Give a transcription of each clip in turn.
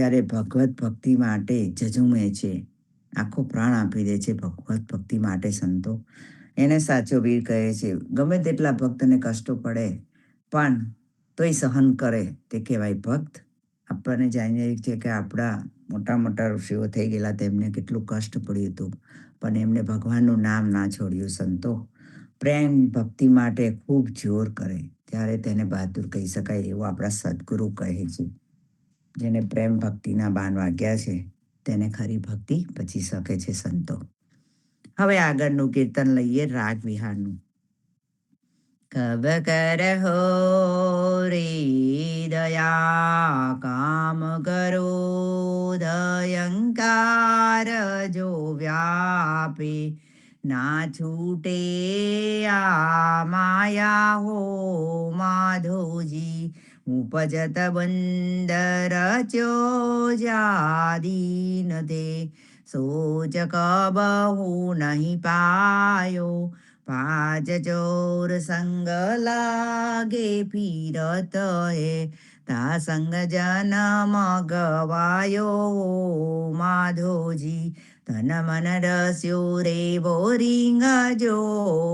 ત્યારે ભગવત ભક્તિ માટે ઝઝૂમે છે. આખો પ્રાણ આપી દે છે ભગવત ભક્તિ માટે સંતો. એને સાચો વીર કહે છે. ગમે તેટલા ભક્તને કષ્ટો પડે પણ તોય સહન કરે તે કહેવાય ભક્ત. આપણને જાણીએ છે કે આપણા મોટા મોટા ઋષિઓ થઈ ગયેલા તેમને કેટલું કષ્ટ પડ્યું હતું, પણ એમને ભગવાનનું નામ ના છોડ્યું સંતો. પ્રેમ ભક્તિ માટે ખૂબ જોર કરે ત્યારે તેને બહાદુર કહી શકાય એવું આપણા સદગુરુ કહે છે. જેને પ્રેમ ભક્તિના બાણ વાગ્યા છે તેને ખરી ભક્તિ બચી શકે છે સંતો. હવે આગળનું કીર્તન લઈએ રાગ વિહારનું. કબ કરહો રે દયા કામ કરો દયંકાર જો વ્યાપે ના છૂટે આ માયા હો માધોજી ઉપજત બંદર ચો જાદીન દે સોચ કબહુ નહીં પાયો પાંચ ચોર સંગ લાગે પીરત હે તા સંગ જનમ ગવાયો માધોજી તન મન રસ્યો રે બોરિંગ જો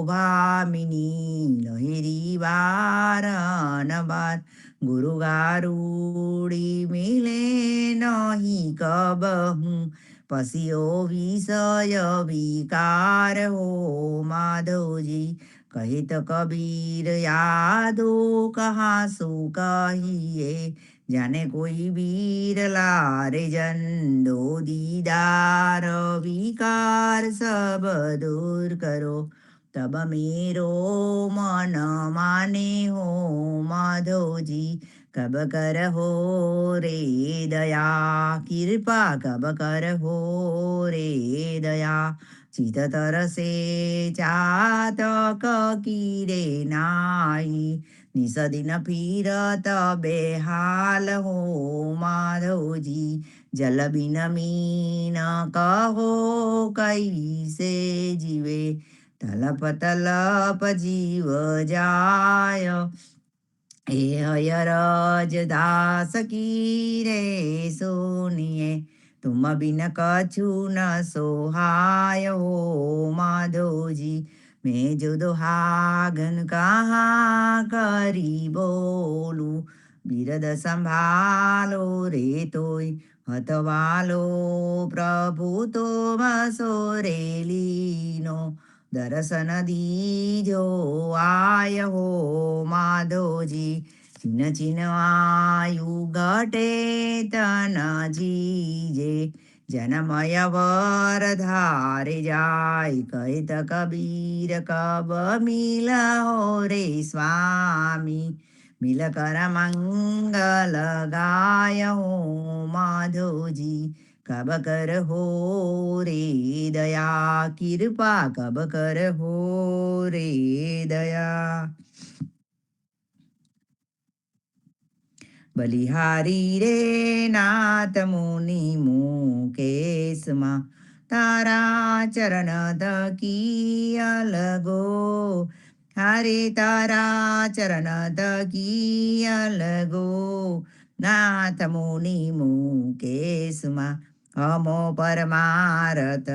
ભામિની લહેરી વારન બાર ગુરુ ગારુડી મિલે નહીં કબહું પસીઓ વિષય વિકાર હો માધોજી કહિત કબીર યાદો કહા સુ કહીએ જાને કોઈ વીર લારે જંદો દીદાર વિકાર સબ દૂર કરો તબ મેરો મન માને હો માધોજી કબ કર હો રે દયા કૃપા કબ કર હો રે દયા ચિત તરસે ચાતક કીરે નાઈ નિસદિન ફીરત બેહાલ હો માધોજી જલ બિન મીન કહો કૈસે જીવે તલપ તલપ જીવ જાય એ હયરજ દાસ કીરે સુનિએ तुम बिन कछु न सोहाय हो माधोजी मैं जो दुहागन कहाँ करी बोलू बिरद संभालो रे तोय हतवालो प्रभु तो मसोरे लीनो दर्शन दीजो आय हो माधोजी ચિન ચિન આયુ ઘટે તન જીજે જનમય વર ધારે જાય કહિત કબીર કબ મિલ હો રે સ્વામી મિલ કર મંગલ ગાય હો માધોજી કબ કર હો રે દયા કૃપા કબ કર હો રે દયા બલિહારી રે નાથ મુનિ મુકેશમાં તારા ચરણ દકી અલગો હરે તારા ચરણ દકી અલગો નાથ મુનિ મુકેશમાં અમો પરમારત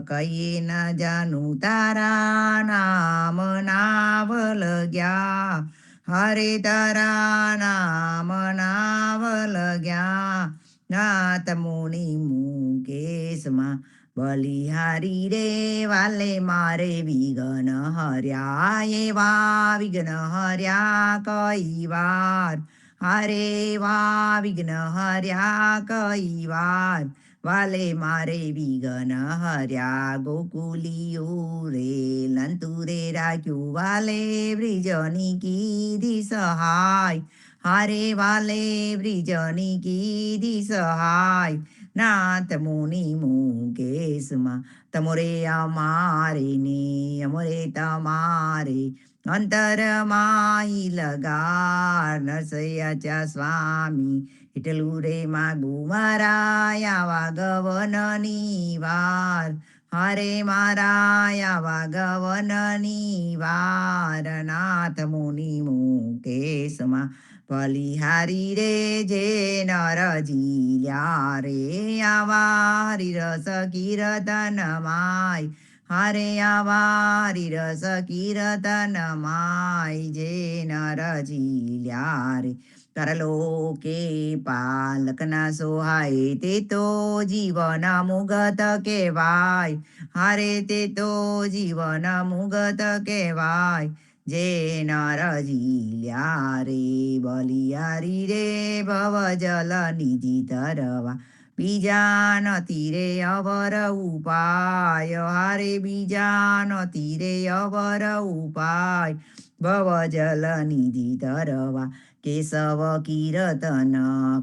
કઈ ન જાનું તારા નામ નાવ લગ્યા હરે તારા નામ નાવ લગ્યા નાથ મુનિ મુકેશમાં બલિહારી રે વાલે મારે વિઘ્ન હર્યા એવા વિઘ્ન હર્યા કઈ વાર હરે વા વિઘ્ન હર્યા કઈ વાર વાલે મારે વિઘ્ન હર્યા ગોકુલિયું રે લંતુ રે રાખ્યું વાલે બ્રિજની કીધી સહાય હારે વાલે બ્રિજની કીધી સહાય નાથ મુનિ મુકેશમાં તમોરે અમારે ને અમરે તમારે અંતરમાહી લગાર નરસૈયા સ્વામી એટલું રે માગું મારા આવા ગવનની વાર હરે મારા આવા ગવનની વાર નાથ મુનિ મુકેશમાં બલિહારી રે જે નર જીલ્યા રે આવા હરિરસ કીર્તન માય. હરે આવા હરિરસ કીર્તન માય જે નર જીલ્યા રે. પરલોકે પાલકના સોહાય તે તો જીવન મુગત કહેવાય. હારે તે તો જીવન મુગત કહેવાય. જે નર જીલ્યા રે બલિયારી રે ભવ જલ નિધિ તરવા. બીજા નથી રે અવર ઉપાય. હારે બીજા નથી રે અવર ઉપાય. ભવ જલ નિધિ તરવા. કેશવ કીર્તન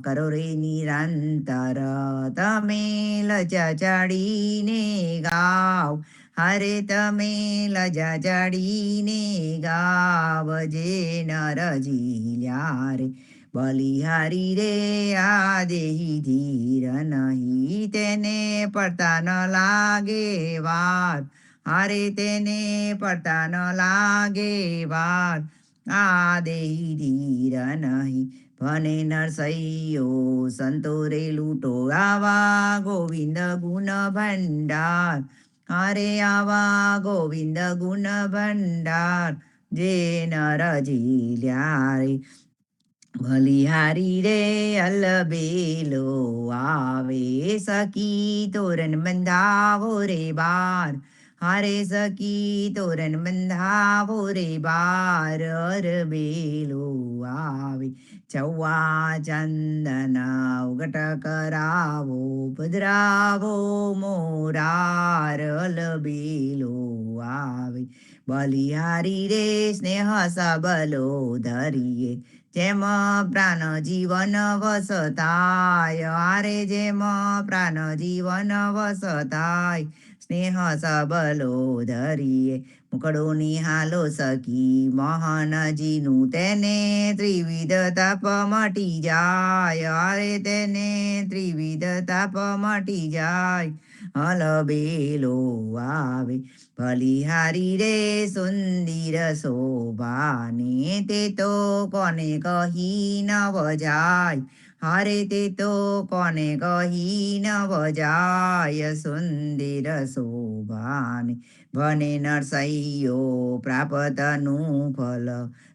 કરો રે નિરંતર. તમે લજા ચડીને ગાવ. હરે તમે લજા ચડીને ગાવ. જે નર જીલ્યા રે બલિહારી રે આ દેહી ધીર નહીં. તેને પડતા ન લાગે વાર. હારે તેને પડતા ન લાગે વાર. આ દેહી ધીર નહીં. ભને નરસૈયો સંતો રે લૂટો આવા ગોવિંદ ગુણ ભંડાર. હરે આવા ગોવિંદ ગુણ ભંડાર. જે નર જીલ્યા રે બલિહારી રે અલબેલો આવે. સખી તોરણ બંધાવો રે બાર. હારે સખી તોરણ બંધાવો રે બાર. અરબેલો આવે. ચૌવા ચંદન ઉગટ કરાવો. પધરાવો મોરાર. અલબેલો આવે. બલિહારી રે સ્નેહ સબલો ધરીએ. જેમ પ્રાણ જીવન વસતાય. હારે જેમ પ્રાણ જીવન વસતાય. સ્નેહ સબલો ધરીએ. મુકડો નિહાલો સખી મોહનજીનું. તેને ત્રિવિધ તાપ મટી જાય. હારે તેને ત્રિવિધ તાપ મટી જાય. હલબેલો આવે. બલિહારી રે સુંદર શોભાને. તે તો કોને કહી ન વજાય. હારે તે તો કોને કહી ન વજાય. સુંદર શોભાને ભને નરસૈયો પ્રાપ્તનું ફલ.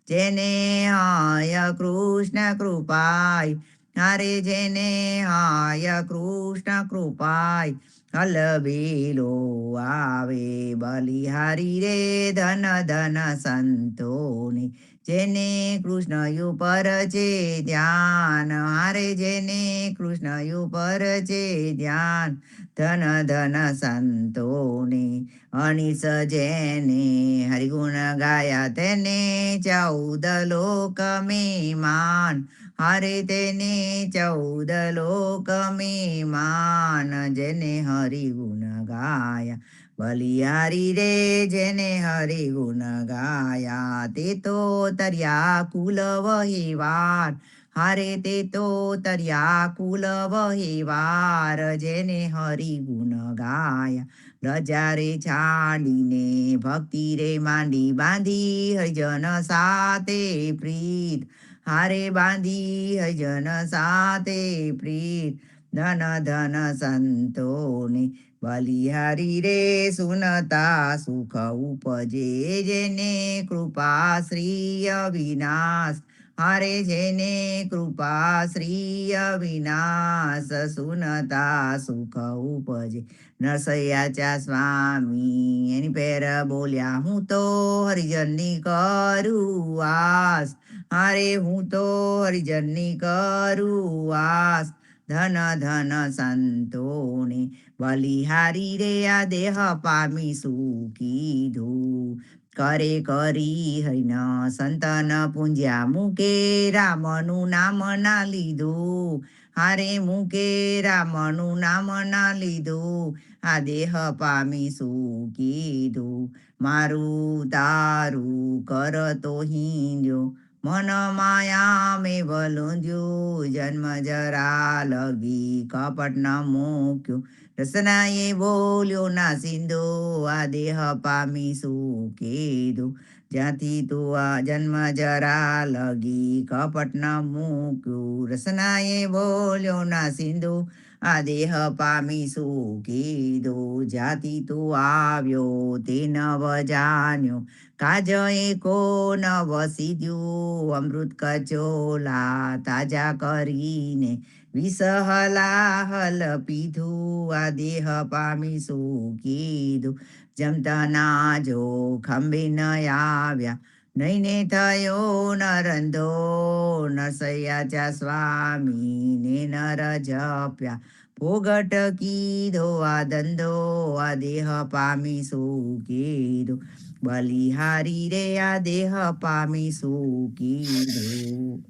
જેને હાય કૃષ્ણ કૃપાય. હારે જેને હાય કૃષ્ણ કૃપાય. હલબેલો આવે. બલિહારી રે ધન ધન સંતોને. જેને કૃષ્ણ ઉપર છે ધ્યાન. હારે જેને કૃષ્ણ ઉપર છે ધ્યાન. ધન ધન સંતોને. અનિસ જેને હરિગુણ ગાયા. તેને 14 લોક મેમાન. હારે તેને 14 લોક મેમાન. જેને હરિગુણ ગાયા. બલિહારી રે જેને હરિગુણ ગાયા. તે તો તર્યા કુલ વહેવાર. હારે તે તો તર્યા કુલ વહેવાર. જેને હરિગુણ ગાયા. રજા રે છાડીને ભક્તિ રે માંડી. બાંધી હરિજન સાથે પ્રીત. હારે બાંધી હરિજન સાથે પ્રીત. ધન ધન સંતોને. બલિહારી રે સુનતા સુખ ઉપજે. જેને કૃપા શ્રી અવિનાશ. હારે જેને કૃપા શ્રી અવિનાશ. સુનતા સુખ ઉપજે. નરસૈયાચા સ્વામી એની પેર બોલ્યા. હું તો હરિજનની કરું વાસ. હારે હું તો હરિજનની કરું વાસ. ધન ધન સંતોને. બલિહારી રે આ દેહ પામી શું કીધું. કરે કરી હૈન સંતન પૂંજ્યા. મુકે રામનું નામ ના લીધું. હારે મુકે રામનું નામ ના લીધું. આ દેહ પામી શું કીધું. મારું તારું કરતો હિંડ્યો. મન માયા મેં વલુંધ્યું. જન્મ જરા લગી કપટ ન મૂક્યું. રસનાએ બોલ્યો ના સિંધુ. આ દેહ પામી શું કીધું. જ્યાંથી તું આ જન્મ જરા લગી કપટ ન મૂક્યું રસનાએ બોલ્યો ના સિંધુ આ દેહ પામી શું કીધું જ્યાંથી તું આવ્યો તે નવ જાણ્યો કાજ એકો નવ સીધ્યું અમૃત કચોલા તાજા કરીને વિસહલાહલ પીધું આ દેહ પામી શું કીધું જમતના જો ખંભી ન આવ્યા નઈને થયો નરંધો નરસૈયા સ્વામી ને નર જપ્યા ભોગટ કીધો આ ધંધો આ દેહ પામી શું કીધું બલિહારી રે આ દેહ પામી શું કીધું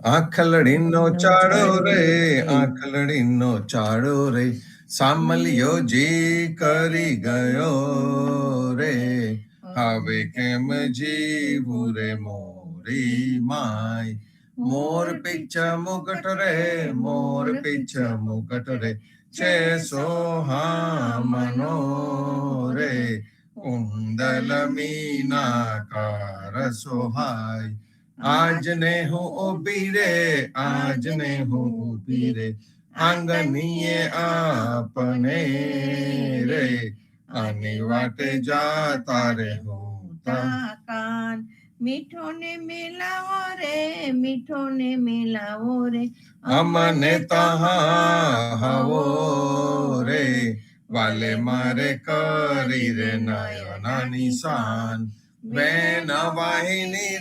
આખલડીનો ચાળો રે આખલડીનો ચાળો રે સામલિયો જી કરી ગયો રે હવે કેમ જીવું રે મોરી માય મોર પીછ મુકટ રે મોર પીછ મુકટ રે છે સોહામનો રે કુંદલ મીનાકાર સોહાય આજને હું ઊભી રે આજને હું ઊભી રે આંગણીએ આપને રે આની વાટે જાતા રે હોતા કાન મીઠો ને મેલાવો રે મીઠો ને મેલાવો રે અમને તહા હવો રે વાલે મારે કરી રે નયનાની શાન વેન વાહિની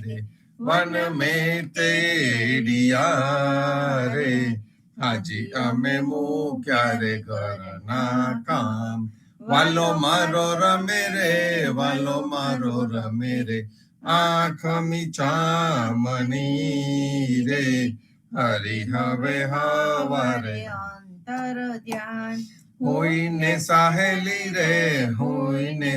રે વન મેં તેડિયા રે હાજી અમે મૂક્યા રે ઘરના કામ વાલો મારો રમે રે આંખ મીચામણી રે હરી હવે હવારે અંતર ધ્યાન હોઈને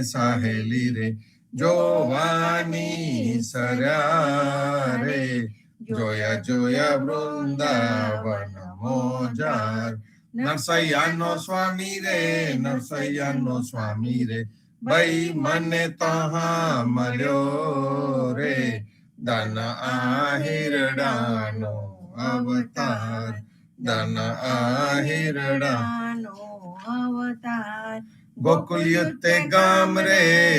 સાહેલી રે જોવાની સર્યા રે જોયા વૃંદાવન મોજાર નરસૈયાનો સ્વામી રે ભાઈ મને તહા મળ્યો રે ધન આહિરડાનો અવતાર અવતાર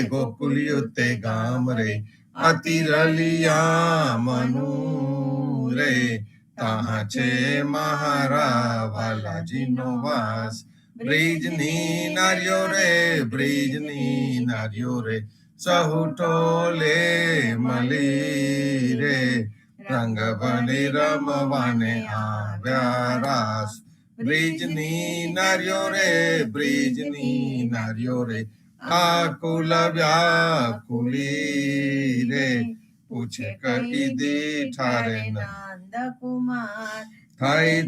ગોકુલ્યુતે ગામ રે અતિ રલિયા મનુ રે તાહા છે મહારા વાલાજીનો વાસ બ્રિજની નાર્યો રે સહુટોલે મળી રે રંગ ભણી રમવાને આવ્યા રાસ બ્રિજની નાર્યો રે આકુલ વ્યાકુલી રે પૂછે કરી દીઠારે નંદ કુમાર થઈ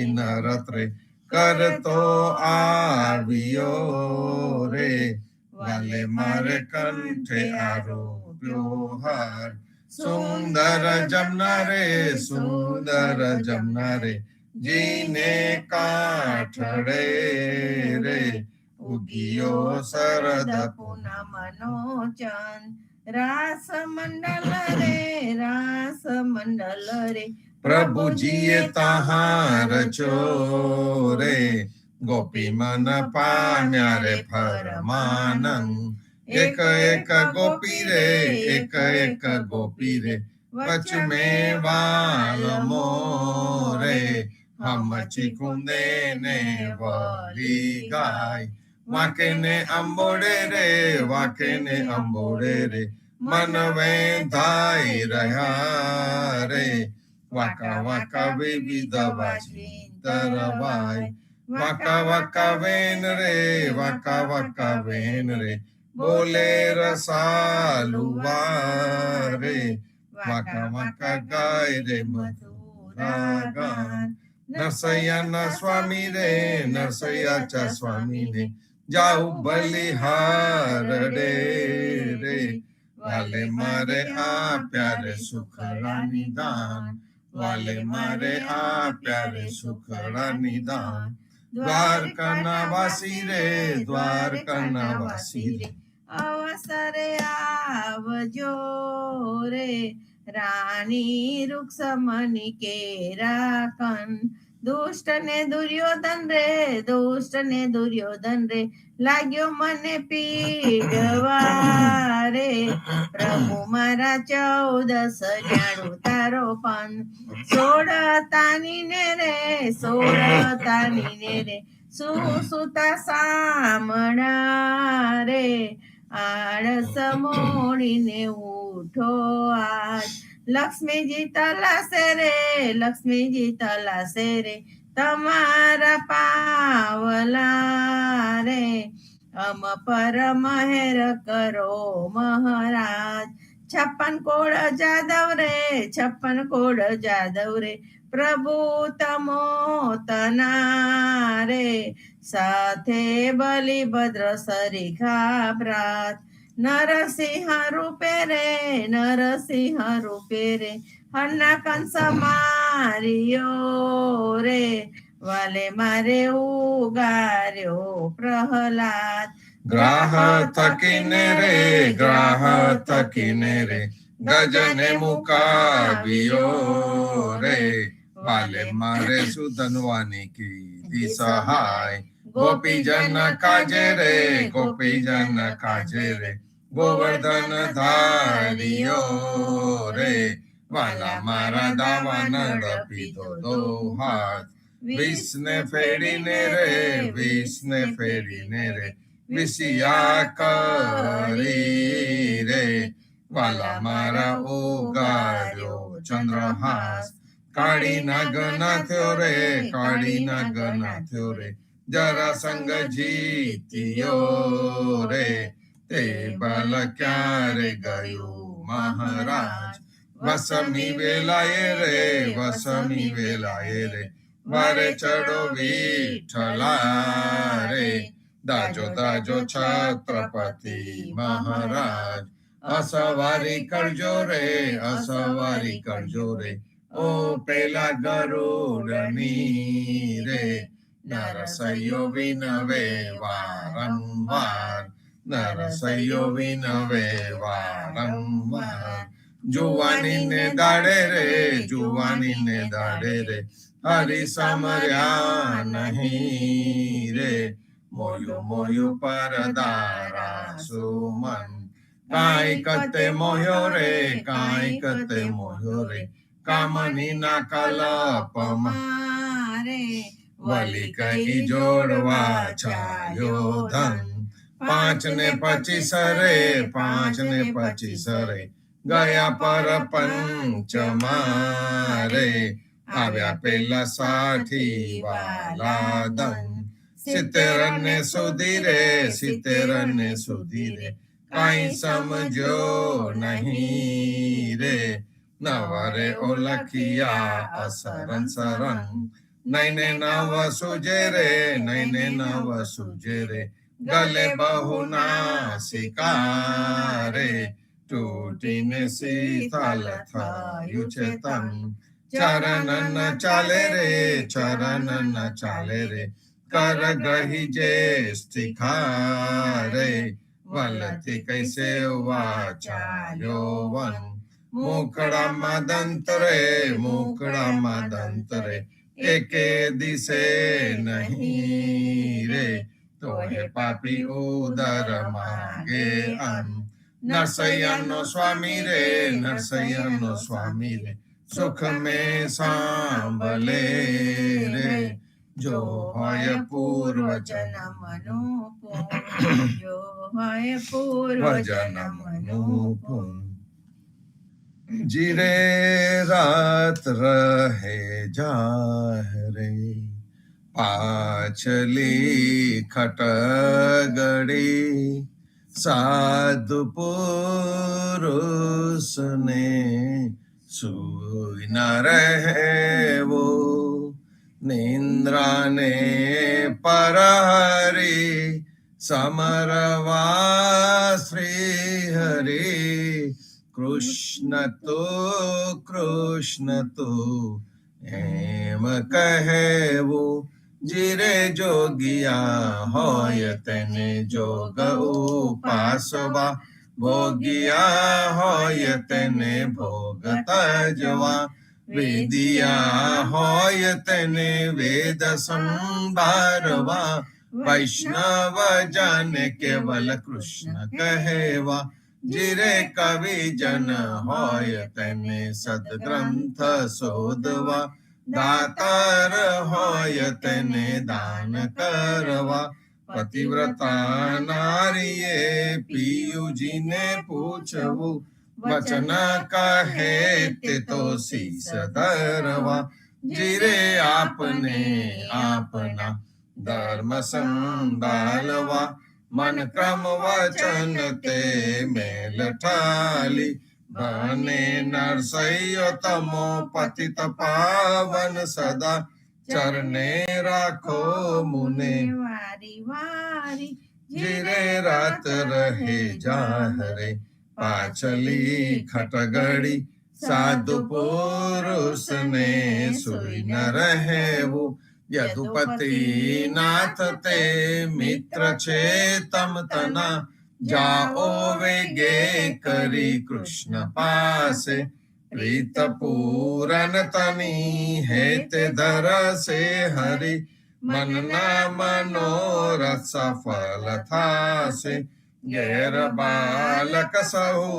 નરત્રે કરતો આવ્યો રે વાલે મારે કંઠે આરોપ્યો હાર સુંદર જમના રે જીને કાઠડે રે ઉગિયો શરદ પૂનમનો ચંદ રાસ મંડલ રે પ્રભુજીએ તહાર ચોરે ગોપી મન પામ્યા રે ફરમાનંદ એક ગોપી રે વચ મેં વાલ મોરે હમ ચીકુંદે ને વલી ગાય વાકે ને અંબોડે રે મન વેધાઈ રહ્યા રે વાકા વિવિધ વાજી તરવાય વાકા વેન રે બોલે રસાલુવા રે વાકા ગાય રે મધુરા ગાન નરસૈયા સ્વામી રે જાઉ બલિહાર રે વાલે મારે આપ્યા રે સુખડા નિદાન દ્વારકાના વાસી રે, દ્વારકાના વાસી રે. અવસરે આવજો રે, રાણી રૂક્ષમણી કેરા કન. દુષ્ટ ને દુર્યોધન રે, દુષ્ટ ને દુર્યોધન રે, લાગ્યો મને પીડવા રે. પ્રભુ મારા 14 જાણું તારો પન. 16 તાનીને રે, 16 તાનીને રે, સુસુતા સામણા રે. આળસ મોડીને ઉઠો આજ, લક્ષ્મીજી તલાશે રે, લક્ષ્મીજી તલાશે રે, તમારા પાવલા રે. અમ પર મહેર કરો મહારાજ, 56 કોડ જાદવ રે, 56 કોડ જાદવ રે, પ્રભુ તમો તના રે. સાથે બલિભદ્ર સરીખા પ્રાત, નરસિંહ રૂપે રે, નરસિંહ રૂપે રે, હરના કંસ માર્યો રે. વાલે મારે ઉગાર્યો પ્રહલાદ, ગ્રાહ થકીને રે, ગ્રાહ થકીને રે, ગજને મુકાવ્યો રે. વાલે મારે સુધનવાની કીધી સહાય, ગોપીજન કાજે રે, ગોપીજન કાજે રે, ગોવર્ધન ધાર્યો રે. વાલા મારા દાવાનળ પીધો 2 હાથ, વિષને ફેડીને રે, વિષને ફેડીને રે, વિષિયા કરી રે. વાલા મારા ઉગાડ્યો ચંદ્રહાસ, કાળી નાગના થયો રે, કાળી નાગના થયો રે, જરાસંગ જીત્યો રે. તે બલ ક્યારે ગયું મહારાજ, વસમી વેલાએ રે, વસમી વેલાએ રે, વારે ચડો વિઠ્ઠલા રે. દાજો દાજો છત્રપતિ મહારાજ, અસવારી કરજો રે, અસવારી કરજો રે, ઓ પેલા ગરુડની રે. નરસૈયો વિનવે વારંવાર, નરસૈયો વિનવે વારંવાર. જુવાનીને દાડે રે, જુવાનીને દાડે રે, હરી સમર્યા નહીં રે. મોયું મોયું પરદારા સુમન, કાંઈ કતે મોહ્યો રે, કાંઈ કતે મોહ્યો રે, કામની ના કલપમાં રે. વલી કઈ જોડવા ચાલ્યો ધન. 5 ને 25 રે, 5 ને 25 રે, ગયા પર પંચમા રે. આવ્યા પેલા 60 વાલા દન, 70 ને સુધી રે, 70 ને સુધી રે, કાંઈ સમજો નહીં રે. નવરે ઓલખિયા અસરન સરન, નૈને નવ સુજે રે, નૈને નવ સુજે રે, ગલે બહુ નાસિકા રે. તૂટીને શીતલ થયું છે તન, ચરણ ન ચાલે રે, ચરણ ન ચાલે રે, કર ગહી જે શિખા રે. વલથી કઈ સેવા ચાલ્યો વન, મુકડામાં દંત રે, મુકડામાં દંત રે, એકે દિશે નહીં રે. તો હે પાપી ઉદર માગે અન, નરસૈયાનો સ્વામી રે, નરસૈયાનો સ્વામી રે, સુખ મેં સાંભલે રે. જો હોય પૂર્વ જન્મનું પુણ્ય, જો હોય પૂર્વ જન્મનું પુણ્ય. જીરે રાત રહે જાહરે, પાછલી ખટગડી, સાધુ પુરુષને સુઈ ન રહેવો. નિંદ્રાને પરહરી, સમરવા શ્રી હરિ. કૃષ્ણ તો એમ કહેવું, જીરે જોગિયા હોય તેને જોગ ઉપાસવા, ભોગિયા હોય તેને ભોગ તજવા, વેદિયા હોય તેને વેદ સંભારવા, વૈષ્ણવ જન કેવલ કૃષ્ણ કહેવા, જીરે કવિ જન હોય તેને સદગ્રંથ શોધવા, દાતાર હોય તેને દાન કરવા, પતિવ્રતા નારીએ પિયુજીને પૂછવું, વચન કહે તે તો શીશ ધરવા, જીરે આપને આપના ધર્મ સંભાળવા, મન ક્રમ વચન તે મેલ ઠાલી, બને નરસૈયો તમો પતિત પાવન સદા, ચરણે રાખો મુને વારી વારી, જીરે રાત રહે જાહરે, પાછલી ખટગડી, સાધુ પુરુષને સુઈ ન રહેવું, યદુપતિ નાથ તે મિત્ર છે તમતના, જાઓ વેગે કરી કૃષ્ણ પાસે, પ્રીત પૂરન તની હેતે ધરસે હરિ, મનના મનોરથ સફળ થાશે, ઘેર બાલક સહુ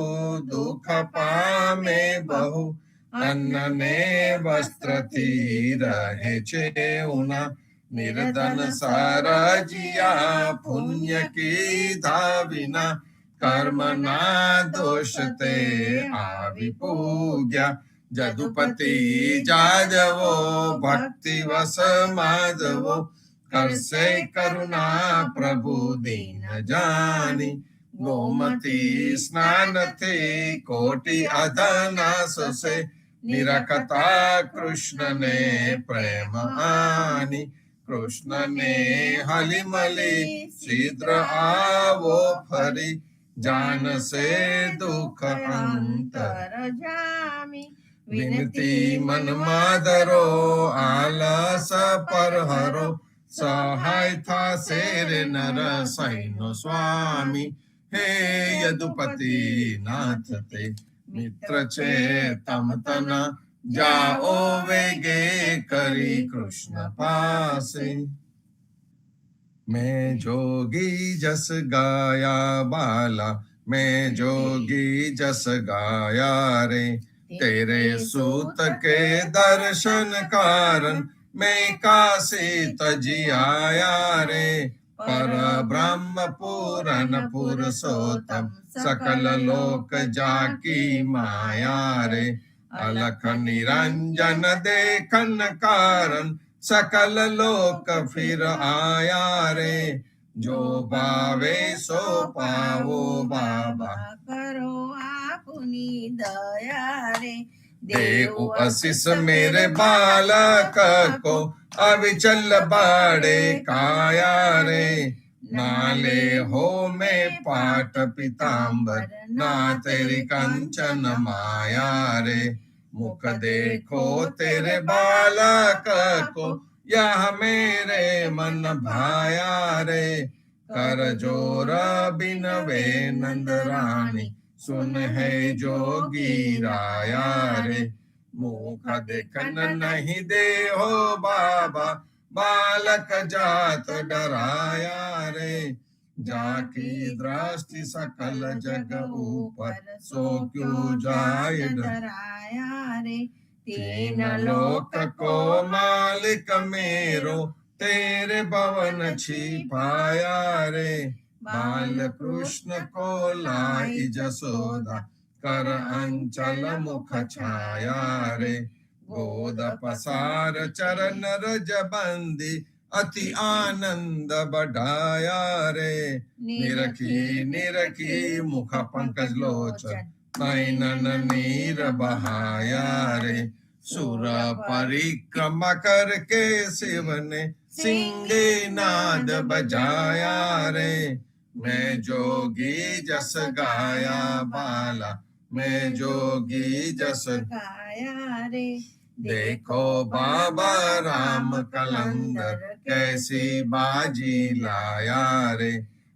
દુઃખ પામે બહુ, અન્ન ને વસ્ત્રથી રહે છે ઉના, નિર્ધન સારજિયા પુણ્ય કીધા વિના, કર્મના દોષ તે આવી પૂગ્યા, જદુપતિ જાજવો ભક્તિ વસ માધવો, કરશે કરુણા પ્રભુ દીન જાની, ગોમતી સ્નાનથી કોટી અધનાસસે, નિરખતા કૃષ્ણને પ્રેમ આની, કૃષ્ણને હલી મલી શીઘ્ર આવો ફરી, જાનસે દુઃખ અંતર જામી, વિનતી મનમાં ધરો આલસ પર હરો, સહાય થાશે રે નર સૈનો સ્વામી, હે યદુપતિ નાથ તે મિત્ર છે તમતના, જાઓ વેગે કરી કૃષ્ણ પાસે, मैं जोगी जस गाया बाला, मैं जोगी जस गाया रे, तेरे सूत के दर्शन कारण मैं काशी तजी आया रे, पर ब्रह्म पूरन पुरुषोत्तम सकल लोक जाकी माया रे, अलख निरंजन देखन कारण सकल लोक फिर आया रे, जो भावे सो पावो बाबा, કરો આપની દયા રે, देव आशीष मेरे बालक को, अविचल बाड़े काया रे, नाले हो में पाट पीतांबर, ना तेरी कंचन माया रे, मुख देखो तेरे बालक को, यह मेरे मन भाया रे, कर जोर बिनवे नंद रानी, सुन है जोगी राया रे, मुख देखन नहीं दे हो बाबा, बालक जात डराया रे, जाकी दृष्टि सकल जग ऊपर, सो क्यों जाय डराया रे, तीन लोक को मालिक मेरो, तेरे भवन छिपाया रे, बाल कृष्ण को लाई जसोदा, कर अंचल मुख छाया रे, गोद पसार चरण रज बंदी, अति आनंद बढ़ाया रे, निरखी निरखी मुख पंकज लोचन, नैनन नीर बहाया रे, सुर परिक्रमा करके शिव ने सिंगे नाद बजाया रे, मैं जोगी जस गाया बाला, मैं जोगी जस ગાયા રે, देखो बाबा राम कलंदर कैसी बाजी लाया रे।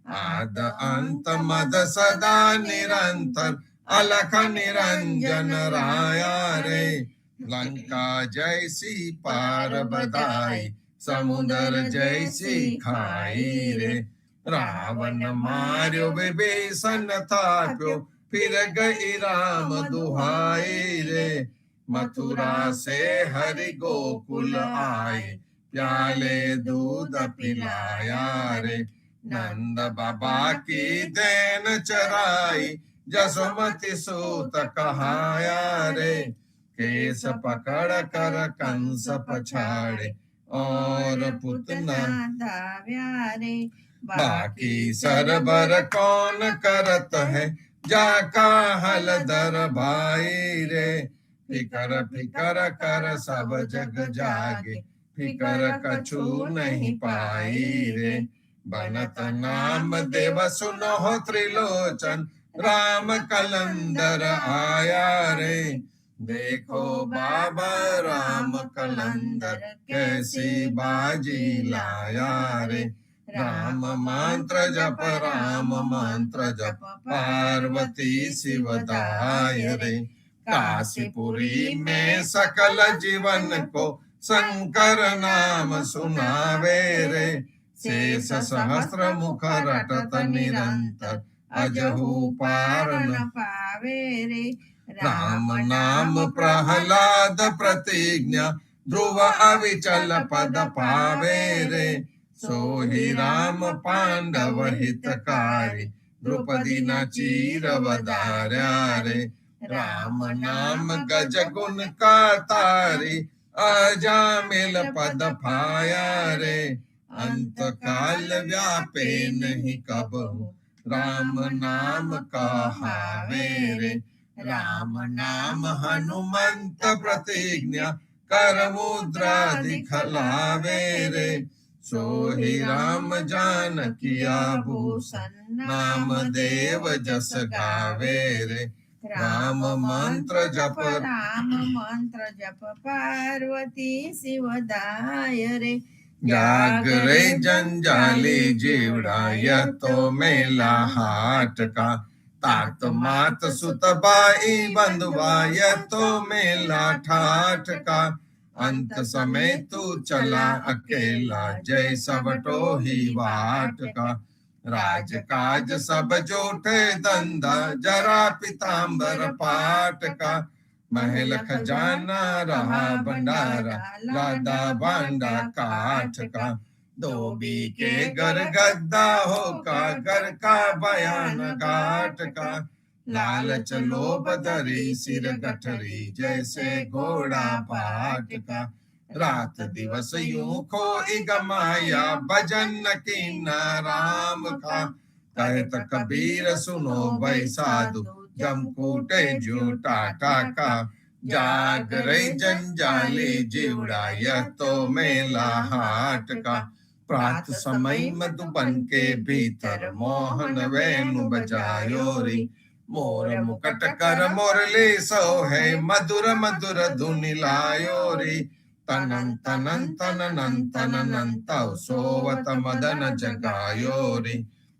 आद अंत मद सदा निरंतर अलख निरंजन राया रे। लंका जैसी पार बधाई समुद्र जैसी खाई रे। रावण मार्यो विभीषण थाप्यो फिर गई राम दुहाई रे। मथुरा से हरि गोकुल आए प्याले दूध पिलाया रे। नंद बाबा की देन चराई जसोमति सूत कहाया रे। केस पकड़ कर कंस पछाड़े और पुतना धाव्या रे। बाकी सरबर कौन करत है जाका हलधर भाई रे। फिकर फिकर कर सब जग जागे फिकर कछु नहीं पाई रे। बनत नाम देव सुनो त्रिलोचन राम कलंदर आया रे। देखो बाबा राम कलंदर कैसी बाजी लाया रे। राम मंत्र जप राम मंत्र जप पार्वती शिवदाय रे। काशीपुरी में सकल जीवन को शंकर नाम सुनावे रे। शेष सहस्त्र मुख रटत निरंतर अजहू पार न पावे रे। राम नाम प्रहलाद प्रतिज्ञा ध्रुव अविचल पद पावे रे। सोहि राम पांडव हितकारी द्रौपदी न चीर वदार्या रे। राम नाम गज गुण का तारी अजामिल पद पाया रे। अंत काल व्यापे नहीं कबहु राम नाम कहावे रे। राम नाम हनुमंत प्रतिज्ञा कर मुद्रा दिखलावे रे। सोहि राम जानकिया भूषण नाम देव जस गावे रे। राम मंत्र जप राम मंत्र जप पार्वती शिवदाय रे। जाग रे जंजाली जीवड़ा यह तो मेला हाट का। तात मात सुत बाई बंधुआ यह तो मेला ठाठ का। अंत समय तू चला अकेला जैसा बटो ही वाट का। राज काज सब जोटे धंधा जरा पिताम्बर पाट का। महल खजाना रहा भंडारा लादा बांडा काठ का। धोबी के घर गद्दा होका घर का बयान घाट का। लालच लोभ धरी सिर गठरी जैसे घोड़ा पाट का। रात दिवस यूं खोई गमाया भजन की राम का। कहत कबीर सुनो भाई साधु जम कूटे जूटा टाका। जाग रही जंजाली जीवड़ा यह तो मेला हाट का। प्रात समय मधुबन के भीतर मोहन वेणु बजायो रे। मोर मुकट कर मोरली सो है मधुर मधुर धुनि लायो रे। तनन तनन तनन तनन तव सोवत मदन जगायो रे।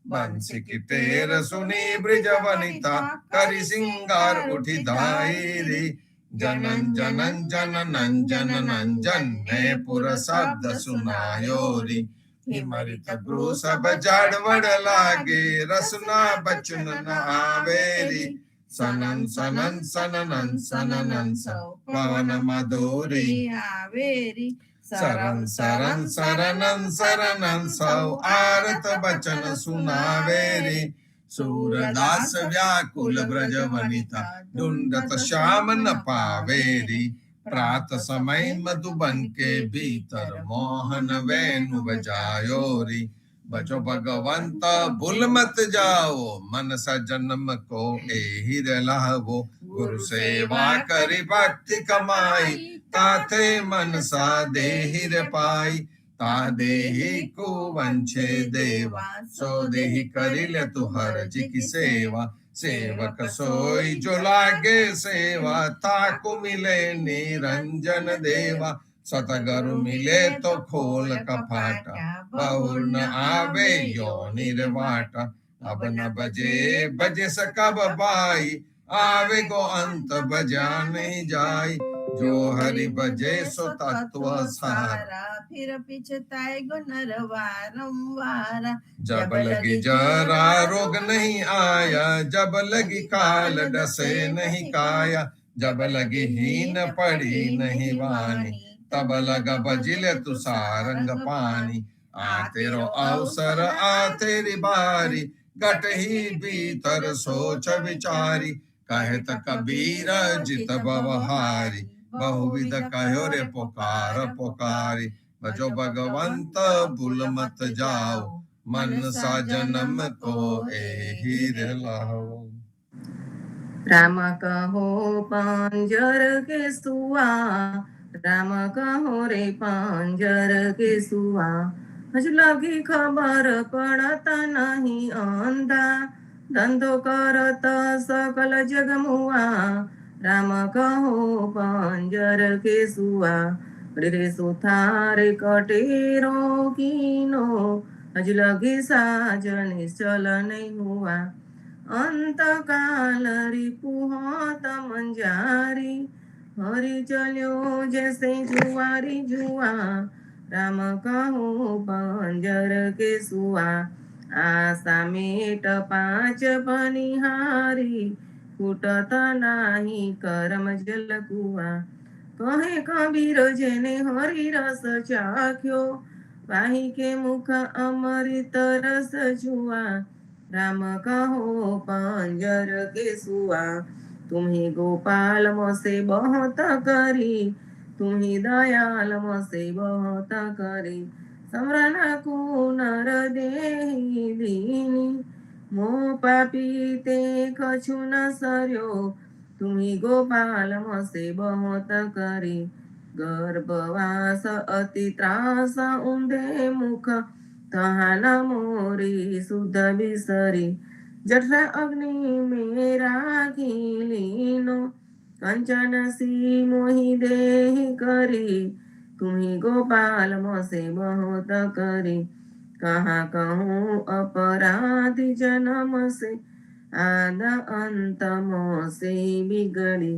बंसी की टेर सुनी ब्रिज वनिता करि सिंगार उठी धाई रे। जनन जनन जनन जनन जन्ने पुर शब्द सुनायो रे। हिमरित गुरु सब जाड़वड़ लागे रसना बचन न आवे रे। सनन सनन सनन सनन सौ पवन मधुरी आवेरी। सरन सरन सरनन सरनन सौ आरत बचन सुनावे रे। सूरदास व्याकुल ब्रज वनिता ढूंढत श्याम न पावे रे। प्रात समय मधुबन के भीतर मोहन वेणु बजायो रे। बजो भगवंत भूल मत जाओ मन सा जन्म को एहि लावो। गुरु सेवा करी भक्ति कमाई ताथे मन सा देहि रे पाई। ता देहि को वंशे देवा सो देहि करिल तु हर जी की सेवा। सेवक सोई जो लागे सेवा, ताको मिले निरंजन देवा। सतगुरु मिले तो खोल कपाटा, बहुर न आवे यो निर्वाटा। अब न बजे बजे सकब बाई, आवे को अंत बजा नहीं जाई। जो हरि बजे सो तत्व सारा, फिर पिछताए गो नरवारंवार। जब लगी जरा रोग नहीं आया, जब लगी काल डसे नहीं काया। जब लगी हीन पड़ी नहीं वानी, तब लग बजिले तु सारंग पानी। आ तेरो अवसर आ तेरी बारी, गट ही भीतर सोच विचारी। कहत कबीर जित बवहारी, बहुविध कहो रे पुकार पुकारी। भजो भगवंत भूल मत जाओ, मन सा जन्म को एहि दिलाओ। राम कहो पांजर के सुआ, राम कहो रे पांजर के सुआ। हज लगी खबर पड़ता नहीं अंधा, धंधो करत सकल जग मुआ। राम कहो पांजर के सुआ, रे सुथारे कटेरो कीनो। हज लगी साजन चल नहीं हुआ, अंत काल रिपुहत मंजारी। हरि चलो जैसे जुआरी जुआ, राम कहो पंजर के सुआ। आशा मेट पाँच बनिहारी, फूटत नाही करम जल कुआ। कहे कबीर जेने हरि रस चाख्यो, पाही के मुख अमृत रस जुआ। राम कहो पंजर के सुआ, तुम्ही गोपाल मोसे बहुत करी। तुम्ही दयाल मोसे बहुत करी, समरण को नर देहि दीनी। मो पापी ते कछु न सर्यो, तुम्ही गोपाल मोसे बहुत करी। गर्भवास अति त्रास ऊंधे मुख, तहाना मोरी सुध बिसरी। जठरा अग्नि में राखी लीनो, कंचन सी मोहि देहि करी। तुम्ही गोपाल मोसे बहुत करी, कहाँ कहूँ अपराधी जन्म से। आद अंत मोसे बिगड़ी,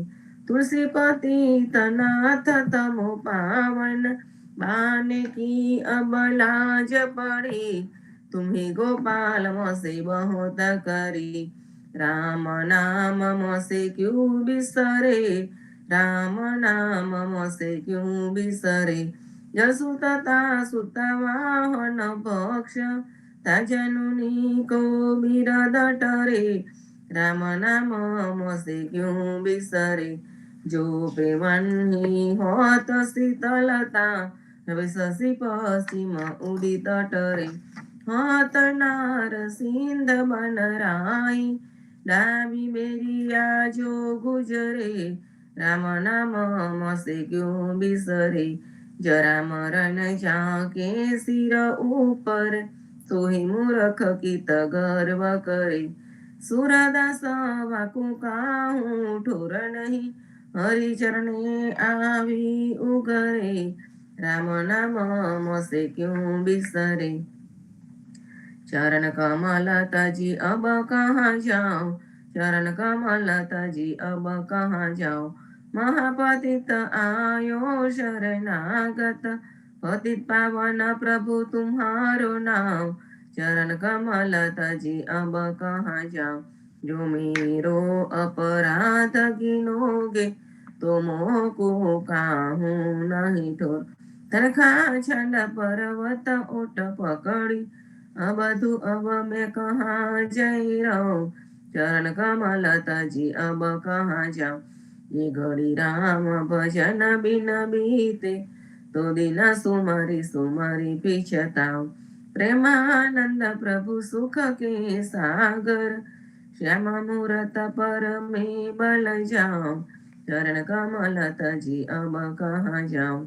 तुलसीपति तनाथ तमो पावन। बाने की अब लाज पड़ी, तुम्ही गोपाल मोसे बहुत करी। राम नाम मोसे क्यों बिसरे, राम नाम मोसे क्यों बिसरे। जसुतता सुत वाहन पक्ष, तजनुनी को बिरद टरे। राम नाम मोसे क्यों बिसरे, जो पेवन्ही होत शीतलता। रवि शशि पश्चिम उदित टरे। होत नार सिंध बनराई, डाबी बेरिया जो गुजरे। राम नाम मोसे क्यों बिसरे, जरा मरण जाके सिर ऊपर। सोही मूर्ख कित गर्व करे, सूरदास वाकु काहूँ ठोर नहीं। हरि चरणे आवी उगरे, राम नाम मोसे क्यों बिसरे। चरण कमल तजी अब कहाँ जाऊं, चरण कमल तजी अब कहाँ जाऊं। महापतित आयो शरणागत, पतित पावन प्रभु तुम्हारो नाम। चरण कमल तजी अब कहाँ जाऊं, जो मेरो अपराध गिनोगे, तो मोको काहूँ नहीं ठोर। तनखा छंड पर्वत ओट पकड़ी, अब तू अब मैं कहाँ जई रहूं। चरण कमल तजी अब कहाँ जाऊं, ये घड़ी राम भजन बिन बीते। तो दिन सुमरी सुमरी पिछताऊं, प्रेमानंद प्रभु सुख के सागर। श्याम मूरत पर में बल जाऊं, चरण कमल तजी अब कहाँ जाऊं।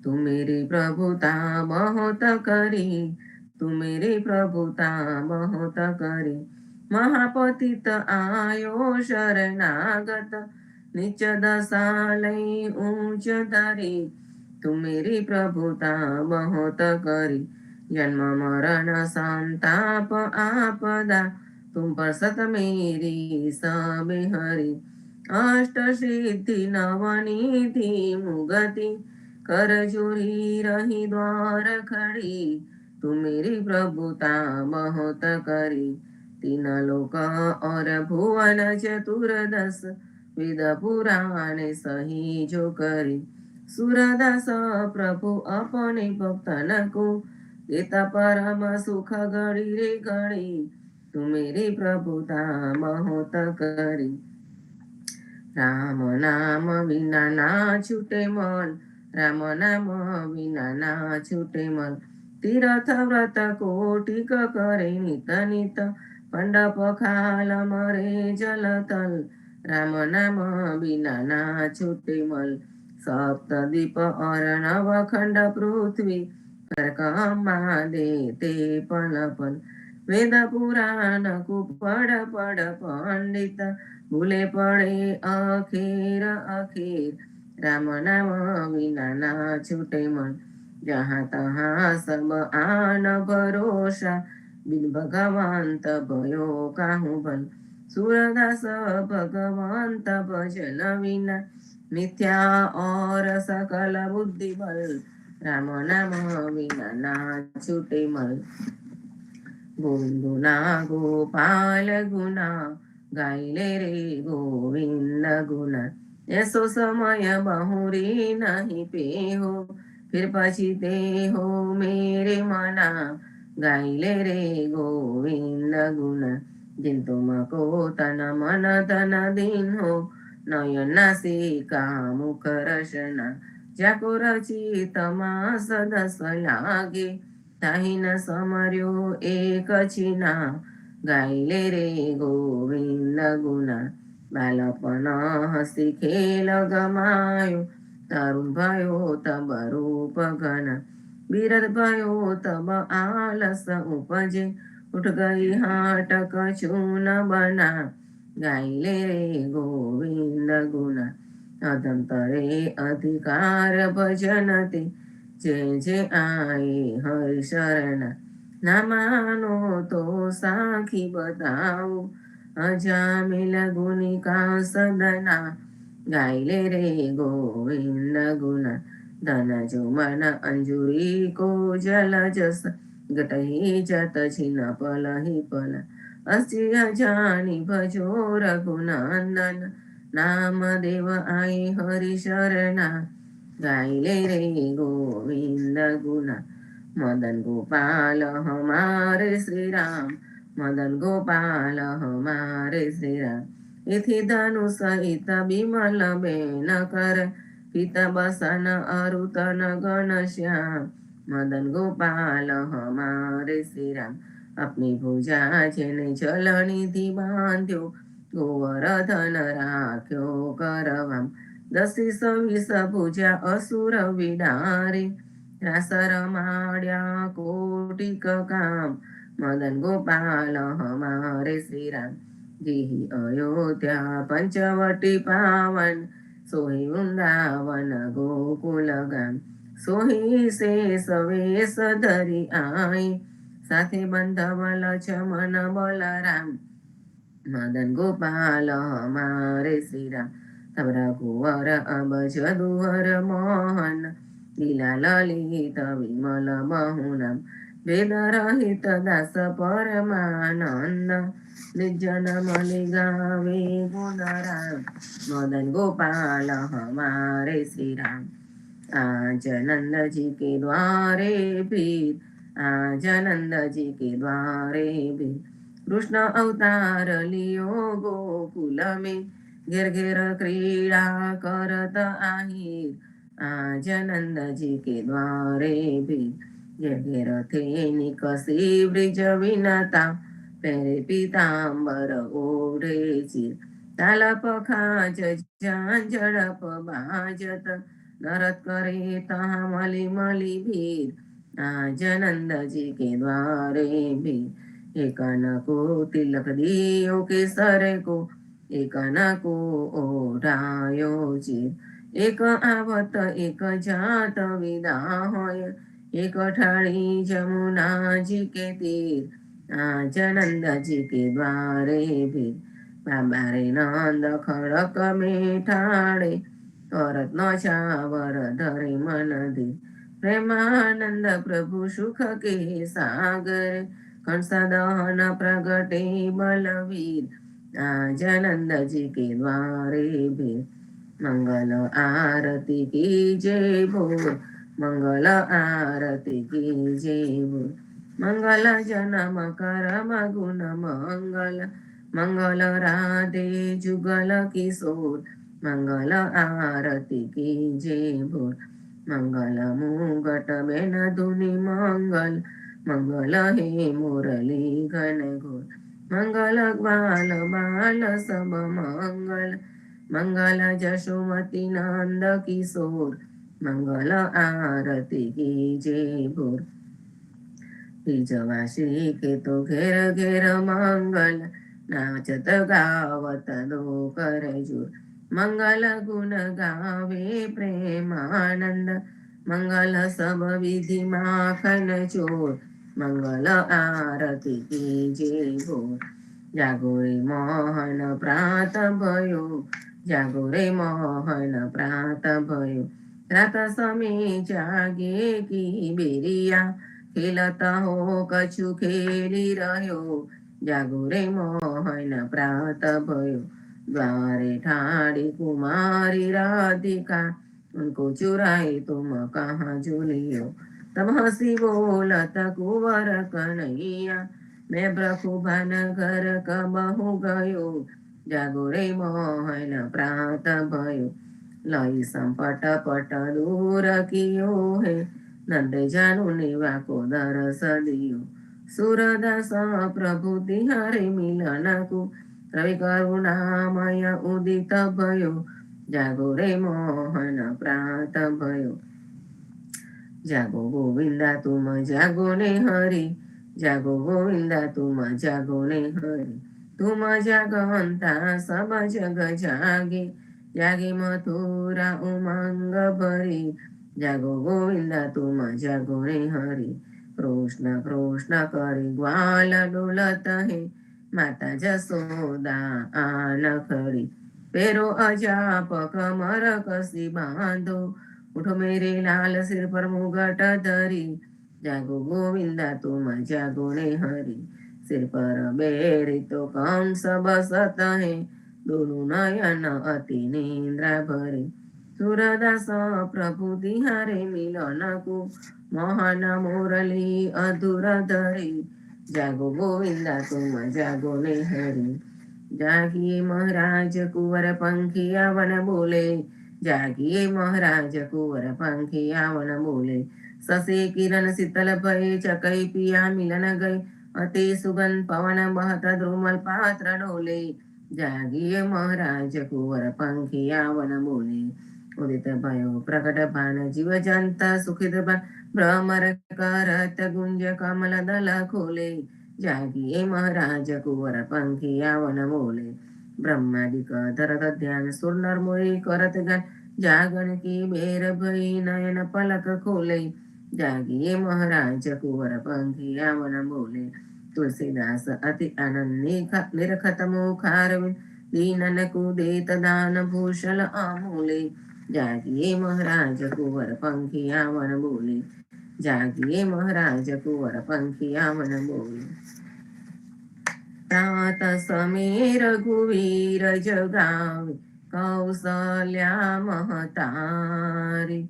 तू मेरी प्रभुता बहुत करी, तू मेरी प्रभुता बहुत करी। महापतित आयो शरणागत नीच दशा लई ऊंच धरी तुम मेरी प्रभुता बहुत करी जन्म मरण संताप आपदा तुम पर सत मेरी सब हरि अष्ट सिद्धि नवनीति मुगति कर जुरी रही द्वार खड़ी तुम मेरी प्रभुता बहुत करी तीन लोक और भुवन चतुर्दश वेद पुराण सही जो करी सूरदास प्रभु अपने भक्तन को देता परम सुख गड़ी रे गड़ी तू मेरी प्रभुता बहुत करी राम नाम विना ना छूटे मन राम नाम विना ना छूटे मन तीर्थ व्रत कोटिक करे नित नित पंडप खाल मरे जल तल राम नाम विना ना छूटे मल सप्तदीप अर्णव खंड पृथ्वी कर्कमा देते पल पल वेद पुराण कुपड़ पड़ पंडित भूले पड़े अखेर अखेर राम नाम विना ना छूटे मन जहाँ तहाँ सब आन भरोसा बिन भगवंत भयो काहू बल सूरदास भगवंत भजन विना मिथ्या और सकल बुद्धि बल राम नाम विना ना छूटे मल गोविंदुना गोपाल गुना गाइले रे गोविंद गुना ऐसो समय बहुरी नहीं पे हो फिर पछीते हो मेरे मना गाइले रे गोविंद गुना जिन तुमको तन मन धन दिन हो नयन से का मुख रसना जाको रचित मास दस लागे ताही न समर्यो एक छिना गाइले रे गोविंद गुना बालपन हसी खेल गमायो तरुण भयो तब रूप घना बीरद भयो तब आलस उपजे उठ गई हाट कछून बना गाइले रे गोविंद गुना अदंतरे अधिकार भजनते जे जे आए हरि शरण ना मानो तो साखी बताओ अजामिल गुनी का सदना गाइले रे गोविंद गुना धन जो मन अंजुरी को जल जस गटही जत छिन पल ही पल अस्ति जानी भजो रघुनंदन नाम देव आई हरि शरणा गाइले रे गोविंद गुना मदन गोपाल हमारे श्री राम मदन गोपाल हमारे श्री राम इति धनु सहित विमल बेन कर पित बसन अरुतन गण श्याम मदन गोपाल हमारे श्री राम अपनी भुजा छेने चलनी थी बांध्यो गोवर्धन राख्यो करवाम 10-20 भुजा असुर विडारे रास रमाड्या कोटिक काम मदन गोपाल हमारे श्री राम जेहि अयोध्या पंचवटी पावन सोहि वृंदावन गोकुल गाम सोहि शेष वेश धरी आई साथे बंधव लक्ष्मण बलराम मदन गोपाल हमारे श्री राम तब रघुवर अब जदुवर मोहन लीला ललित विमल बहुनाम वेद रहित दास परमानंद निर्जन मलि गावे गुण राम मदन गोपाल हमारे श्री राम आज नंद जी के द्वारे भीर आज नंद जी के द्वारे भीर कृष्ण अवतार लियो गोकुल में घेर घेर क्रीड़ा करत आहिर आज नंद जी के द्वारे भी घेर घेर थे निकसी ब्रिज विनता पेरे पीतांबर ओढ़े चिर तालप खाज झांझड़प बाजत नरत करे तहाँ मलि मलि भीर आज नंद जी के द्वारे भी एक को तिलक दियो केसर को, एक को ओढ़ायो चीर। एक आवत एक जात विदा होय, एक ठाणी जमुना जी के तीर। आज नंद जी के द्वारे भी, बाबा रे नंद खड़क में ठाणे, करत न शावर धरे मन दे। प्रेमानंद प्रभु सुख के सागर, कंस दहन प्रगटे बलवीर। आज नंद जी के द्वारे भी, मंगल आरती की जय बोल, मंगल आरती की जय बोल। मंगल जनम करम गुण मंगल, मंगल राधे जुगल किशोर। मंगल आरती की जय बोल, मंगल मुगट बेन धुनि मंगल, मंगल हे मुरली घन घोर। मंगल बाल बाल सब मंगल, मंगल जशोमती नंद किशोर। मंगल आरती की जय बोल। बीजवासी के तो घेर घेर मंगल, नाचत गावत दो कर जोर। मंगल गुण गावे प्रेमानंद, मंगल सब विधि माखन चोर। मंगल आरती की जय बोल। जागो रे मोहन प्रात भयो, जागो रे मोहन प्रात भयो। रात समय जागे की बेरिया, खेलता हो कछु खेली रह्यो। जागो रे मोहन प्रात भयो, द्वारे ठाड़ी कुमारी राधिका। उनको चुराए तुम कहाँ झूलियो, तब हंसी बोलत कुंवर कन्हैया। मैं ब्रखुबन घर कबहु गयो, जागो रे मोहन प्रात भयो। लई संपट पट दूर कियो है, नंद जानु नेवा को दरस दियो। सूरदास प्रभु तिहारे मिलन को, रवि करुणामय उदित भयो। जागो रे मोहन प्रात भयो। जागो गोविंदा तुम जागो ने हरि, जागो गोविंदा तुम जागो ने हरि। तुम जागंता सब जग जागे, जागे मथुरा उमंग भरी। जागो गोविंदा तुम जागो ने हरि। कृष्ण कृष्ण करी ग्वाल डोलत है, माता जसोदा आन खड़ी। पेरो अजाप कमर कसी बांधो, उठो मेरे लाल सिर पर मुगट धरी। जागो गोविंदा तुम जागो ने हरि। सिर पर बेरी तो कंस बसत है, दोनों नयन अति निंद्रा भरे। सूरदास प्रभु तिहारे मिलन को, मोहन मुरली अधुर धरे। जागो गोविंदा तुम जागो ने हरि। जागिए महाराज कुंवर पंखिया वन बोले, जागिए महाराज कुंवर पंखिया वन बोले। ससे किरण शीतल भय चकई पिया मिलन गए, अति सुगंध पवन बहत द्रुमल पात्र डोले। जागिए महाराज कुंवर पंखिया वन बोले। उदित भयो प्रकट भान जीव जंता सुखित बन, भ्रमर करत गुंज कमल दल खोले। जागिए महाराज कुंवर पंखिया वन बोले। ब्रह्मादिक धरत ध्यान सुर नर मुनि करत गान, जागन की बेर भई नयन पलक खोले। जागिए महाराज कुंवर पंखिया वन बोले। तुलसीदास अति आनंद निरखत मुखार बिन, दीनन को देत दान भूषण अमूले। जागिए महाराज कुंवर पंखिया वन बोले। जागिए महाराज कुंवर पंखिया वन बोले। तात समीर रघुवीर जगावे, कौसल्या महतारी।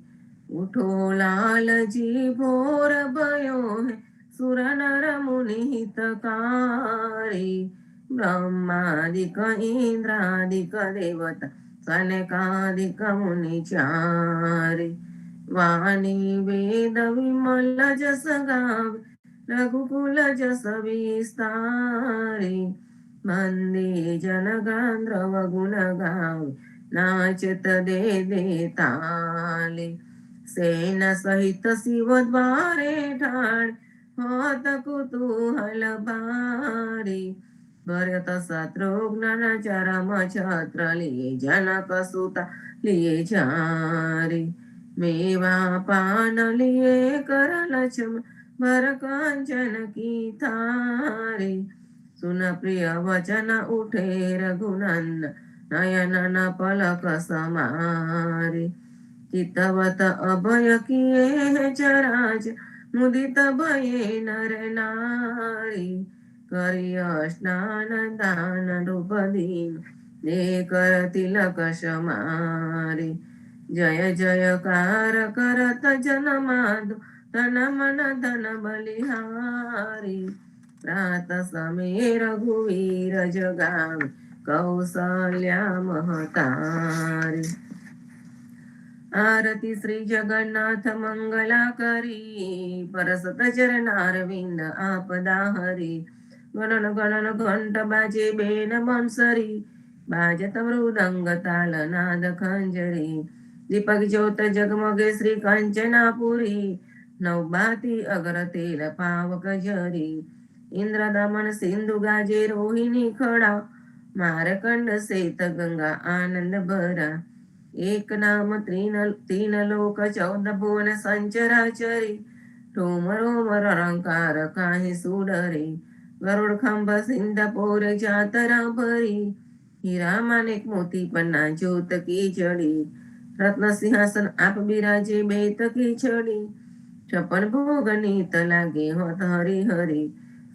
उठो लाल जी भोर भयो है, सुर नर मुनि हितकारी। ब्रह्मादिक इंद्रादिक देवता, सनकादिक मुनि चारी। वाणी वेद विमल जस गावे, रघुकुल जस विस्तारी। मंदे जनगांध्रव गुण गावे, नाचत दे दे ताले। सेन सहित शिव द्वारे ठाणे, होत कुतूहल भारी भरत शत्रुघ्न चरम छत्र लिए जनक सुता लिए झारी मेवा पान लिए कर लक्ष्मण भर कांचन की थारी सुन प्रिय वचन उठे रघुनंदन नयन न पलक समारी चितवत अभय किए चराच मुदित भये नर नारी करिय स्नान दान रूप दीन कर तिलक समारी जय जयकार करत जन माधु तन मन धन बलिहारी प्रात समय रघुवीर जगावे कौसल्या महतारी आरती श्री जगन्नाथ मंगला करी परसत चरणारविंद आपदा हरी गणन गणन घंट बाजे बेन बंसरी बाजत मृदंग ताल नाद खंजरी दीपक ज्योत जगमगे श्री कंचनापुरी नवबाती अगर तेल पावक जरी इंद्र दमन सिंधु गाजे रोहिणी खड़ा मारकंड सेत गंगा आनंद भरा एक नाम तीन लोक 14 भुवन संचराचरी रोम रोम रंकार काही सुडरे गरुड खंभ सिंध पोर चातरा भरी हीरा माणिक मोती पन्ना ज्योत की जड़ी रत्न सिंहासन आप बिराजे बेत की छड़ी 56 भोग नीत लागे होत हरि हरि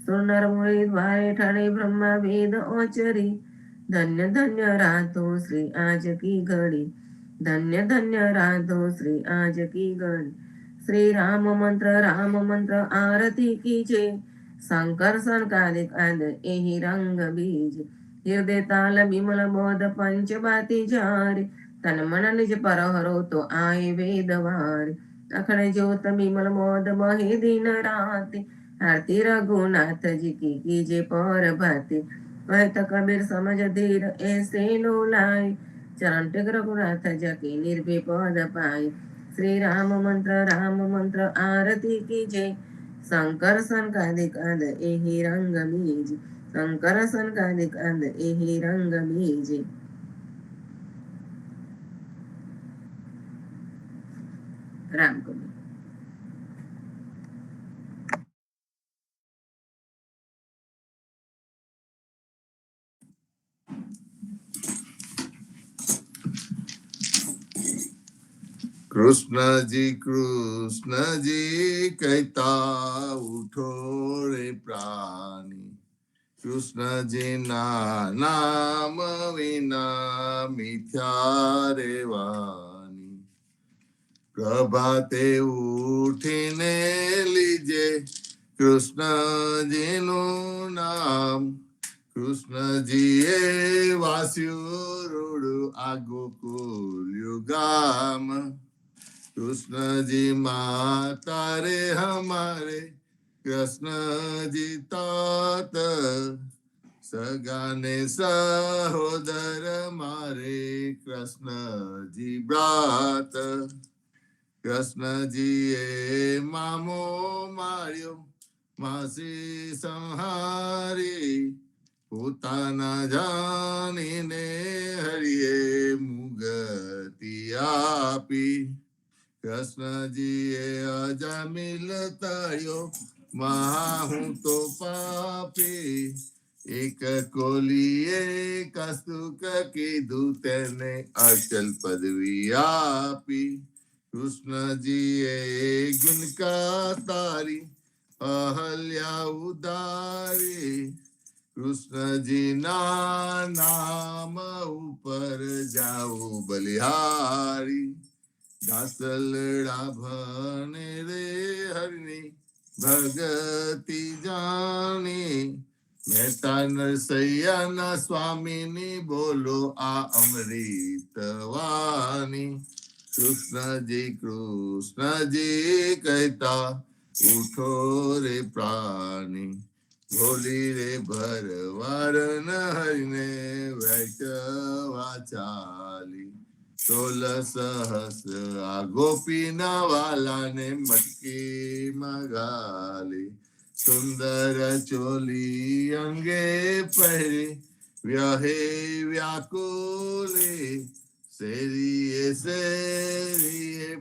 सुनर मुरली द्वारे ठाणे ब्रह्मा वेद ओचरी धन्य धन्य रातो श्री आज की घड़ी धन्य धन्य राधो श्री आज की गण श्री राम मंत्र आरती कीजे शंकर संकालिक आद एहि रंग बीज हृदय ताल विमल बोध पंच बाती जारी तन मन निज पर हरो तो आए वेदवार अखंड ज्योत विमल मोद बहे दिन राति आरती रघुनाथ जी की कीजे पर भाती कहत कबीर समझ धीर ऐसे लो लाए चरण टेक रघुनाथ जकी निर्भय पद पाए श्री राम मंत्र आरती कीजे शंकर संकादिक अंध एहि रंग बीज शंकर संकादिक अंध एहि रंग बीज राम कबीर कृष्ण जी कहता उठो रे प्राणी कृष्ण जी ना नाम विना मिथ्या रे वाणी प्रभाते उठीने लीजे कृष्ण जी नु नाम कृष्ण जी ए वास्यु आगो कुलयुगाम कृष्ण जी माता रे हमारे कृष्ण जी तात सगाने सहोदर मारे कृष्ण जी ब्रात कृष्ण जी ए मामो मार्यो मासी संहारी પોતાના જાણીને હરિએ મુગતિ આપી કૃષ્ણજીએ અજામિલ તળ્યો મહા હું તો પાપી એક કોલીએ કસ્તુક કીધું તેને અચલ પદવી આપી કૃષ્ણજીએ ગુણકા તારી અહલ્યા ઉદારી कृष्ण जी ना नाम ऊपर जाओ बलिहारी दासलड़ा भने रे हरनी भगति जानी मेहता नरसैया ना स्वामिनी बोलो आ अमृत वाणी कृष्ण जी कहता उठो रे प्राणी भोली रे भरवार न हरिने वैष्णवा चाली 16 सहस आ गोपी ना वाला ने मटकी मगाली સુંદર ચોલી અંગે પહેરે વ્યહે વ્યાકુલે શેરીએ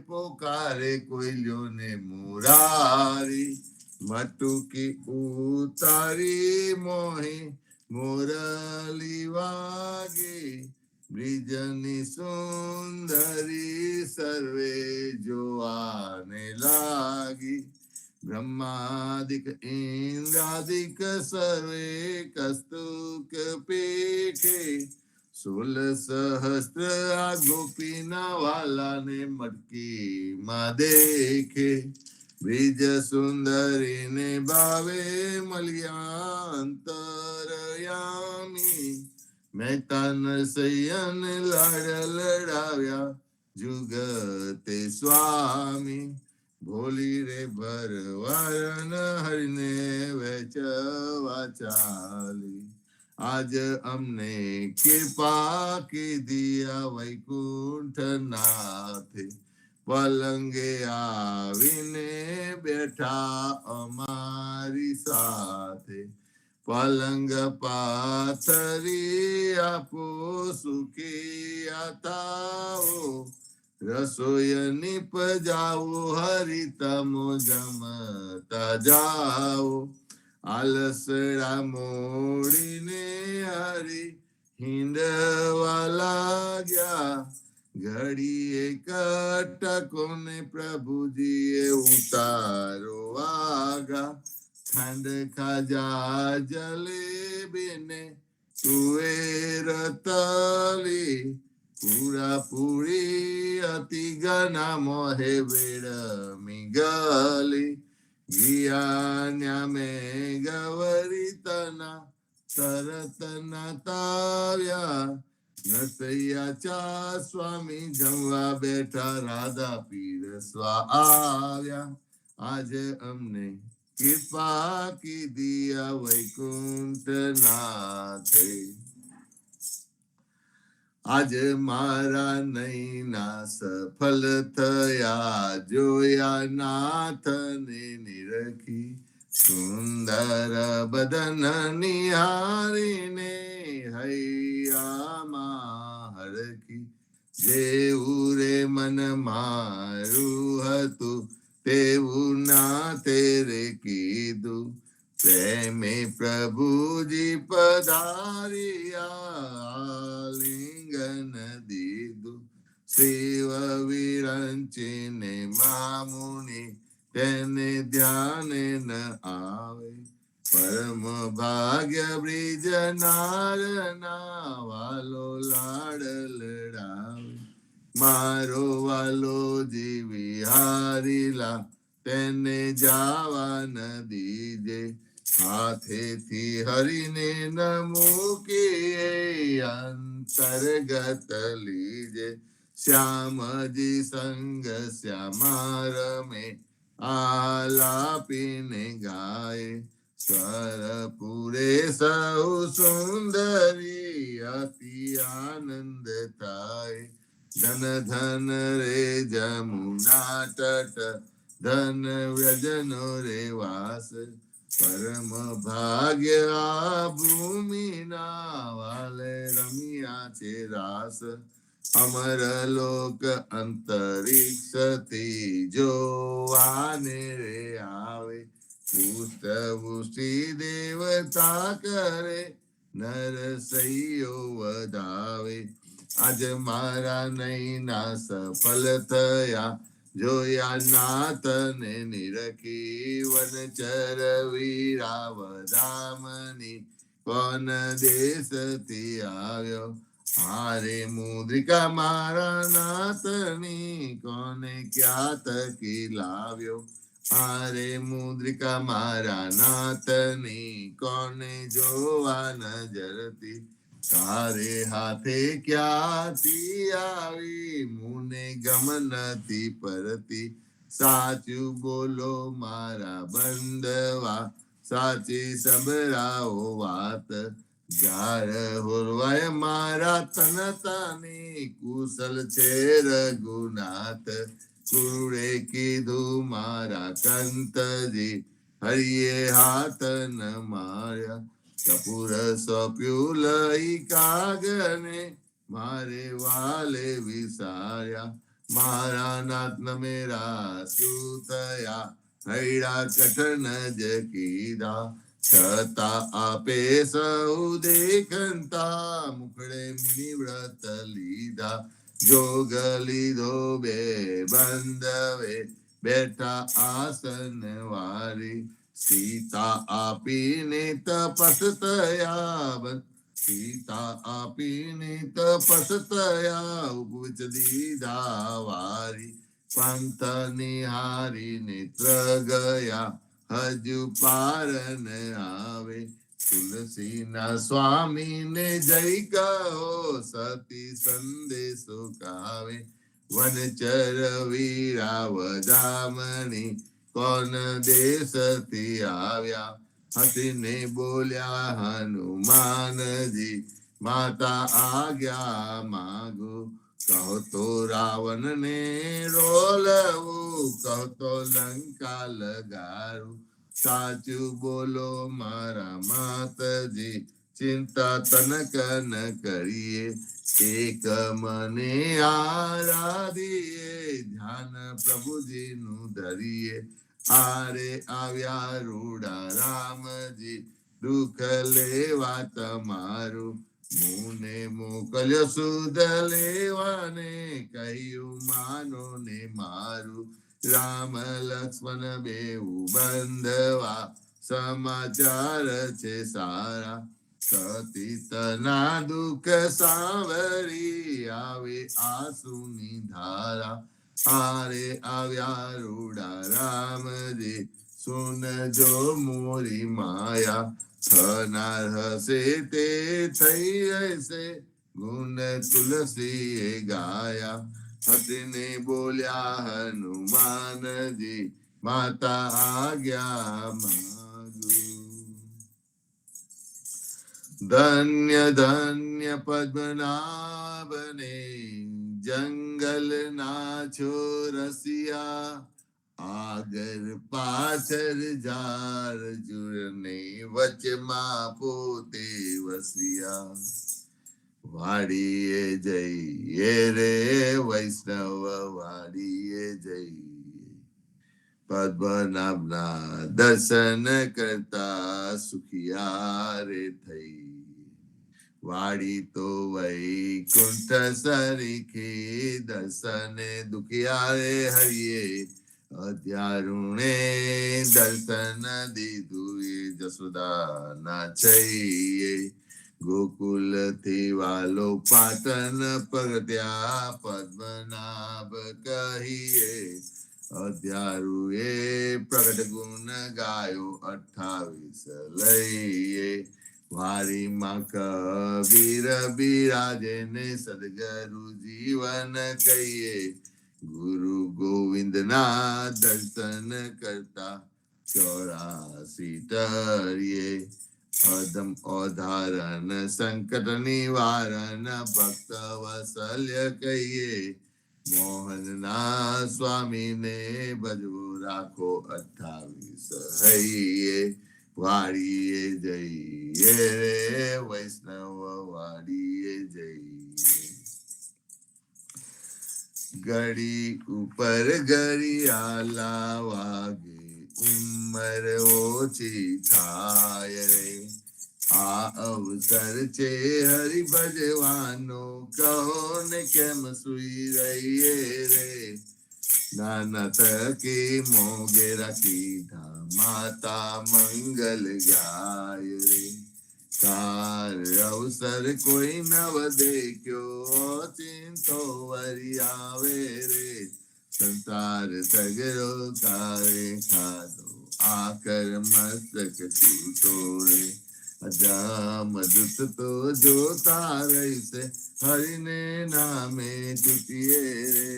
પોકારે કોઈલ્યોને મુરારી મટુકી ઉતારી મોહી મુરલી વાગે બ્રિજની સુંદરી સર્વે જોવાને લાગી બ્રહ્માદિક ઇન્દ્રાદિક સર્વે કસ્તુક પીઠે 16 સહસ્ત્ર આ ગોપીના વાલાને મટકીમાં દેખે બ્રિજ સુંદરીને ભાવે મળ્યા અંતરયામી મહેતા નરસૈયન લાડ લડાવ્યા જુગતે સ્વામી ભોલી રે ભરવારન હરિને વેચવા ચાલી આજ અમને કૃપા કીધી આ વૈકુંઠ નાથે પલંગે આવીને બેઠા અમારી સાથે પલંગ પાથરી આપો સુખી આતાઓ રસોઈ નિપજાવો હરિતમો જમતા જાઓ આલસડા મોડીને હરી હિંડવા લાગ્યા ઘડીએ કટકોને પ્રભુજીએ ઉતારો વાગા ખાંડ ખાજા જલેબીને તુવેર તલી પૂરા પૂરી અતિ ગના મોહે વેડમી ગલી ગિયા મેં ગવરી તના તરત નાતાવ્યા નરસૈયા ચા સ્વામી જમવા બેઠા રાધા પીરસવા આવ્યા આજે અમને કૃપા કીધી આ વૈકુંઠ નાથે આજે મારા નૈના સફળ થયા જોયા નાથને નિરખી સુંદર બદન નિહારીને હૈયામાં હરખી જેવું રે મન મારું હતું તેવું નાથે રે કીધું પ્રેમે પ્રભુજી પધાર્યા લિંગન દીધું શિવ વિરંચીને મામુનિ તેને ધ્યાને ન આવે પરમ ભાગ્ય બ્રિજ નારના વાલો લાડ લડાવે મારો વાલો જીવી હારીલા તેને જાવા ન દીજે હાથેથી હરીને ન મૂકીએ અંતર્ગત લીજે શ્યામજી સંગ શ્યામા રમે આલાપીને ગાય સ્વર પૂરે સૌ સુંદરી અતિ આનંદ થાય ધન ધન રે જમુના તટ ધન વ્રજનો રે વાસ પરમ ભાગ્ય આ ભૂમિના વાલે રમ્યા છે રાસ અમર લોક અંતરિક્ષથી જોવાને રે આવે પુષ્ટ વૃષ્ટિ દેવતા કરે નરસૈયો વધાવે આજ મારા નૈના સફળ થયા જોયા નાથને નિરખી વનચર વીરાવધામની કોન દેશથી આવ્યો હારે મુદ્રિકા મારા નાથની કોને ક્યાં તકી લાવ્યો હારે મુદ્રિકા મારા નાથની કોને જોવા નજરથી તારે હાથે ક્યાંથી આવી મુને ગમ નથી પરતી સાચું બોલો મારા બંધવા સાચી સંભળાવો વાત જાર હોરવાય મારા તનતાની કુશલ છે રઘુનાથ કુરુડે કીધું મારા કંતજી હરિએ હાથ ન માર્યા કપૂર સોંપ્યું લઈ કાગને મારે વાલે વિસાર્યા મારા નાથ મેરા શું થયા હૈડા કઠન જ કીધા છતાં આપે સૌ દેખંતા મુખડે મુનિ વ્રત લીધા જોગ લીધો બે બંધવે બેઠા આસન વારી સીતા આપીને તપસ થયા સીતા આપીને તપસ થયા ઉપજ દીધા વારી પંથ નિહારી નેત્ર ગયા હજુ પાર ન આવે તુલસીના સ્વામીને જય કહો સતી સંદેશો કાવે વનચર વીરાવદામણી કોન દેશથી આવ્યા હસીને બોલ્યા હનુમાનજી માતા આજ્ઞા માગો કહો તો રાવણ ને રોલવું કહો તો લંકા લગાડું સાચું બોલો મારા માતજી ચિંતા તનક ન કરીએ એક મને આરાધીએ ધ્યાન પ્રભુજી નું ધરીએ આરે આવ્યા રૂડા રામજી દુઃખ લેવા તમારું મુને મોકલ્યો સુધ લેવાને કહ્યું માનો ને મારું રામ લક્ષ્મણ બેઉ બંધવા સમાચાર છે સારા સતીતના દુઃખ સાવરી આવે આંસુની ધારા આરે આવ્યા રૂડા રામજી સુનજો મોરી માયા થનાર હશે તે થઈ હશે ગુણ તુલસીએ ગાયા હસીને બોલ્યા હનુમાનજી માતા આજ્ઞા માગુ ધન્ય ધન્ય પદ્મનાભને જંગલ ના છો રસિયા આગળ પાછળ ઝાડ ઝૂડને વચમાં પોતે વસિયા વાડીએ જઈએ રે વૈષ્ણવ વાડીએ જઈએ પદ્મનાભના દર્શન કરતા સુખિયા રે થઈ વાડી તો વૈકુંઠ સરીખી દર્શને દુખિયા રે હરિએ અધ્યારુણે દર્શન દીધું જસોદા ના છઈએ ગોકુલ થી વાલો પાટણ પગત્યા પદ્મનાભ કહીએ અધ્યારુએ પ્રગટ ગુણ ગાયો 28 લઈએ વારીમાં કબીર બિરાજે ને સદગુરુ જીવન કહીએ ગુરુ ગોવિંદ ના દર્શન કરતા 84 તરીએ અધમ અધારણ સંકટ નિવારણ ભક્ત વસલ્ય કહીએ મોહન ના સ્વામી ને ભજવો રાખો 28 હૈયે વાડીએ જઈએ રે વૈષ્ણવ વાડીએ જઈએ ઘડી ઉપર ઘડિયાળા વાગે ઉંમર ઓછી થાય રે આ અવસર છે હરિ ભજવાનો કહો ને કેમ સુઈ રહીએ રે નાના તકી મોગે રાખીધા માતા મંગલ ગાય રે કાર અવસર કોઈ નવ દેખ્યો ચિંતો વરી આવે રે સંસાર સગરો તારે ખાધો આકર મસ્તક છૂટો રે અજામ દુત તો જોતા રહીશે હરિને નામે ચૂટીએ રે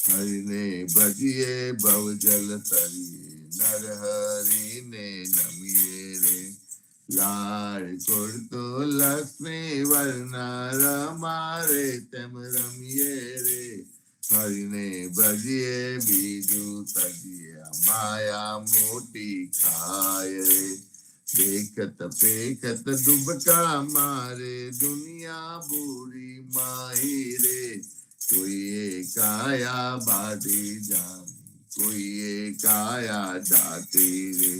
હરિને ભજીએ ભવ જલ તરીએ નર હરિને નમીએ રે લાડ કોડતો લક્ષ્મી વર્ણા રમારે તેમ રમીએ રે હરિને ભજીએ બીજું તજીએ માયા મોટી ખાય રે દેખત પેખત દુબકા મારે દુનિયા બુરી માહી રે કોઈએ કાયા બાધી જાની કોઈએ કાયા જાતી રે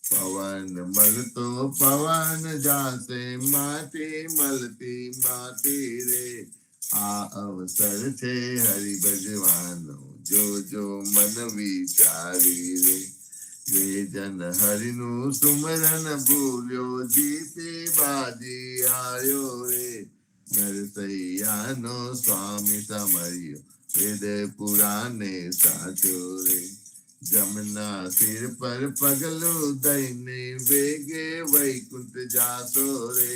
પવન મળતો પવન જાશે માટી મળતી માટી રે આ અવસર છે હરિ ભજવાનો જો મન વિચારી રે જે જન હરિનું સુમરન ભૂલ્યો જીતી બાજી આવ્યો રે નરસૈયાનો સ્વામી સમર્યો વેદ પુરાણે સાચો રે જમના સિર પર પગલું દઈને વેગે વૈકુંઠ જાતો રે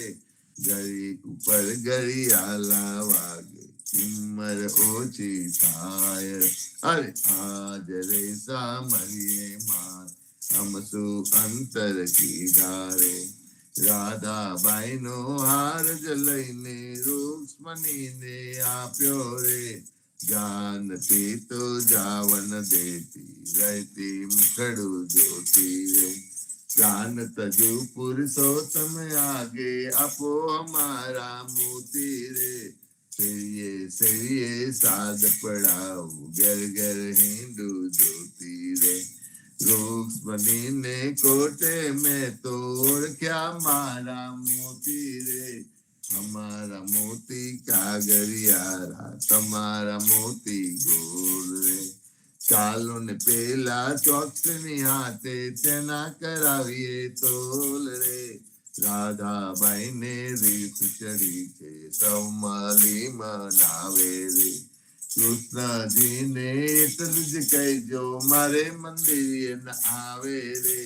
ગરી ઉપર ગરિયાલા વાગે ઉંમર ઓછી થાય અરે આજ રે સામરીએ માર અમસુ અંતર કીધા રે રાધાબાઈ નો હાર જ લઈને રૂક્ષ્મણીને આપ્યો રે જાનતી તો જાવન દેતી રહેતી મુખડું જોતી રે प्राण तजु पुरुषोत्तम आगे अपो हमारा मोती रे सिरिये साध पड़ाओ घर घर हिंदू ज्योति रे रोग बनी ने कोटे में तोड़ क्या मारा मोती रे हमारा मोती कागरियारा तुम्हारा मोती गोल रे ચાલો ને પેલા ચોકસની હાથે તેના કરાવીએ તોલ રે રાધાબાઈ ને રીત ચડી છે સૌમાલી મનાવે રે કૃષ્ણજી ને એટલું જ કહેજો મારે મંદિર ન આવે રે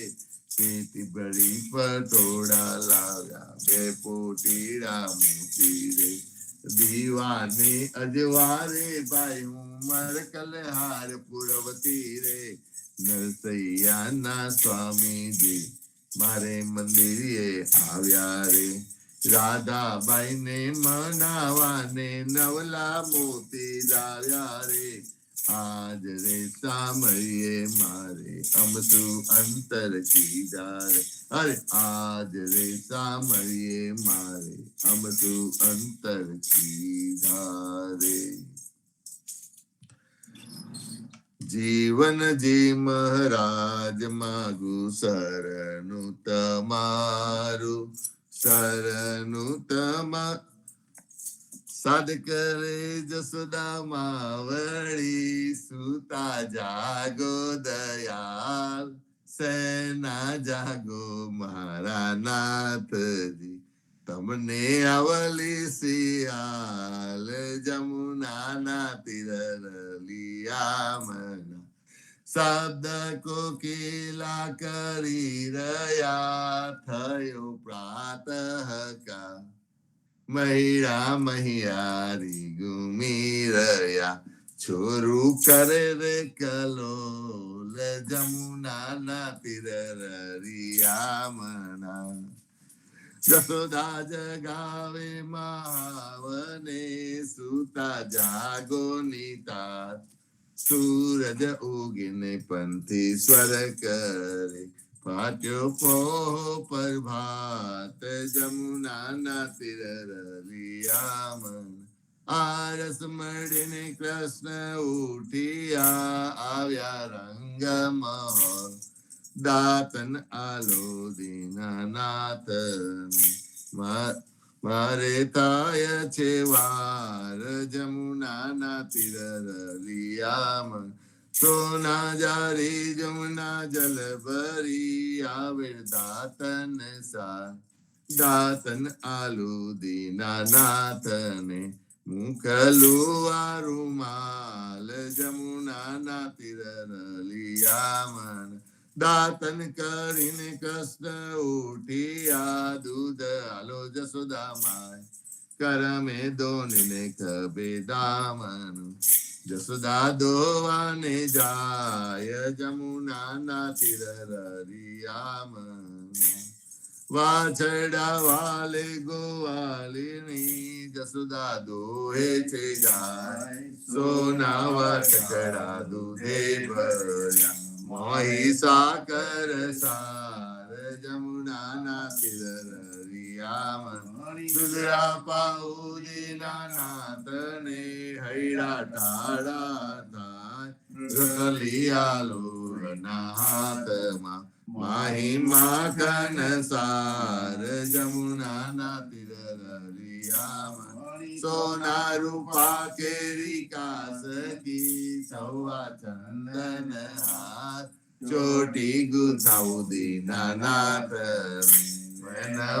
પેટી બળી પટોળા લાવ્યા બે પોટીડા મોતી રે દીવાને અજવારે ભાઈ હું મર કલહાર પુરવતી રે નરસૈયાના સ્વામીજી મારે મંદિરે આવ્યા રે રાધાબાઈ ને મનાવાને નવલા મોતી લાવ્યા રે આજ રે સામરીએ મારે અમસુ અંતર કીધા રે અરે આજ રે સામરીએ મારે અમસુ અંતર કીધા રે જીવન જી મહારાજ માગુ શરણું તમારું શરણું તમારું સાદ કરે જસોદા માવળી સુતા જાગો દયાલ સેના જાગો મારા નાથજી તમને અવલી સિયાલ જમુના તીરલિયા મના શબ્દ કોકિલા કરી રહ્યા થયો પ્રાતઃ કા મહિરા મહિયારી ગુમી રહ્યા છોરું કરે રે કલોલ જમુના તીરલિયા જસોદા જગાવે માવને સુતા જાગો નીતા સૂરજ ઉગીને પંથી સ્વર કરે પાટ્યો પોહ પ્રભાત જમુના તીરલિયા આરસ મળીને કૃષ્ણ ઉઠિયા આવ્યા રંગ મહોર દાતન આલો દીનાનાથ મારે થાય છે વાર જમુના તીરલિયા સોના જારી જમુના જલ ભરી આવે દાતન સા દાતન આલુ દીનાનાથને મુખલું રૂમાલ જમુના તીરલિયા દાતન કરીને કૃષ્ણ ઉઠિયા દૂધ આલો જસોદા માય કરમે દોનને ખભે દામન જસોદા દોવાને જાય જમુના તીરલિયા વાછડા વાલે ગોવાલિની જસોદા દોહે છે ગાય સોના વાછડા દૂધે ભર્યા મોહી સાકર સાર જમુનાના તિરરિયામાં દુધરા પાઉદીના નાથને હૈડા ટાળા થાય રખલિયાલુરના હાથમાં માહી માખન સાર જમુનાના તિરરિયામાં સોના રૂપા કેરી કાસકી સૌવા ચંદન હાથ ચોટી ગુથાઉદીના નાથ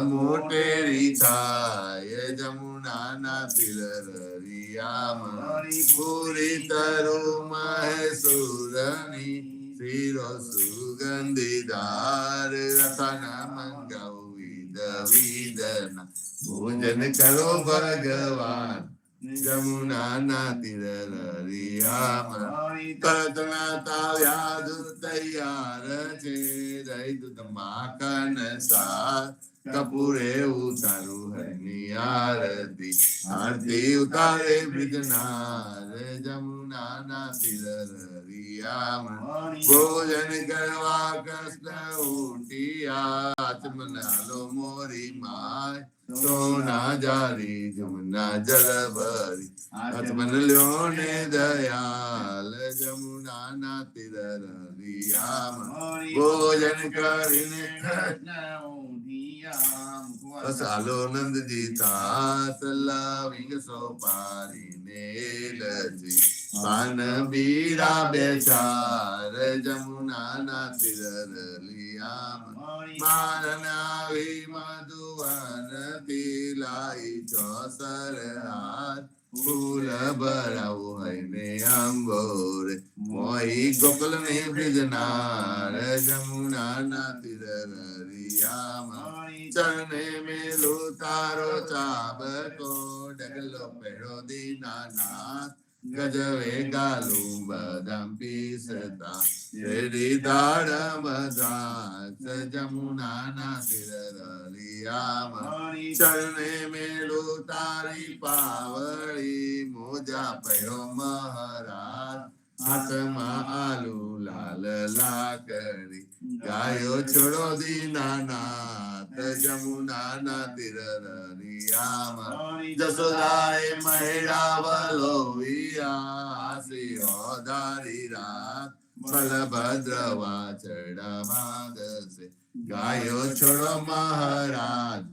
મોટેરી થાય જમુનાના તિરરિયામાં પૂરી તરુ મહેસુરની શિરો સુગંધીદાર રસન મંગાવ વિદ વિદના ભોજન કરો ભગવાન જમુનાના તિરરિયામાં તરતના તાવ્યા દૂધ તૈયાર છે દહીં દૂધ માખન સાર કપૂરે ઉતારું હરની આરતી આરતી ઉતારે બ્રિજનાર જમુનાના તિરરિયામાં ભોજન કરવા કૃષ્ણ ઉઠિયા આત્મનાલો મોરી માય સોના જારી જમુના જલ ભરી આત્મન લ્યો ને દયાલ જમુનાના તિરરિયામાં ભોજન કરીને સાલો નંદજી તાત લાવી સોપારી ને લજી પાન બીરા બેચાર જમુનાના તિરરિયામાં મારનાવી મધુવન તિલાઈ ચોસર હાથ ફૂલ ભરાવું હોય ને અંબોરે મોહી ગોકુલ ને બ્રિજનાર જમુનાના તિરરિયામાં ચરણે મેલો તારો ચાબકો ડગલો પેડો દીનાનાથ ગજવે ગાલું બદામ પીસતા શેરી દાડમ દ્રાક્ષ જમુનાના તિરરિયામાં ચરણે મેલો તારી પાવળી મોજા પડ્યો મહારાજ હાથમાં આલુ લાલ લાકડી ગાયો છોડો દીનાનાથ જમુનાના તિરરિયામાં જસોદાએ મહેડા વલોવિયા સિંહોધારી રાત બલભદ્ર વાછડા માંગશે ગાયો છોડો મહારાજ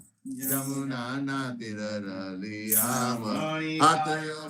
જમુનાના તિરરિયામાં હાથયો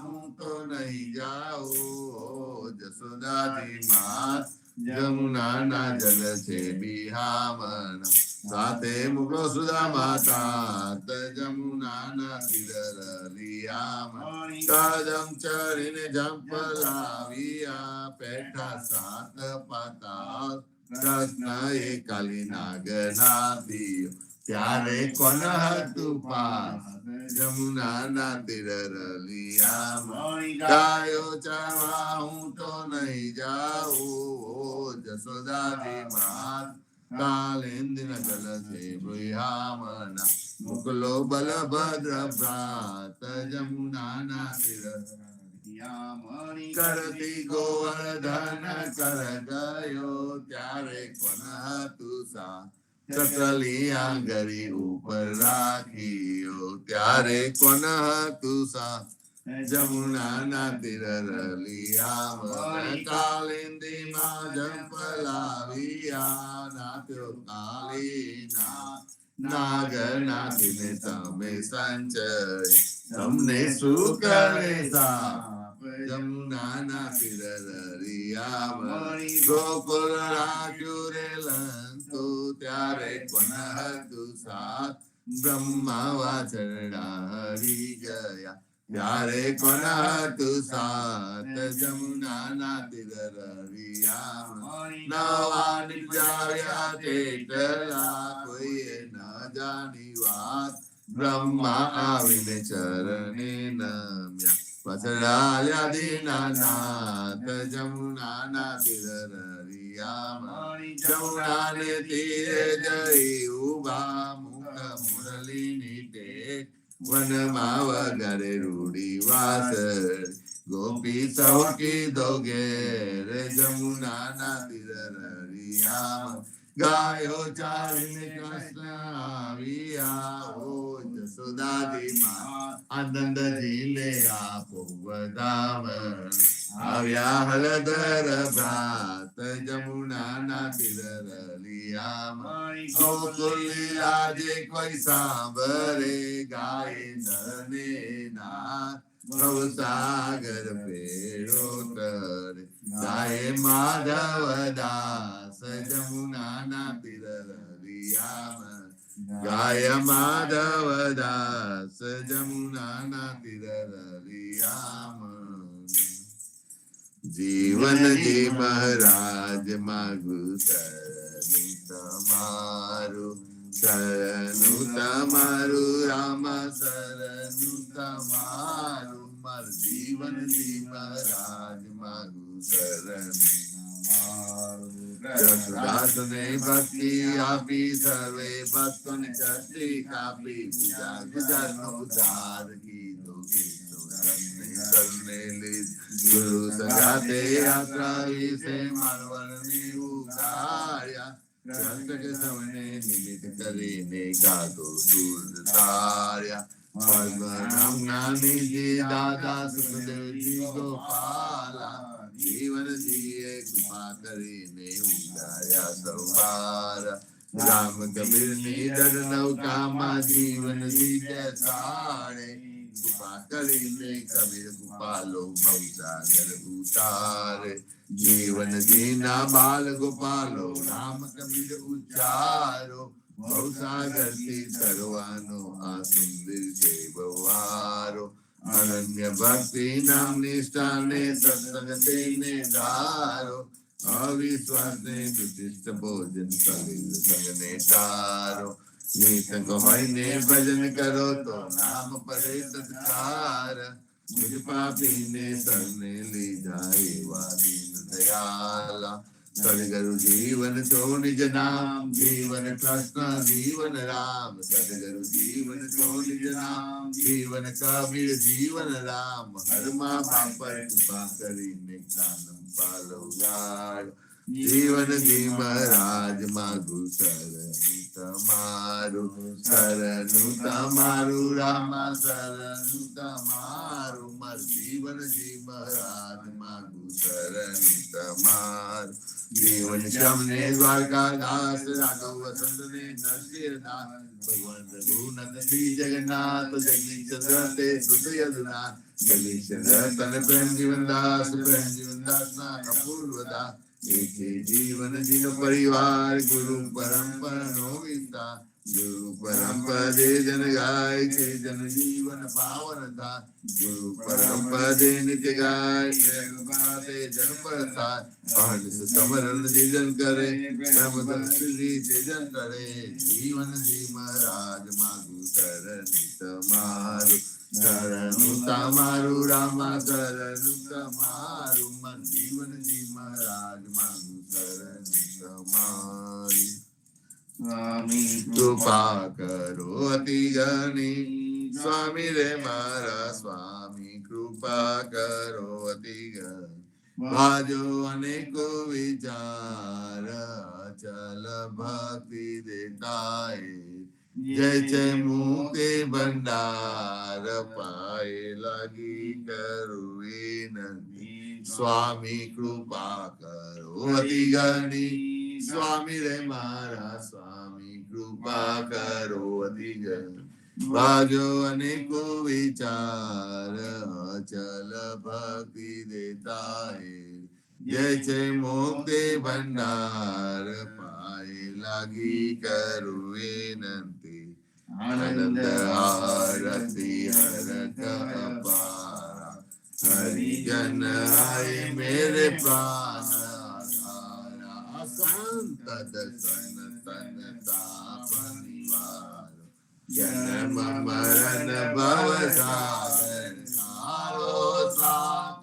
હું તો નહીં જાઉં જસોદાજી માત જમુનાના જલ છે બિહામણા સાથે મુકલો સુધા માતા જમુનાના તિરરિયામાં કદમ ચડીને જંપલાવ્યા પેઠા સાત પાતા કૃષ્ણ એ કાલી નાગના દિયો ત્યારે કોણ હતું પાસ જમુનાના તિરરિયામાં ગાયો ચરવા હું તો નહીં જાઉં જસોદાજી માત કાલિંદીના જલ છે બિહામણા મુકલો બલભદ્ર ભ્રાત જમુનાના તિરરિયામાં કરતી ગોવર્ધન કર ગયો ત્યારે કોણ હતું સા ચકલી આંગળી ઉપર રાખીયો ત્યારે કોણ હતું સા જમુનાના તિરરિયામાં કાલિંદીમાં જંપલાવ્યા નાથ્યો કાલીના નાગ નાથીને તમે સંચય તમને શું કરે સાપ જમુનાના તિરરિયામાં ગોકુળ રાખ્યું રે લંકો ત્યારે કોણ હતું સાથ બ્રહ્મા વાછરડા હરી ગયા ત્યારે કોણ હતું સાત જમુનાના તિરરિયામાં નવા નિજાવ્યા તેટલા કોઈએ ન જાણી વાત બ્રહ્મા આવીને ચરણે નમ્યા પછડાલ્યા દીનાનાથ જમુનાના તિરરિયામાં જમુનાને તીરે જઈ ઉભા મુખ મુરલીની ટેક વનમાં વગરે રૂડી વાસર ગોપી સૌકી દોગેર જમુનાના તીર રળિયામાં ગાયો ચાલીને કૃષ્ણ આવ્યા ઓ જસોદાજી માં આનંદજી લે આપો વધામણ આવ્યા હળદર ભાત જમુનાના તીર રળિયામાં ગોકુલ લીલાજે કોઈ સાંભળે ગાય નરને ના ભવસાગર પેરો કરે ગાય માધવ દાસ જમુનાના તીર રળિયામાં ગાય માધવ દાસ જમુનાના તીર રળિયામાં જીવનજી મહારાજ માગું શરણું તમારું રામ શરણું તમારું માર જીવનજી મહારાજ માગું શરણું જસદાસને ભક્તિ આપી સર્વે ભક્તોને ચરતી કાપી પૂજા ગુજારનો ઉદ્ધાર કીધો સરને લીધ ગુરુ સંગાતે યાત્રા વિશે માનવને ઉગાડ્યા જગત સૌને નિમિત્ત કરીને ગાતો દૂર તાર્યા જ્ઞાનીજી દાદા સુખદેવજી ગોપાલા જીવનજીએ કૃપા કરીને ઉગાડ્યા સૌબારા રામ કબીરની દર નૌકામાં જીવનજી બેસાડે કૃપા કરીને કબીર ગોપાલો ભવસાગર ઉતારે જીવનજીના બાલ ગોપાલો રામ કબીર ઉચ્ચારો ભવસાગર થી તરવાનો આ સુંદર છે બવારો અનન્ય ભક્તિ નામ નિષ્ઠાને સત્સંગ તેને ધારો અવિશ્વાસ ને વિશિષ્ટ ભોજન સલીલ સંગને ટારો નિસંગ હોય ને ભજન કરો તો નામ પડે સત્કાર મુજ પાપી ને સરને લીધા એવા દીન દયાલા સદગુરુ જીવન છો નિજ નામ જીવન કૃષ્ણ જીવન રામ સદગુરુ જીવન છો નિજ નામ જીવન કબીર જીવન રામ હરમા બાપર કૃપા કરીને કાનમ પાલો ગાળ જીવનજી મહારાજ માગું શરણું તમારું રામા શરણું તમારું માર જીવનજી મહારાજ માગું શરણું તમારું જીવન શ્યામને દ્વારકા દાસ રાઘવ વસંત ને નરસિંહદાસ ભગવાન રઘુનાથ શ્રી જગન્નાથ જગદીશ ચંદ્ર તે હૃદયદુનાથ જગદીશ ચંદ્ર તને પ્રેમ જીવનદાસ ના અપૂર્વદાસ જીવન જીનો પરિવાર ગુરુ પરંપરા નો વિસ્તાર ગુરુ પરંપદે જન ગાય છે જન જીવન પાવન થાય ગુરુ પરંપદે નિત્ય ગાય જન પરતા સમરણ જીજન કરે શ્રી જીજન કરે જીવનજી મહારાજ માગું શરણું તમારું રામા શરણું તમારું મન જીવનજી મહારાજ માગું શરણું તમારું સ્વામી કૃપા કરો અતિ ગણી સ્વામી રે મારા સ્વામી કૃપા કરો અતિ ગણી ભાજો અનેકો વિચાર ચલ ભક્તિ દેતાય જય જય મુક્તિ ભંડાર પાય લાગી કરું વિનંતી સ્વામી કૃપા કરો અતિ ગણી સ્વામી રે મારા સ્વામી કૃપા કરો અતિ ગણી ભાજો અનેકો વિચાર અચલ ભક્તિ દેતાય જય જય મુક્તિ ભંડાર પાય લાગી કરું વિનંતી આનંદ આરતી હરક અપારા હરિજન આય મેરે પ્રાણ શાંત દર્શન તન તાપ નિવાર જન્મ મરણ ભવ સાગર સારો સાત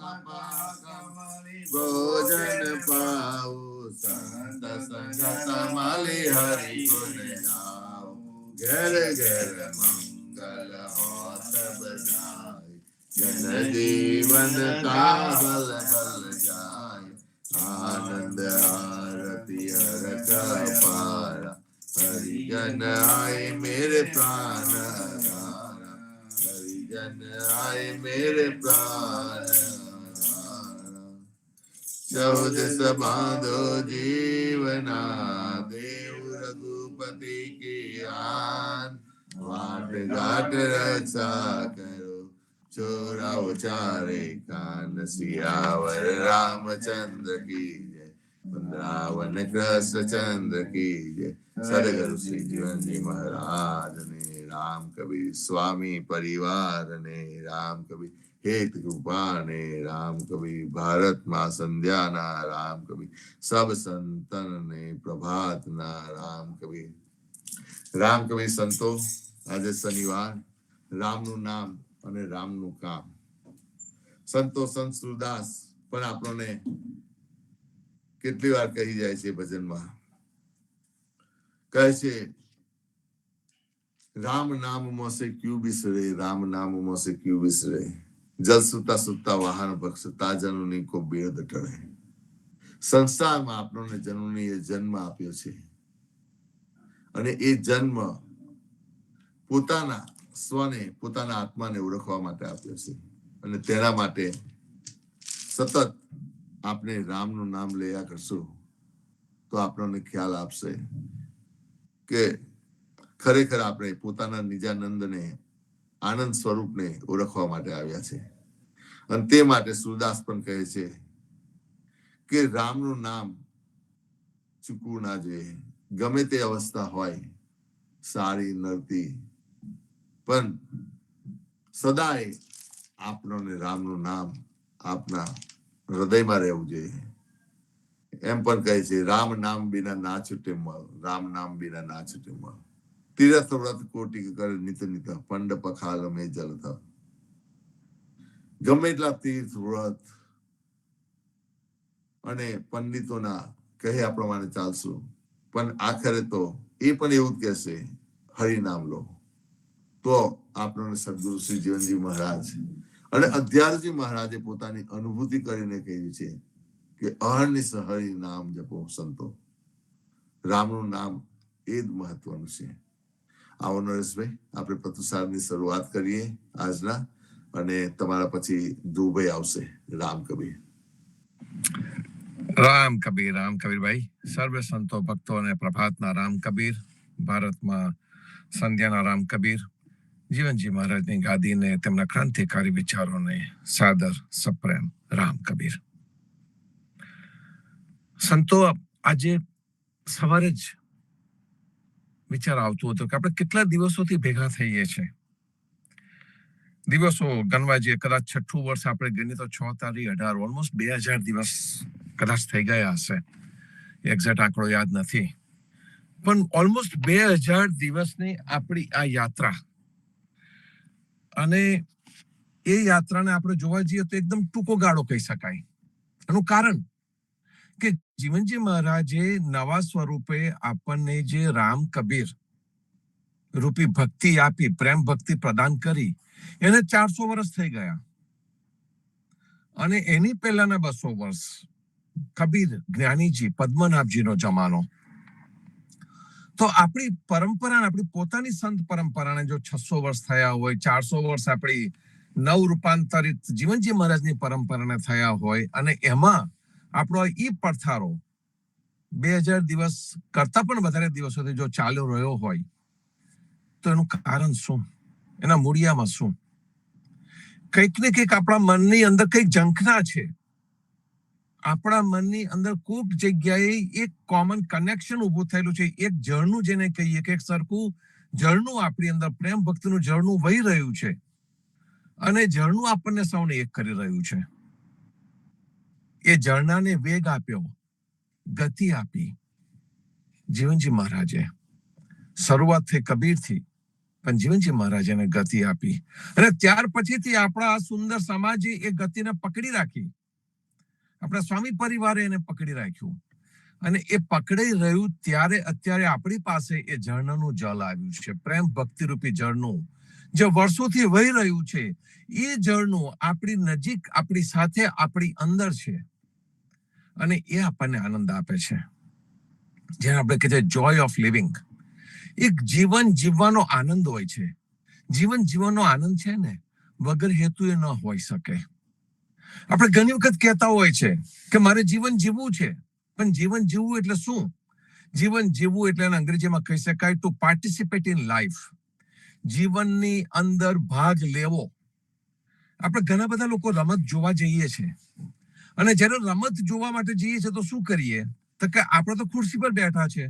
ભોજન પાઉ સંત સંગત મલી હરિ ગુણ ગાઓ ઘર ઘર મંગલ હોત બધાય જન જીવન કા બલ બલ જાય हरिजन आए मेरे प्राण आधारा, हरिजन आए मेरे प्राण आधारा। चौद बांधो जीवना देव रघुपति की आन, वाट घाट रक्षा करो चोरा उचारे कान, सियावर रामचंद्र की जय, वृंदावन कृष्ण चंद्र की जय। सदगुरु श्री जीवन जी महाराज ने, राम कबीर स्वामी परिवार ने, राम कबीर हेत कृपा ने, राम कबीर भारत माँ संध्या ना, राम कबीर सब संतन ने, प्रभात ना, राम कबीर संतो આજે શનિવાર રામનું નામ અને રામનું કામ. સંતો સંત સુરદાસ પણ આપણને કેટલી વાર કહી જાય છે ભજનમાં, કહે છે રામ નામ મોસે ક્યુ બિસરે, રામ નામ મોસે ક્યુ બિસરે, જલ સુતા સુતા વાહન ભક્ષતા જનની કો બેદ ટળે. સંસારમાં આપણને જનનીએ જન્મ આપ્યો છે અને એ જન્મ પોતાના સ્વને, પોતાના આત્માને ઓળખવા માટે આપ્યો છે અને તેના માટે સતત આપણે રામનું નામ લયા કરશું તો આપણને ખ્યાલ આપશે કે ખરેખર આપણે પોતાના નિજાનંદને, આનંદ સ્વરૂપને ઓળખવા માટે આવ્યા છે. અને તે માટે સુરદાસ પણ કહે છે કે રામનું નામ ચૂકવું ના જોઈએ. ગમે તે અવસ્થા હોય, સારી નરતી, પણ સદાય આપણને રામનું નામ આપના હૃદયમાં રહેવું જોઈએ. એમ પણ કહે છે રામ નામ બિના ના છૂટે મળ, રામ નામ બિના ના છૂટે મળ. તીરથ વ્રત કોટી કરે નિત નિત, પંડ પખાલ મેં જલત. ગમે એટલા તીર્થ વ્રત અને પંડિતોના કહ્યા પ્રમાણે ચાલશું, પણ આખરે તો એ પણ એવું જ કહેશે હરિનામ લો. તો આપણને સદગુરુ શ્રી જીવનજી મહારાજ અને અધ્યારજી મહારાજે પોતાની અનુભૂતિ કરીને કહ્યું છે કે અહર્નિશ હરિ નામ જપો સંતો. રામનું નામ એ જ મહત્વનું છે. આવો નરેશભાઈ, આપણે પ્રતુસારની શરૂઆત કરીએ આજના, અને તમારા પછી ધ્રુવભાઈ આવશે. રામ કબીર. રામ કબીરભાઈ, સર્વ સંતો ભક્તો અને પ્રભાતના રામ કબીર, ભારતમાં સંધ્યાના રામ કબીર, જીવનજી મહારાજની ગાદીને, તેમના ક્રાંતિકારી વિચારોને સાદર સપ્રેમ રામ કબીર. સંતો, આજે સવારે જ વિચાર આવતો હતો કે આપણે કેટલા દિવસોથી ભેગા થઈએ છીએ. દિવસો ગણવા જઈએ, કદાચ 6ઠું વર્ષ આપણે ગણીએ તો 6 તારીખ 18, ઓલમોસ્ટ 2000 દિવસ કદાચ થઈ ગયા હશે. એક્ઝેક્ટ આંકડો યાદ નથી, પણ ઓલમોસ્ટ 2000 દિવસની આપણી આ યાત્રા, અને એ યાત્રાને આપણે જોવા જઈએ તો એકદમ ટૂંકો ગાળો કહી શકાય. એનું કારણ કે જીવનજી મહારાજે નવા સ્વરૂપે આપણને જે રામ કબીર રૂપી ભક્તિ આપી, પ્રેમ ભક્તિ પ્રદાન કરી, એને 400 વર્ષ થઈ ગયા. અને એની પહેલાના 200 વર્ષ કબીર, જ્ઞાનીજી, પદ્મનાભજીનો જમાનો. તો આપણી પરંપરા, આપણી પોતાની સંત પરંપરાને જો 600 વર્ષ થયા હોય, 400 વર્ષ આપણી નવ રૂપાંતરિત જીવનજી મહારાજની પરંપરાને થયા હોય, અને એમાં આપણો ઈ પડથારો 2000 દિવસ કરતા પણ વધારે દિવસોથી જો ચાલ્યો રહ્યો હોય, તો એનું કારણ શું? એના મૂળિયામાં શું? કંઈક ને કંઈક આપણા મનની અંદર કંઈક ઝંખના છે. આપણા મનની અંદર કોઈક જગ્યાએ એક કોમન કનેક્શન ઉભું થયેલું છે. એક ઝરણું જેને કહીએ કે એક સરખું ઝરણું આપણી અંદર પ્રેમ ભક્તિનું ઝરણું વહી રહ્યું છે, અને ઝરણું આપણને સૌને એક કરી રહ્યું છે. એ ઝરણાને વેગ આપ્યો, ગતિ આપી જીવનજી મહારાજે. શરૂઆત થઈ કબીરથી, પણ જીવનજી મહારાજે એને ગતિ આપી, અને ત્યાર પછીથી આપણા સુંદર સમાજે એ ગતિને પકડી રાખી. આપણા સ્વામી પરિવારે એને પકડી રાખ્યું, અને એ પકડી રહ્યું ત્યારે અત્યારે આપણી પાસે એ ઝરણાનું જળ આવ્યું છે. પ્રેમ ભક્તિ રૂપી ઝરણું જે વર્ષોથી વહી રહ્યું છે, એ ઝરણું આપણી નજીક, આપણી સાથે, આપણી અંદર છે, અને એ આપણને આનંદ આપે છે. જેને આપણે કહીએ જોય ઓફ લિવિંગ. એક જીવન જીવવાનો આનંદ હોય છે. જીવન જીવવાનો આનંદ છે ને વગર હેતુ એ ન હોઈ શકે. આપણે ઘણી વખત કહેતા હોય છે કે મારે જીવન જીવવું છે, પણ જીવન જીવવું એટલે શું? જીવન જીવવું એટલે અંગ્રેજીમાં કહી શકાય ટુ પાર્ટિસિપેટ ઇન લાઈફ. જીવનની અંદર ભાગ લેવો. આપણે ઘણા બધા લોકો રમત જોવા જઈએ છીએ, અને જ્યારે રમત જોવા માટે જઈએ છીએ તો શું કરીએ? તો કે આપણે તો ખુરશી પર બેઠા છે,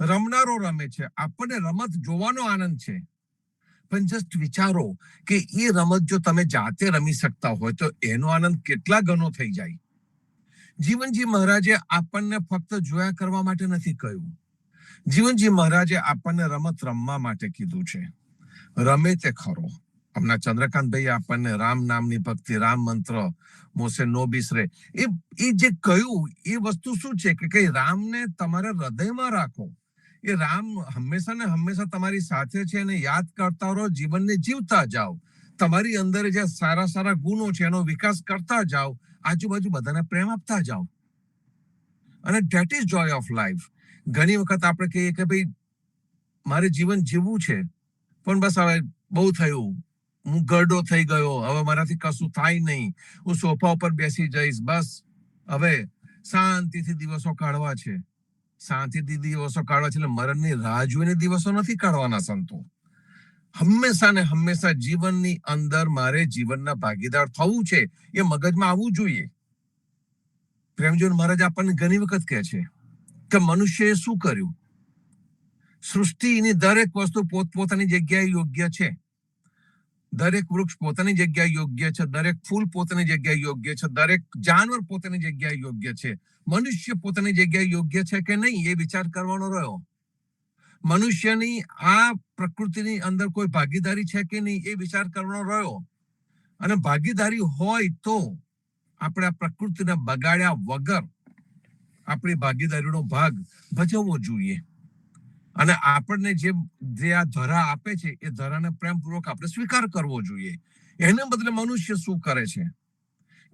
રમનારો રમે છે, આપણને રમત જોવાનો આનંદ છે. પણ જસ્ટ વિચારો કે એ રમત જો તમે જાતે રમી શકતા હોય તો એનો આનંદ કેટલા ગણો થઈ જાય. જીવનજી મહારાજે આપણને ફક્ત જોયા કરવા માટે નથી કહ્યું. જીવનજી મહારાજે આપણને રમત રમવા માટે કીધું છે. રમે તે ખરો. હમણાં ચંદ્રકાંતભાઈ આપણને રામ નામની ભક્તિ, રામ મંત્ર, મોસે નો બિસરે, એ જે કહ્યું એ વસ્તુ શું છે કે રામને તમારા હૃદયમાં રાખો. એ રામ હંમેશા ને હંમેશા તમારી સાથે છે, અને યાદ કરતા રહો, જીવનને જીવતા જાઓ. તમારી અંદર જે સારા સારા ગુણો છે એનો વિકાસ કરતા જાઓ, આજુબાજુ બધાને પ્રેમ આપતા જાઓ. અને that is Joy of life. ઘણી વખત આપણે કહીએ કે ભાઈ મારે જીવન જીવવું છે, પણ બસ હવે બહુ થયું, હું ગરડો થઈ ગયો, હવે મારાથી કશું થાય નહીં, હું સોફા ઉપર બેસી જઈશ, બસ હવે શાંતિથી દિવસો કાઢવા છે. શાંતિથી દિવસો કાઢવા છે એટલે મરણની રાહ જોઈને દિવસો નથી કાઢવાના સંતો. હંમેશા ને હંમેશા જીવનની અંદર મારે જીવનના ભાગીદાર થવું છે, એ મગજમાં આવવું જોઈએ. પ્રેમજીવન મહારાજ આપણને ઘણી વખત કહે છે કે મનુષ્યએ શું કર્યું? સૃષ્ટિની દરેક વસ્તુ પોતપોતાની જગ્યાએ યોગ્ય છે. દરેક વૃક્ષ પોતાની જગ્યાએ યોગ્ય છે, દરેક ફૂલ પોતાની જગ્યાએ યોગ્ય છે, દરેક જાનવર પોતાની જગ્યાએ યોગ્ય છે. મનુષ્ય પોતાની જગ્યાએ યોગ્ય છે કે નહીં એ વિચાર કરવાનો રહ્યો. મનુષ્યની આ પ્રકૃતિની અંદર કોઈ ભાગીદારી છે કે નહીં એ વિચાર કરવાનો રહ્યો. અને ભાગીદારી હોય તો આપણે આ પ્રકૃતિને બગાડ્યા વગર આપણી ભાગીદારીનો ભાગ ભજવવો જોઈએ. અને આપણને જે આ ધરા આપે છે એ ધરાને પ્રેમપૂર્વક આપણે સ્વીકાર કરવો જોઈએ. એને બદલે મનુષ્ય શું કરે છે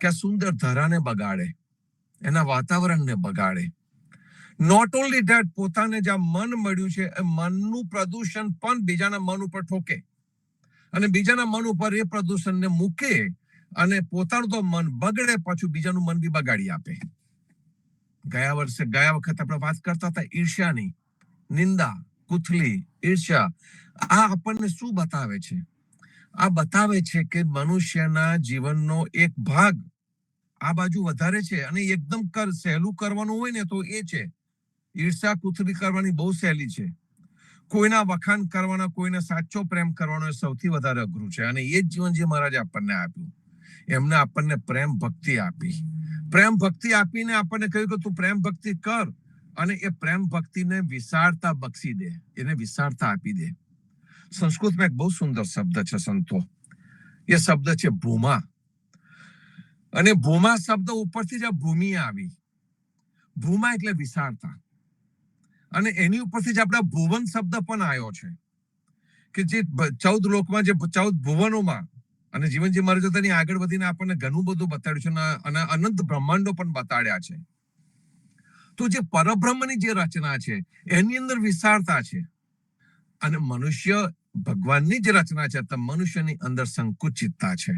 કે આ સુંદર ધરાને બગાડે, એના વાતાવરણને બગાડે. નોટ ઓનલી ધેટ, પોતાને જ્યાં મન મળ્યું છે એ મનનું પ્રદૂષણ પણ બીજાના મન ઉપર ઠોકે, અને બીજાના મન ઉપર એ પ્રદૂષણને મૂકે, અને પોતાનું તો મન બગડે, પાછું બીજાનું મન બી બગાડી આપે. ગયા વખત આપણે વાત કરતા હતા ઈર્ષ્યાની, નિંદા, કુથલી, ઈર્ષ્યા. આ આપણને શું બતાવે છે? આ બતાવે છે કે મનુષ્યના જીવનનો એક ભાગ આ બાજુ વધારે છે, અને એકદમ સહેલું કરવાનું હોય ને તો એ છે ઈર્ષ્યા, કુથલી કરવાની બહુ સહેલી છે. કોઈના વખાણ કરવાના, કોઈને સાચો પ્રેમ કરવાનો એ સૌથી વધારે અઘરું છે. અને એ જ જીવનજી મહારાજે આપણને આપ્યું. એમને આપણને પ્રેમ ભક્તિ આપી. પ્રેમ ભક્તિ આપીને આપણને કહ્યું કે તું પ્રેમ ભક્તિ કર, અને એ પ્રેમ ભક્તિને વિશાળતા બક્ષી દે, એને વિશાળતા આપી દે. સંસ્કૃતમાં એક બહુ સુંદર શબ્દ છે સંતો, એ શબ્દ છે ભૂમા. અને ભૂમા શબ્દ ઉપરથી જ આ ભૂમિ આવી. ભૂમા એટલે વિશાળતા, અને એની ઉપરથી જ આપણા ભુવન શબ્દ પણ આવ્યો છે કે જે 14 લોકમાં, જે 14 ભુવનોમાં, અને જીવનજી મહારાજ તેની આગળ વધીને આપણને ઘણું બધું બતાડ્યું છે, અને અનંત બ્રહ્માંડો પણ બતાડ્યા છે. તો જે પરબ્રહ્મની જે રચના છે એની અંદર વિશાળતા છે, અને મનુષ્ય ભગવાનની જે રચના છે તો મનુષ્યની અંદર સંકુચિતતા છે.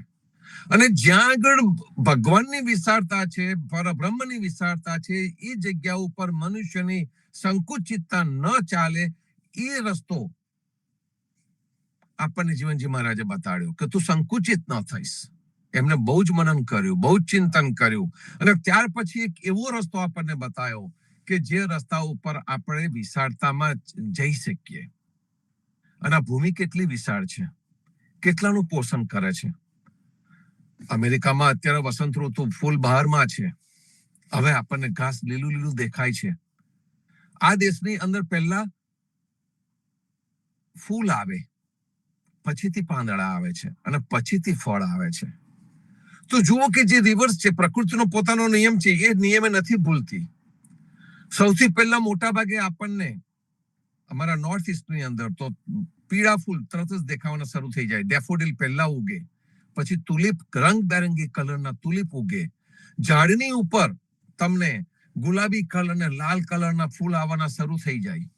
અને જ્યાં આગળ ભગવાનની વિશાળતા છે, પરબ્રહ્મની વિશાળતા છે, એ જગ્યા ઉપર મનુષ્યની સંકુચિતતા ન ચાલે એ રસ્તો આપણને જીવનજી મહારાજે બતાડ્યો કે તું સંકુચિત ન થઈશ. એમને બહુ જ મનન કર્યું, બહુ જ ચિંતન કર્યું, અને ત્યાર પછી એક એવો રસ્તો આપણને બતાવ્યો કે જે રસ્તા ઉપર આપણે વિશાળતામાં જઈ શકીએ. અને આ ભૂમિ કેટલી વિશાળ છે, કેટલાનું પોષણ કરે છે. અમેરિકામાં અત્યારે વસંત ઋતુ ફૂલ બહારમાં છે, હવે આપણને ઘાસ લીલું લીલું દેખાય છે. આ દેશની અંદર પહેલા ફૂલ આવે, પછીથી પાંદડા આવે છે, અને પછીથી ફળ આવે છે. તો જુઓ કે જે રિવર્સ છે, પ્રકૃતિનો પોતાનો નિયમ છે, એ નિયમે નથી ભૂલતી. સૌથી પહેલા મોટા ભાગે આપણને અમારા નોર્થ ઇસ્ટની અંદર તો પીળા ફૂલ તરત જ દેખાવાના શરૂ થઈ જાય. ડેફોડિલ પહેલા ઉગે, પછી તુલિપ, રંગબેરંગી કલરના તુલિપ ઉગે. ઝાડની ઉપર તમને ગુલાબી કલર અને લાલ કલરના ફૂલ આવવાના શરૂ થઈ જાય.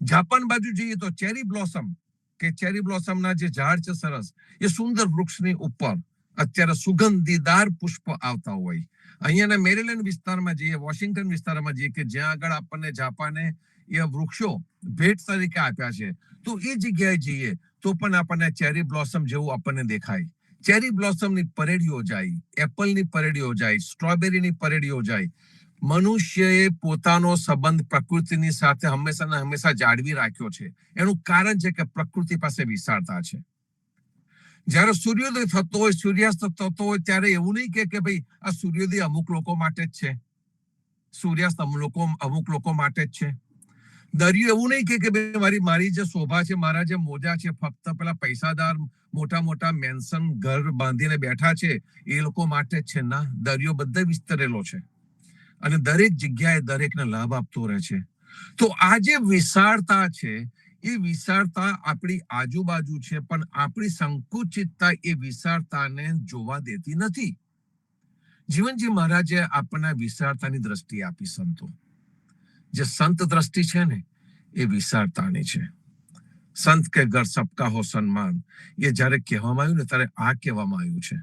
જાપાન બાજુ જઈએ તો ચેરી બ્લોસમ કે ચેરી બ્લોસમના જે ઝાડ છે સરસ, એ સુંદર વૃક્ષની ઉપર અત્યારે સુગંધીદાર પુષ્પ આવતા હોય. અહીંયાના મેરીલેન્ડ વિસ્તારમાં જઈએ, વોશિંગ્ટન વિસ્તારમાં જઈએ કે જ્યાં આગળ આપણને જાપાને એ વૃક્ષો ભેટ તરીકે આપ્યા છે, તો એ જગ્યાએ જઈએ તો પણ આપણને ચેરી બ્લોસમ જેવું આપણને દેખાય. ચેરી બ્લોસમની પરેડ યોજાય, એપલની પરેડ યોજાય, સ્ટ્રોબેરીની પરેડ યોજાય. મનુષ્યએ પોતાનો સંબંધ પ્રકૃતિની સાથે હંમેશા જાળવી રાખ્યો છે. એનું કારણ છે કે પ્રકૃતિ પાસે વિશાળતા છે. જયારે સૂર્યોદય થતો હોય, સૂર્યાસ્ત થતો હોય, ત્યારે એવું નહીં કે ભાઈ આ સૂર્યોદય અમુક લોકો માટે જ છે, સૂર્યાસ્ત અમુક લોકો માટે જ છે. દરિયો એવું નહીં કે ભાઈ મારી જે શોભા છે, મારા જે મોજા છે, ફક્ત પેલા પૈસાદાર મોટા મેન્શન ઘર બાંધીને બેઠા છે એ લોકો માટે જ છે. ના, દરિયો બધે વિસ્તરેલો છે અને દરેક જગ્યાએ દરેકને લાભ આપતો રહે છે. તો આ જે વિશાળતા છે, એ વિશાળતા આપણી આજુબાજુ છે, પણ આપણી સંકુચિતતા એ વિશાળતાને જોવા દેતી નથી. જીવનજી મહારાજે આપણને વિશાળતાની દ્રષ્ટિ આપી. સંતો જે સંત દ્રષ્ટિ છે ને, એ વિશાળતાની છે. સંત કે ઘર સબકા હો સન્માન, એ જયારે કહેવામાં આવ્યું ને ત્યારે આ કહેવામાં આવ્યું છે.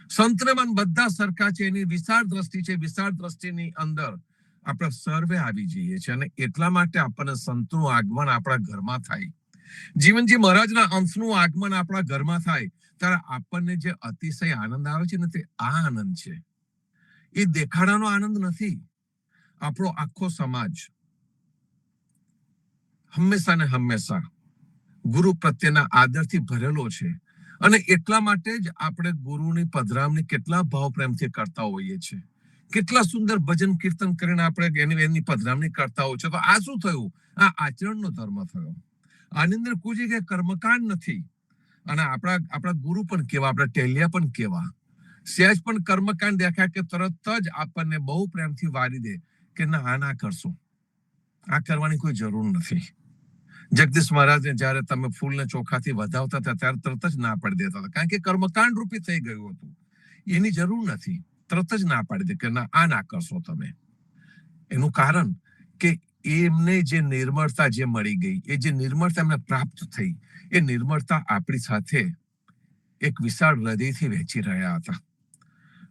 સંતને મન બધા સરખા છે, એની વિશાળ દ્રષ્ટિ છે. વિશાળ દ્રષ્ટિની અંદર આપણે સર્વે આવી જઈએ છીએ અને એટલા માટે આપણને સંતનું આગમન આપણા ઘરમાં થાય. જીવનજી મહારાજના અંશનું આગમન આપણા ઘરમાં થાય ત્યારે આપણને જે અતિશય આનંદ આવે છે ને, તે આ આનંદ છે. એ દેખાડાનો આનંદ નથી. આપણો આખો સમાજ હંમેશા ગુરુ પ્રત્યેના આદરથી ભરેલો છે અને એટલા માટે જ આપણે ગુરુની પધરામણી કેટલા ભાવ પ્રેમથી કરતા હોઈએ છીએ. કેટલા સુંદર ભજન કીર્તન કરીને આપણે એની પધરામણી કરતા હોય છે. તો આ શું થયું? આ આચરણનો ધર્મ થયો. આની અંદર કોઈ જગ્યાએ કર્મકાંડ નથી. અને આપણા ગુરુ પણ કેવા, આપણા ટેલિયા પણ કેવા. સહેજ પણ કર્મકાંડ દેખાય કે તરત જ આપણને બહુ પ્રેમથી વારી દે કે ના કરશો, આ કરવાની કોઈ જરૂર નથી. જગદીશ મહારાજને જયારે તમે ફૂલને ચોખાથી વધાવતા હતા ત્યારે તરત જ ના પાડી દેતા હતા, કારણ કે કર્મકાંડ રૂપી થઈ ગયું હતું. એની જરૂર નથી, તરત જ ના પાડી દે કે ના કરશો તમે. એનું કારણ કે એમને જે નિર્મળતા જે મળી ગઈ, એ જે નિર્મળતા એમને પ્રાપ્ત થઈ, એ નિર્મળતા આપણી સાથે એક વિશાળ હૃદયથી વહેંચી રહ્યા હતા.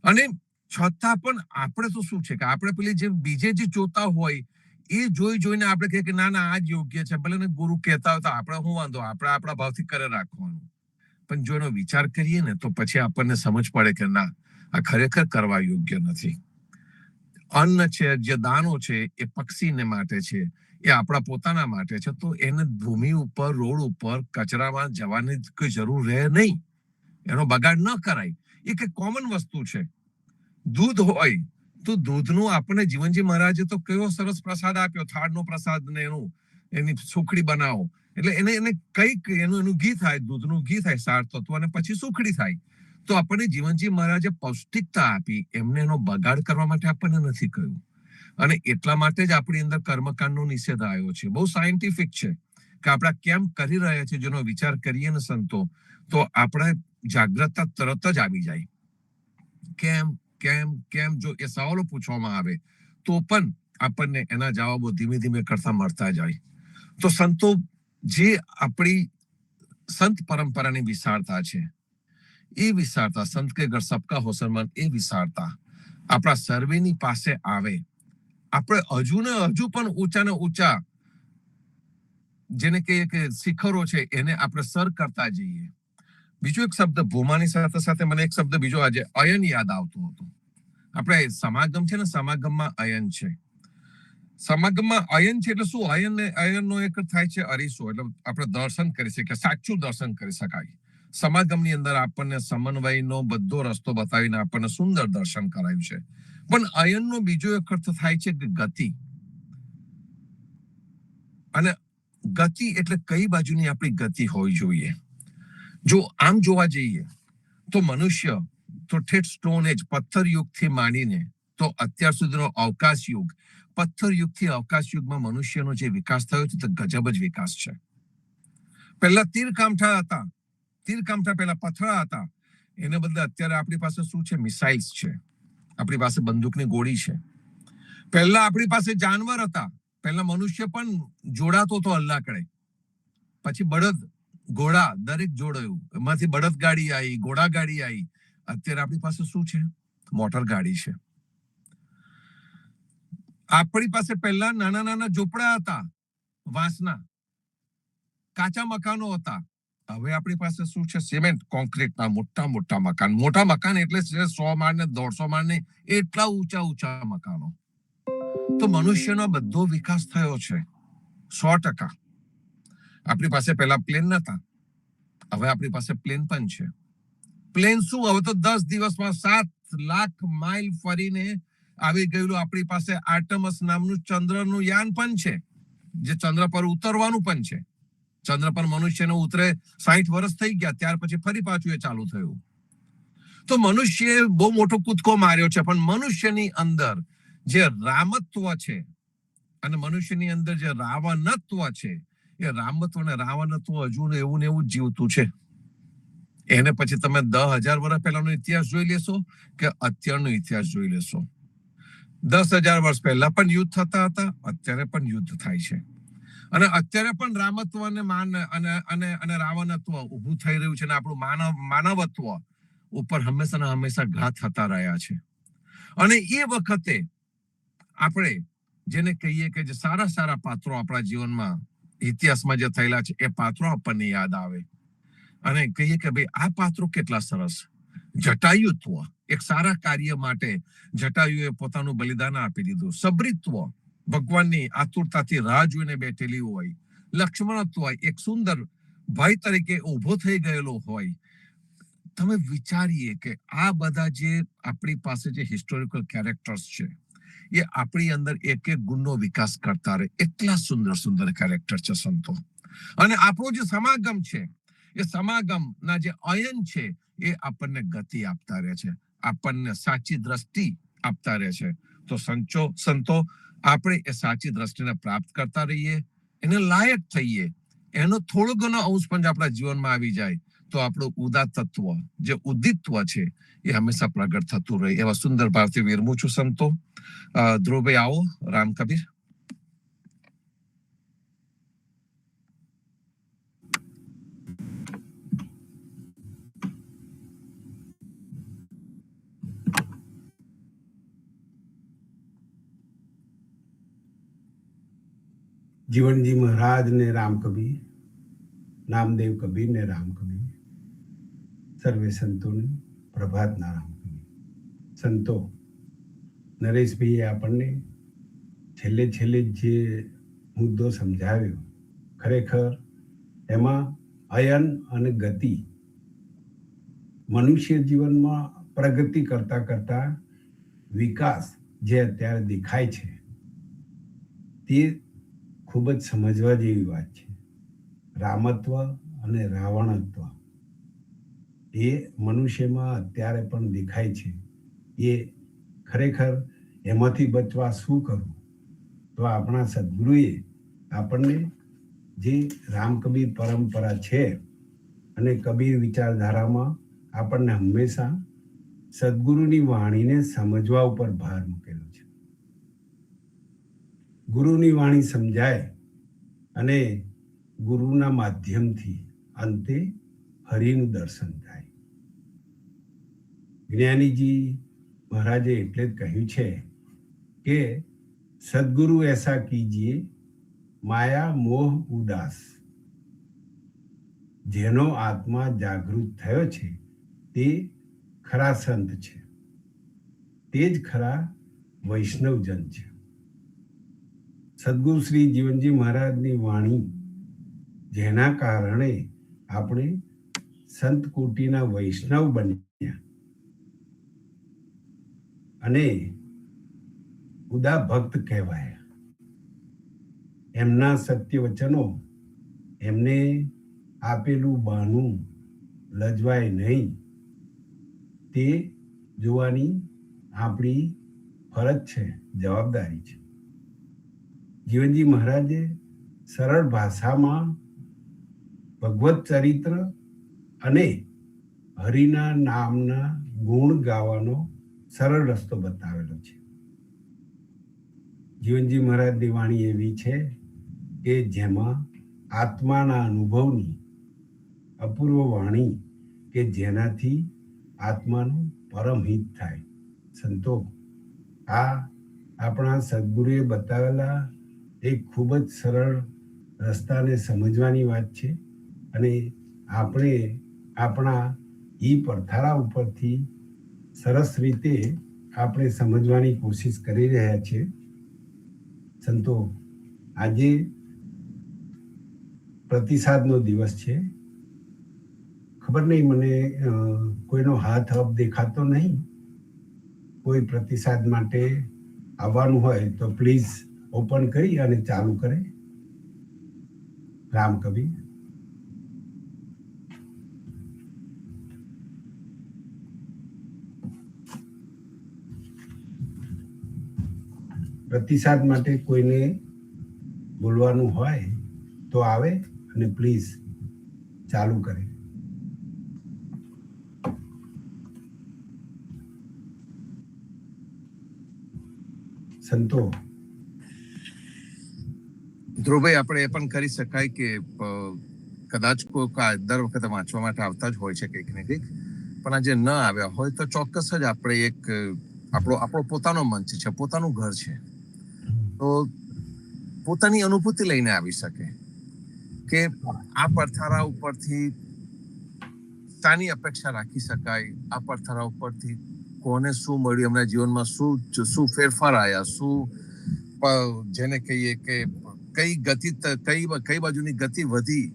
અને છતાં પણ આપણે તો શું છે કે આપણે પેલી જે બીજે જે જોતા હોય એ જોઈને આપણે કહીએ કે ના આ જ યોગ્ય છે. ભલે ને ગુરુ કહેતા હોય તો આપણે શું વાંધો, આપણે આપણા ભાવથી કરે રાખવાનું. પણ જો એનો વિચાર કરીએ ને તો પછી આપણને સમજ પડે કે ના, આ ખરેખર કરવા યોગ્ય નથી. અન્ન છે, જે દાનો છે, એ પક્ષીને માટે છે, એ આપણા પોતાના માટે છે. તો એને ભૂમિ ઉપર, રોડ ઉપર કચરામાં જવાની કોઈ જરૂર રહે નહીં. એનો બગાડ ન કરાય. એ કઈ કોમન વસ્તુ છે. દૂધ હોય તો દૂધનું આપણને જીવનજી મહારાજે તો કેવો સરસ પ્રસાદ આપ્યો, થાળનો પ્રસાદ ને એની સુખડી બનાવો એટલે એને કઈક એનું ઘી થાય, દૂધનું ઘી થાય, સાર તત્વ, અને પછી સુખડી થાય. તો આપણને જીવનજી મહારાજે પૌષ્ટિકતા આપી, એમને એનો બગાડ કરવા માટે આપણને નથી કહ્યું. અને એટલા માટે જ આપણી અંદર કર્મકાંડનો નિષેધ આવ્યો છે. બહુ સાયન્ટિફિક છે કે આપણે કેમ કરી રહ્યા છીએ. જેનો વિચાર કરીએ ને સંતો, તો આપણે જાગ્રતતા તરત જ આવી જાય. કેમ જો એ સવાલો પૂછવામાં આવે તો પણ આપણને એના જવાબો ધીમે કરતા મળતા જાય. તો સંતો, જે આપણી સંત પરંપરાની વિશાળતા છે, એ વિશાળતા, સંત કે ઘર સબકા હો સન્માન, એ વિશાળતા આપણા સર્વેની પાસે આવે. આપણે હજુ પણ ઊંચા ને ઊંચા જેને કહીએ કે શિખરો છે, એને આપણે સર કરતા જઈએ. બીજો એક શબ્દ ભૂમાની સાથે મને એક શબ્દ બીજો આજે અયન યાદ આવતો હતો. આપણે સમાગમ છે ને, સમાગમમાં અયન છે. સમાગમમાં અયન છે એટલે શું? અયનનો એક થાય છે અરીસો, એટલે આપણે દર્શન કરી શકીએ, સાચું દર્શન કરી શકાય. સમાગમની અંદર આપણને સમન્વયનો બધો રસ્તો બતાવીને આપણને સુંદર દર્શન કરાયું છે. પણ અયનનો બીજો એક અર્થ થાય છે કે ગતિ. અને ગતિ એટલે કઈ બાજુની આપણી ગતિ હોવી જોઈએ. જો આમ જોવા જઈએ તો મનુષ્ય તો ઠેઠ સ્ટોન એજ, પથ્થર યુગથી માંડીને તો અત્યાર સુધીનો અવકાશ યુગ, પથ્થર યુગથી અવકાશ યુગમાં મનુષ્યનો જે વિકાસ થયો છે તે ગજબ જ વિકાસ છે. પહેલા તીરકામઠા હતા, તીરકામઠા પહેલા પથરા હતા. એને બદલે અત્યારે આપણી પાસે શું છે? મિસાઇલ્સ છે, આપણી પાસે બંદૂકની ગોળી છે. પહેલા આપણી પાસે જાનવર હતા, પહેલા મનુષ્ય પણ જોડાતો હતો અલ્લાકડે, પછી બળદ ઘોડા દરેક જોડાયું, એમાંથી બળદ ગાડી આવી, ઘોડા ગાડી આવી. અત્યારે આપણી પાસે શું છે? મોટર ગાડી છે. આપણી પાસે પહેલા નાના નાના ઝોપડા હતા, વાંસના કાચા મકાનો હતા. હવે આપણી પાસે શું છે? સિમેન્ટ કોન્ક્રીટના મોટા મોટા મકાન. મોટા મકાન એટલે 100 માળ ને 150 માળ ને એટલા ઊંચા ઊંચા મકાનો. તો મનુષ્યનો બધો વિકાસ થયો છે 100%. આપણી પાસે પહેલા પ્લેન નતા, હવે આપણી પાસે પ્લેન પણ છે. પ્લેન શું, હવે તો 10 દિવસમાં 7 લાખ માઇલ ફરીને આવી ગયેલું. આપણી પાસે આર્ટેમસ નામનું ચંદ્રનું યાન પણ છે, જે ચંદ્ર પર ઉતરવાનું પણ છે. ચંદ્ર પર મનુષ્યને ઉતરે 60 વર્ષ થઈ ગયા, ત્યાર પછી ફરી પાછું એ ચાલુ થયું. તો મનુષ્યએ બહુ મોટો કૂદકો માર્યો છે, પણ મનુષ્યની અંદર જે રામત્વ છે અને મનુષ્યની અંદર જે રાવણત્વ છે, એ રામત્વ અને રાવણત્વ હજુ એવું ને એવું જીવતું છે. એને પછી તમે 10,000 વર્ષ પહેલાનો ઇતિહાસ જોઈ લેશો કે અત્યારનો ઇતિહાસ જોઈ લેશો, 10,000 વર્ષ પહેલા પણ યુદ્ધ થતા હતા, અત્યારે પણ યુદ્ધ થાય છે. અને અત્યારે પણ રામત્વ અને રાવણત્વ ઉભું થઈ રહ્યું છે, અને આપણું માનવત્વ ઉપર હંમેશા હંમેશા ઘા થતા રહ્યા છે. અને એ વખતે આપણે જેને કહીએ કે જે સારા સારા પાત્રો આપણા જીવનમાં ઇતિહાસમાં જે થયેલા છે, એ પાત્રો આપણને યાદ આવે અને કહીએ કે ભાઈ આ પાત્રો કેટલા સરસ. જટાયુત્વ, એક સારા કાર્ય માટે જટાયુએ પોતાનું બલિદાન આપી દીધું. સબ્રીત્વ, ભગવાનની આતુરતાથી રાહ જોઈને બેઠેલી હોય. લક્ષ્મણત્વ, એક સુંદર ભાઈ તરીકે ઉભો થઈ ગયેલો હોય. તમે વિચારીએ કે આ બધા જે આપણી પાસે જે હિસ્ટોરિકલ કેરેક્ટર્સ છે, એ આપણી અંદર એક એક ગુણનો વિકાસ કરતા રહે. એટલા સુંદર સુંદર કેરેક્ટર છે સંતો. અને આપણો જે સમાગમ છે, એ સમાગમના જે અયન છે, એ આપણને ગતિ આપતા રહે છે, આપણને સાચી દ્રષ્ટિ આપતા રહે છે. તો સંતો આપણે એ સાચી દ્રષ્ટિને પ્રાપ્ત કરતા રહીએ, એને લાયક થઈએ. એનો થોડો ઘણો અંશ પણ આપણા જીવનમાં આવી જાય તો આપણું ઉદાત્ત તત્વ, જે ઉદિત્વ છે, એ હંમેશા પ્રગટ થતું રહે. એવા સુંદર ભાવથી વિરમું છું સંતો. ધ્રુવભાઈ આવો. રામ કબીર. જીવનજી મહારાજ ને રામ કબીર, નામદેવ કબીર ને રામ કબીર, સર્વે સંતોને પ્રભાતના રામ કબીર. સંતો, નરેશભાઈએ આપણને છેલ્લે જે મુદ્દો સમજાવ્યો, ખરેખર એમાં અયન અને ગતિ, મનુષ્ય જીવનમાં પ્રગતિ કરતા કરતા વિકાસ જે અત્યારે દેખાય છે, તે ખૂબ જ સમજવા જેવી વાત છે. રામત્વ અને રાવણત્વ એ મનુષ્યમાં અત્યારે પણ દેખાય છે. એ ખરેખર એમાંથી બચવા શું કરવું? તો આપણા સદગુરુએ આપણને જે રામકબીર પરંપરા છે અને કબીર વિચારધારામાં આપણને હંમેશા સદગુરુની વાણીને સમજવા ઉપર ભાર મૂકેલો છે. ગુરુની વાણી સમજાય અને ગુરુના માધ્યમથી અંતે હરિનું દર્શન થાય. જ્ઞાનીજી મહારાજે એટલે જ કહ્યું છે કે સદગુરુ એસા કીજીએ માયા મોહ ઉદાસ. જેનો આત્મા જાગૃત થયો છે તે ખરા સંત છે, તે જ ખરા વૈષ્ણવજન છે. સદગુરુ શ્રી જીવનજી મહારાજની વાણી, જેના કારણે આપણે સંત કોટીના વૈષ્ણવ બન્યા અને ઉદા ભક્ત કહેવાયા. એમના સત્ય વચનો, એમને આપેલું બાનું લજવાય નહીં, તે જોવાની આપણી ફરજ છે, જવાબદારી છે. જીવનજી મહારાજે સરળ ભાષામાં ભગવત ચરિત્ર અને હરિના નામના ગુણ ગાવાનો સરળ રસ્તો બતાવેલો છે. જીવનજી મહારાજની વાણી એવી છે કે જેમાં આત્માના અનુભવની અપૂર્વ વાણી કે જેનાથી આત્માનું પરમ હિત થાય. સંતો, આ આપણા સદગુરુએ બતાવેલા એક ખૂબ જ સરળ રસ્તાને સમજવાની વાત છે અને આપણે આપણા પડથારા ઉપરથી સરસ રીતે આપણે સમજવાની કોશિશ કરી રહ્યા છીએ. સંતો, આજે પ્રતિસાદનો દિવસ છે. ખબર નહીં, મને કોઈનો હાથ અપ દેખાતો નહીં. કોઈ પ્રતિસાદ માટે આવવાનું હોય તો પ્લીઝ ઓપન કરી અને ચાલુ કરે. રામ કબીર. પ્રતિસાદ માટે કોઈને બોલવાનું હોય તો આવે અને પ્લીઝ ચાલુ કરે. સંતો, ધ્રુવભાઈ, આપણે એ પણ કરી શકાય કે કદાચ કોઈ દર વખતે વાંચવા માટે આવતા જ હોય છે કંઈક ને કંઈક, પણ આજે ન આવ્યા હોય તો ચોક્કસ જ આપણે એક આપણો પોતાનો મંચ છે, પોતાનું ઘર છે, તો પોતાની અનુભૂતિ લઈને આવી શકે કે આ પડથારા ઉપરથી શાની અપેક્ષા રાખી શકાય, આ પડથારા ઉપરથી કોને શું મળ્યું, એમના જીવનમાં શું ફેરફાર આવ્યા, શું જેને કહીએ કે કઈ બાજુની ગતિ વધી.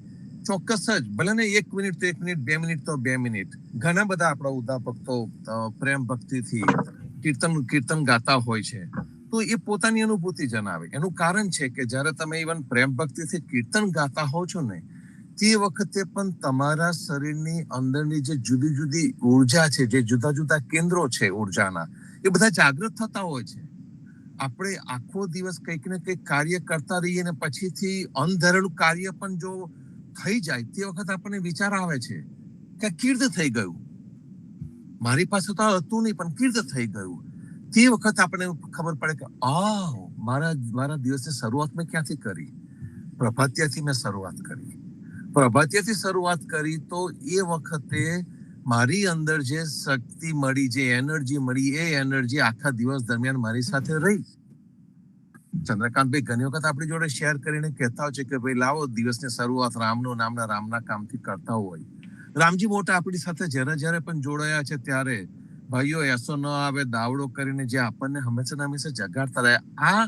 ચોક્કસ જ, ભલે ને 1 મિનિટ તો 1 મિનિટ, 2 મિનિટ તો 2 મિનિટ. ઘણા બધા આપણા ઉદા ભક્તો પ્રેમ ભક્તિથી કીર્તન ગાતા હોય છે, તો એ પોતાની અનુભૂતિ જણાવે. એનું કારણ છે કે જ્યારે તમે ઇવન પ્રેમ ભક્તિથી કીર્તન ગાતા હો છો ને, તે વખતે પણ તમારા શરીરની અંદરની જે જુદી જુદી ઉર્જા છે, જે જુદા જુદા કેન્દ્રો છે ઉર્જાના, એ બધા જાગૃત થતા હોય છે. આપણે આખો દિવસ કંઈક ને કંઈક કાર્ય કરતા રહીએ ને પછીથી અનધરેલું કાર્ય પણ જો થઈ જાય, તે વખત આપણને વિચાર આવે છે કે કીર્ત થઈ ગયું, મારી પાસે તો હતું નહીં પણ કીર્ત થઈ ગયું. તે વખત આપણને ખબર પડે કે મારા દિવસની શરૂઆત મેં ક્યાંથી કરી? પ્રભાતિયાથી મેં શરૂઆત કરી. પ્રભાતિયાથી શરૂઆત કરી તો એ વખતે મારી અંદર જે શક્તિ મળી, જે એનર્જી મળી, એ એનર્જી આખા દિવસ દરમિયાન મારી સાથે રહી. ચંદ્રકાંતભાઈ ઘણી વખત આપણી જોડે શેર કરીને કહેતા હોય છે કે ભાઈ લાવો દિવસની શરૂઆત રામના કામથી કરતા હોય. રામજી મોટા આપણી સાથે જ્યારે પણ જોડાયા છે ત્યારે ભાઈઓ એસો ન આવે દાવડો કરીને જે આપણને હંમેશા જગાડતા રહ્યા.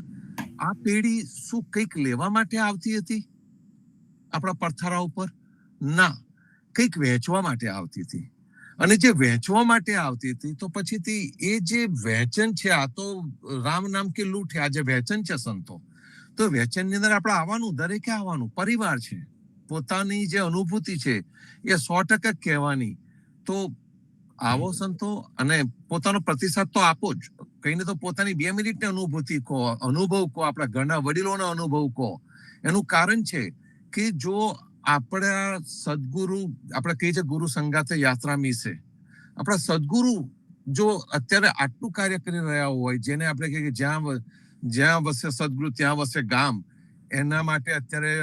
આ પેઢી શું કંઈક લેવા માટે આવતી હતી આપણા પડથારા ઉપર? ના, કંઈક વહેંચવા માટે આવતી હતી. અને જે વહેંચવા માટે આવતી હતી તો પછીથી એ જે વહેંચન છે, આ તો રામ નામ કે લૂંટ, આ જે વહેંચન છે સંતો, તો વહેંચનની અંદર આપણે આવવાનું, દરેકે આવવાનું. પરિવાર છે, પોતાની જે અનુભૂતિ છે એ 100% કહેવાની. તો આવો સંતો અને પોતાનો પ્રતિસાદ તો આપો જ. કહીને તો પોતાની 2 મિનિટની અનુભૂતિ કહો, અનુભવ કહો, આપણા ઘરના વડીલોનો અનુભવ કહો. એનું કારણ છે કે જો આપણા સદગુરુ, આપણે કહીએ છીએ ગુરુ સંગાતે યાત્રા મીસે, આપણા સદગુરુ જો અત્યારે આટલું કાર્ય કરી રહ્યા હોય, જેને આપણે કહીએ જ્યાં વસે સદગુરુ ત્યાં વસે ગામ, એના માટે અત્યારે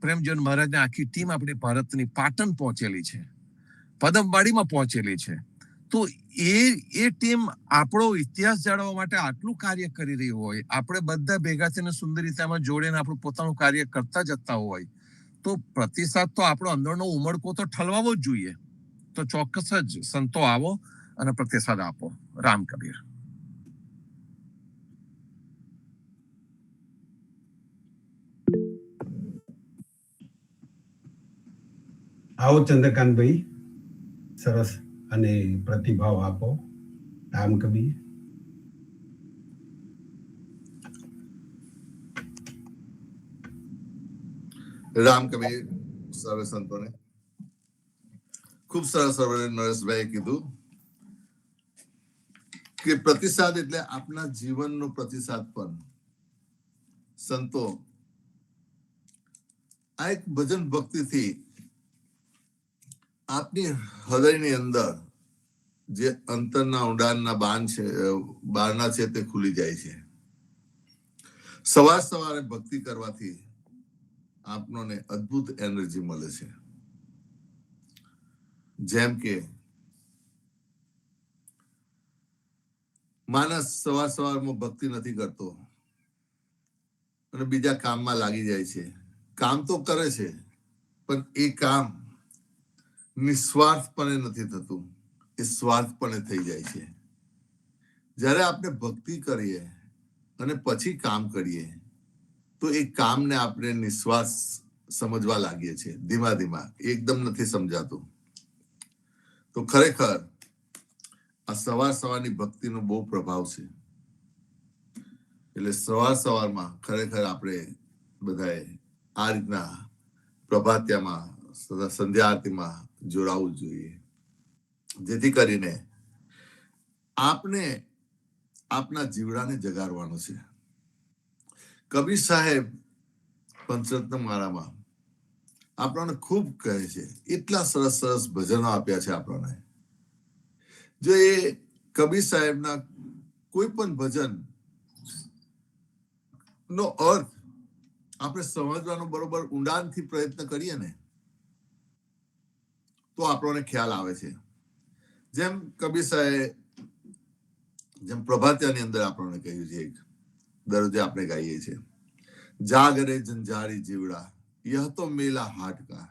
પ્રેમજીવન મહારાજની આખી ટીમ આપણી ભારતની પાટણ પહોંચેલી છે, પદમવાડીમાં પહોંચેલી છે. તો એ ટીમ આપણો ઇતિહાસ જાળવવા માટે આટલું કાર્ય કરી રહી હોય, આપણે બધા ભેગા થઈને સુંદર રીતે આમાં જોડીને આપણું પોતાનું કાર્ય કરતા જતા હોય, તો પ્રતિસાદ તો આપણો અંદરનો ઉમળકો તો ઠલવાવો જ જોઈએ. તો ચોક્કસ જ સંતો આવો અને પ્રતિસાદ આપો. રામ કબીર. આવો ચંદ્રકાંતભાઈ, સરસ અને પ્રતિભાવ આપો. રામ કબીર. રામ કબીર. સર્વ સંતોને ખૂબ સરસ નરેશભાઈએ કીધું કે પ્રતિસાદ એટલે આપના જીવનનો પ્રતિસાદ. પણ સંતો આ એક ભજન ભક્તિથી આપની હૃદયની અંદર જે અંતરના ઊંડાણના બારના છે તે ખુલી જાય છે. સવારે ભક્તિ કરવાથી આપણને અદ્ભુત એનર્જી મળે છે. જેમ કે માણસ સવારમાં ભક્તિ નથી કરતો અને બીજા કામમાં લાગી જાય છે. કામ તો કરે છે પણ એ કામ નિસ્વાર્થપણે નથી થતું, એ સ્વાર્થપણે થઈ જાય છે. જ્યારે આપણે ભક્તિ કરીએ અને પછી કામ કરીએ તો એ કામને આપણે નિસ્વાર્થ સમજવા લાગીએ છીએ. ધીમા એકદમ નથી સમજાતું. તો ખરેખર આ સવારની ભક્તિનો બહુ પ્રભાવ છે. એટલે સવારમાં ખરેખર આપણે બધાએ આ રીતના પ્રભાતિયામાં, સંધ્યા આરતીમાં જોડાવું જોઈએ, જેથી કરીને આપણે આપના જીવડાને જગાડવાનો છે. કબીર સાહેબ પંચરત્ન માળામાં આપણને ખૂબ કહે છે, એટલા સરસ ભજનો આપ્યા છે આપણને. જો એ કબીર સાહેબના કોઈ પણ ભજન નો અર્થ આપણે સમજવાનો બરોબર ઊંડાણથી પ્રયત્ન કરીએ ને તો આપણને ખ્યાલ આવે છે. જેમ કબીર સાહેબ જેમ પ્રભાતિયાની અંદર આપણને કહ્યું છે, દરરોજે આપણે ગાઈએ છીએ, જાગ રે જંજારી જીવડા, યહ તો મેલા હાટ કા,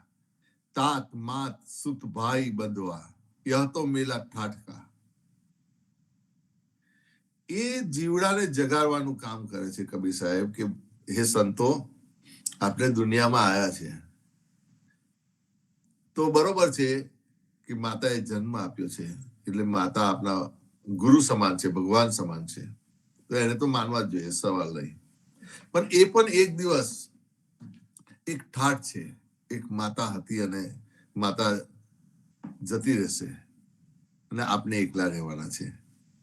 तात मात सुत भाई बंधवा, यह तो मेला ठाठ का. એ જીવડાને જગાડવાનું કામ કરે છે કબીર સાહેબ કે હે સંતો, આપણે દુનિયામાં આવ્યા છે તો બરોબર છે કે માતાએ જન્મ આપ્યો છે, એટલે માતા આપણા ગુરુ સમાન છે, ભગવાન સમાન છે, તો એને તો માનવા જ જોઈએ, સવાલ નહીં. પણ એ પણ એક દિવસ એક ઠાઠ છે. એક માતા હતી અને માતા જતી રહેશે અને આપણે એકલા રહેવાના છે.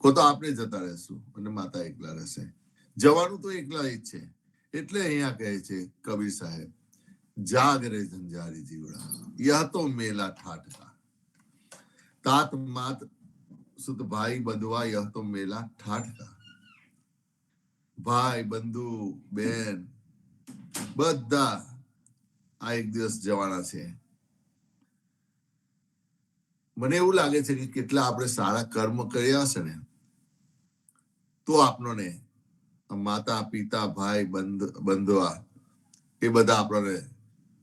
કો તો આપણે જતા રહેશું અને માતા એકલા રહેશે. જવાનું તો એકલા જ છે. એટલે અહીંયા કહે છે કબીર સાહેબ, જાગ રે જંજારી જીવડા, યહ તો મેલા ઠાઠ કા, तात मात सुत भाई बंधवा, यह तो मेला ठाठ का. ભાઈ, બંધુ, બેન બધા આ એક દિવસ જવાના છે. મને એવું લાગે છે કે કેટલા આપણે સારા કર્મ કર્યા હશે ને તો આપણને માતા, પિતા, ભાઈ, બંધવા એ બધા આપણને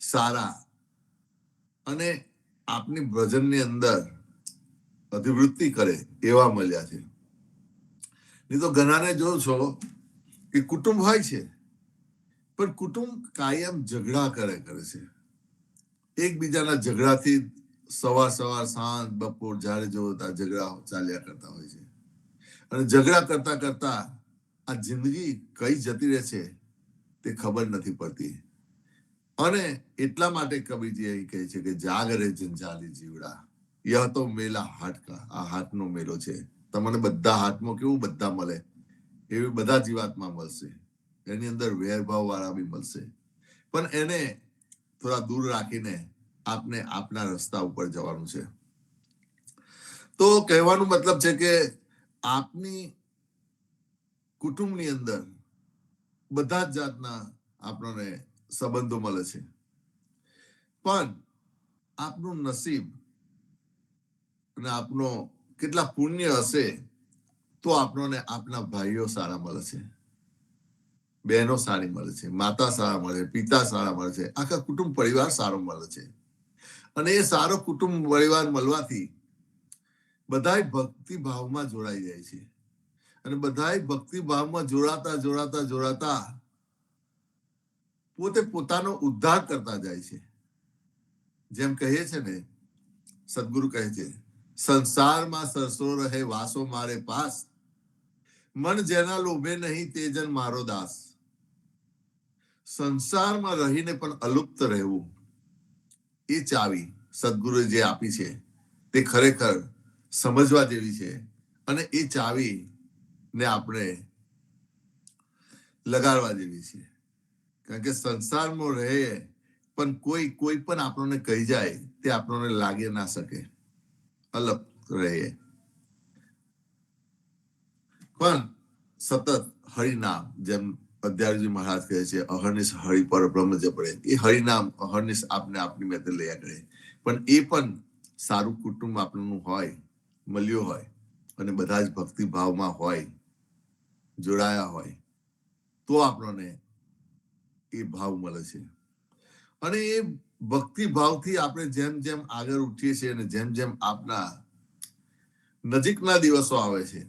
સારા અને આપની ભજનની અંદર અધિવૃત્તિ કરે એવા મળ્યા છે. નહીં તો ઘણાને જો છો કે કુટુંબ હોય છે પણ કુટુંબ કાયમ ઝઘડા કરે છે. એકબીજાના ઝઘડાથી સવાર સાંજ બપોર જ્યારે જોવો ત્યાં ઝઘડા ચાલ્યા કરતા હોય છે. અને ઝઘડા કરતા આ જિંદગી કઈ જતી રહે છે તે ખબર નથી પડતી. અને એટલા માટે કબીરજી અહીં કહે છે કે જાગ રે જંજાલી જીવડા, યહ તો મેલા હાટ કા. આ હાથનો મેલો છે. તમને બધા હાથમાં કેવું બધા મળે એવી બધા જીવાતમાં મળશે. એની અંદર વેરભાવ વાળા બી મળશે, પણ એને થોડા દૂર રાખીને આપને આપના રસ્તા ઉપર જવાનું છે. તો કહેવાનું મતલબ છે કે આપની કુટુંબની અંદર બધા જ જાતના આપણને સંબંધો મળે છે, પણ આપનું નસીબ અને આપનો કેટલા પુણ્ય હશે તો આપણને આપના ભાઈઓ સારા મળે છે, બહેનો સારી મળે છે, માતા સારા મળે છે, પિતા સારા મળે છે, આખા કુટુંબ પરિવાર સારો મળે છે. અને એ સારો કુટુંબ પરિવાર મળવાથી બધાય ભક્તિ ભાવમાં જોડાઈ જાય છે. અને બધાય ભક્તિ ભાવમાં જોડાતા પોતે પોતાનો ઉદ્ધાર કરતા જાય છે. જેમ કહીએ છે ને, સદગુરુ કહે છે, સંસારમાં સરસો રહે વાસો મારે પાસ, મન જેના લોભે નહીં તે જન મારો દાસ. સંસારમાં રહીને પણ અલુપ્ત રહેવું, એ ચાવી સદગુરુએ જે આપી છે તે ખરેખર સમજવા જેવી છે. અને એ ચાવી ને આપણે લગાડવા જેવી છે. કારણ કે સંસારમાં રહે પણ કોઈ પણ આપણને કહી જાય તે આપણને લાગે ના શકે, અલગ રહે. પણ સતત હરિનામ, જેમ અધ્યાયજી મહારાજ કહે છે અહર્નિશ હરિ પર બ્રહ્મ જપડે. એ હરિનામ અહર્નિશ આપને આપની મેતે લયા કરે. પણ એ પણ સારું કુટુંબ આપણું હોય, મળ્યું હોય અને બધા જ ભક્તિ ભાવમાં હોય, જોડાયા હોય, તો આપણને એ ભાવ મળે છે. અને એ ભક્તિ ભાવથી આપણે જેમ જેમ આગળ ઉઠીએ છીએ અને જેમ જેમ આપના નજીકના દિવસો આવે છે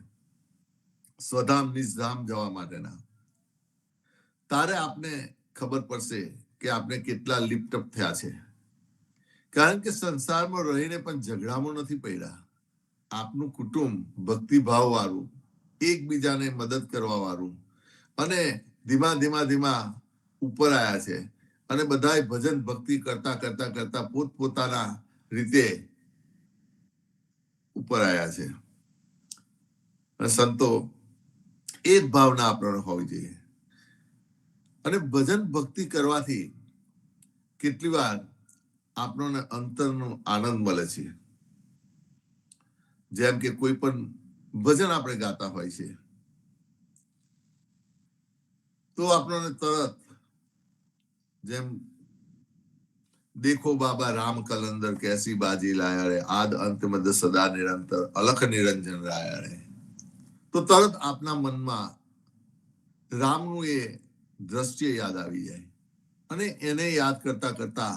સ્વધામ નિજધામ જવા માટેના, તારે આપને ખબર પડશે કે આપણે કેટલા લિપ્ટઅપ થયા છે. કારણ કે સંસારમાં રહીને પણ ઝઘડામાં નથી પડ્યા. આપનું કુટુંબ ભક્તિભાવ વાળું, એકબીજાને મદદ કરવા વાળું અને ધીમા ધીમા ધીમા ઉપર આવ્યા છે. અને બધા ભજન ભક્તિ કરતા કરતા કરતા પોતપોતાના રીતે ઉપર આવ્યા છે. સંતો એ જ ભાવના આપણને હોવી જોઈએ. અને ભજન ભક્તિ કરવાથી કેટલી વાર આપણને અંતરનો આનંદ મળે છે. જેમ કે કોઈ પણ ભજન આપણે ગાતા હોય છે તો આપણને તરત જેમ દેખો બાબા રામ કલંદર કેસી બાજી લાયા રે, આદ અંત મદ સદા નિરંતર અલખ નિરંજન રાયા રે, તો તરત આપના મનમાં રામનું એ દ્રશ્ય યાદ આવી જાય. અને એને યાદ કરતા કરતા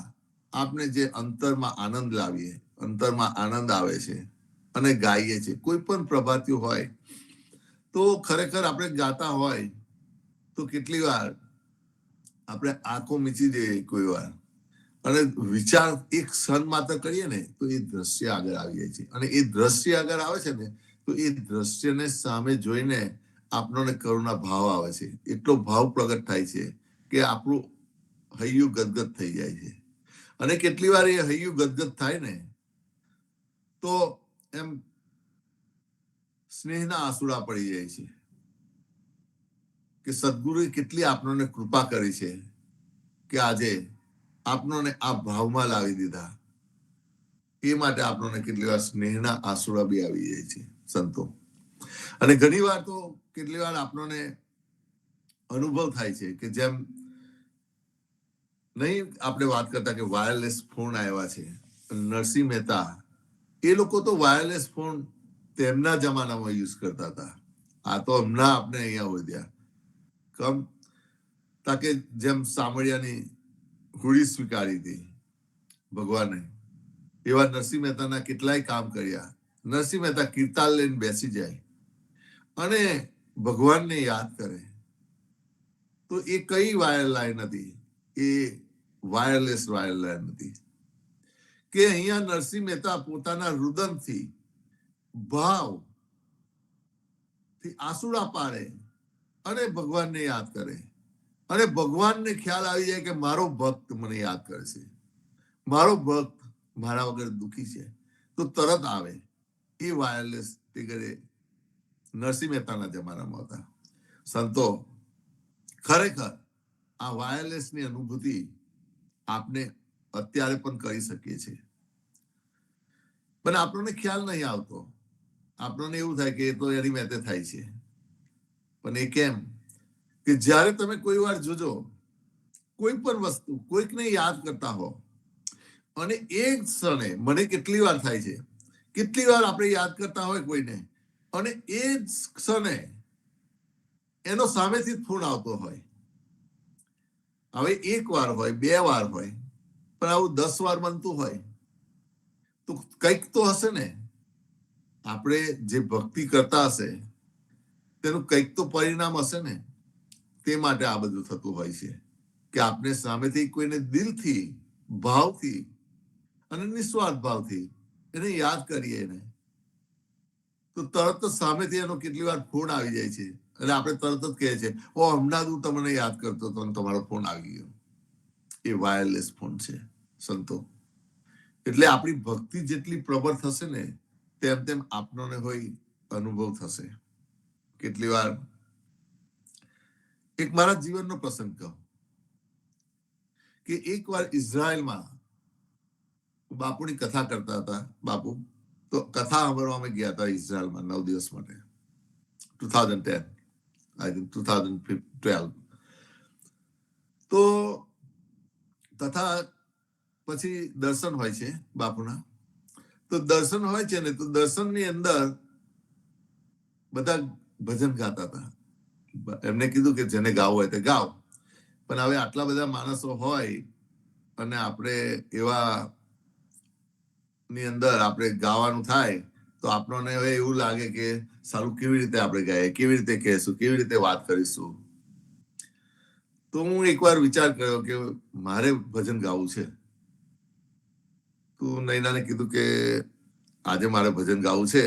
આપણે જે અંતરમાં આનંદ લાવીએ, અંતરમાં આનંદ આવે છે અને ગાઈએ છીએ. કોઈ પણ પ્રભાતી હોય તો ખરેખર આપણે ગાતા હોય તો કેટલી વાર આપણે આંખો મીચી દઈએ કોઈ વાર અને વિચાર એક ક્ષણ માત્ર કરીએ ને તો એ દ્રશ્ય આગળ આવી જાય છે. અને એ દ્રશ્ય આગળ આવે છે ને તો એ દ્રશ્યને સામે જોઈને આપણને કરુણા ભાવ આવે છે. એટલો ભાવ પ્રગટ થાય છે કે આપણું હૈયું ગદગદ થઈ જાય છે. અને કેટલી વાર એ હૈયું ગદગદ થાય ને તો એમ સ્નેહના આંસુડા પડી જાય છે કે સદગુરુએ કેટલી આપણને કૃપા કરી છે કે આજે આપણને આ ભાવમાં લાવી દીધા. એ માટે આપણને કેટલી વાર સ્નેહના આંસુડા બી આવી જાય છે સંતો. અને ઘણી વાર તો કેટલી વાર આપણને અનુભવ થાય છે કે જેમ નહીં આપણે વાત કરતા કે વાયરલેસ ફોન આવ્યા છે. નરસિંહ મહેતા એ લોકો તો વાયરલેસ ફોન તેમના જમાનામાં યુઝ કરતા હતા. આ તો હમણાં આપણે અહીંયા વધ્યા કમ તાકે જેમ સામળિયાની હુડી સ્વીકારી હતી ભગવાને, એવા નરસિંહ મહેતાના કેટલાય કામ કર્યા. નરસિંહ મહેતા કીર્તાન લઈને બેસી જાય અને ભગવાનને યાદ કરે. તો એ કઈ વાયર લાઈન હતી? એ વાયરલેસ વાયર લાઈન હતી કે અહીંયા નરસિંહ મહેતા પોતાના રુદનથી ભાવ થી આંસુડા પાડે અને ભગવાનને યાદ કરે. અને ભગવાનને ખ્યાલ આવી જાય કે મારો ભક્ત મને યાદ કરે છે, મારો ભક્ત મારા વગર દુખી છે, તો તરત આવે. એ વાયરલેસ તે કરે નરસિંહ મહેતાના જમાનામાં હતા. સંતો ખરેખર આ વાયરલેસની અનુભૂતિ આપણે અત્યારે પણ કરી શકીએ છીએ. પણ આપણને ખ્યાલ નહીં આવતો. આપણને એવું થાય કે એ તો એની મેતે થાય છે. પણ એ કેમ કે જ્યારે તમે કોઈ વાર જોજો કોઈ પણ વસ્તુ કોઈકને યાદ કરતા હો અને એ ક્ષણે મને કેટલી વાર થાય છે, કેટલી વાર આપણે યાદ કરતા હોય કોઈને અને એ જ ક્ષણે એનો સામેથી જ ફોન આવતો હોય. હવે એક વાર હોય, બે વાર હોય, પણ આવું 10 વાર બનતું હોય તો કંઈક તો હશે ને. આપણે જે ભક્તિ કરતા હશે તેનું કંઈક તો પરિણામ હશે ને. તે માટે આ બધું થતું હોય છે કે આપણે સામેથી કોઈને દિલથી, ભાવથી અને નિસ્વાર્થ ભાવથી એને યાદ કરીએ ને તો તરત જ સામેથી એનો કેટલી વાર ફોન આવી જાય છે અને આપણે તરત જ કહે છે ઓ હમણાં હું તમને યાદ કરતો હતો અને તમારો ફોન આવી ગયો. એ વાયરલેસ ફોન છે સંતો. એટલે આપણી ભક્તિ જેટલી પ્રબળ થશે ને તેમ તેમ આપણને હોય અનુભવ થશે. કેટલી વાર એક મારા જીવનનો પ્રસંગ કહું કે એક વાર ઇઝરાયલમાં બાપુની કથા કરતા હતા. બાપુ તો કથા સાંભળવા અમે ગયા હતા ઇઝરાયલમાં 9 દિવસ માટે. 2010 આઈ થિંક 2012 તથા પછી દર્શન હોય છે બાપુના. તો દર્શન હોય છે ને, તો દર્શનની અંદર બધા ભજન ગાતા હતા. એમને કીધું કે જેને ગાવું હોય તે ગાવ. પણ હવે આટલા બધા માણસો હોય અને આપણે એવા ની અંદર આપણે ગાવાનું થાય તો આપણને હવે એવું લાગે કે સારું કેવી રીતે આપણે ગાઈએ, કેવી રીતે કહેશું, કેવી રીતે વાત કરીશું. તો હું એકવાર વિચાર કર્યો કે મારે ભજન ગાવું છે. તો નૈનાને કીધું કે આજે મારે ભજન ગાવું છે.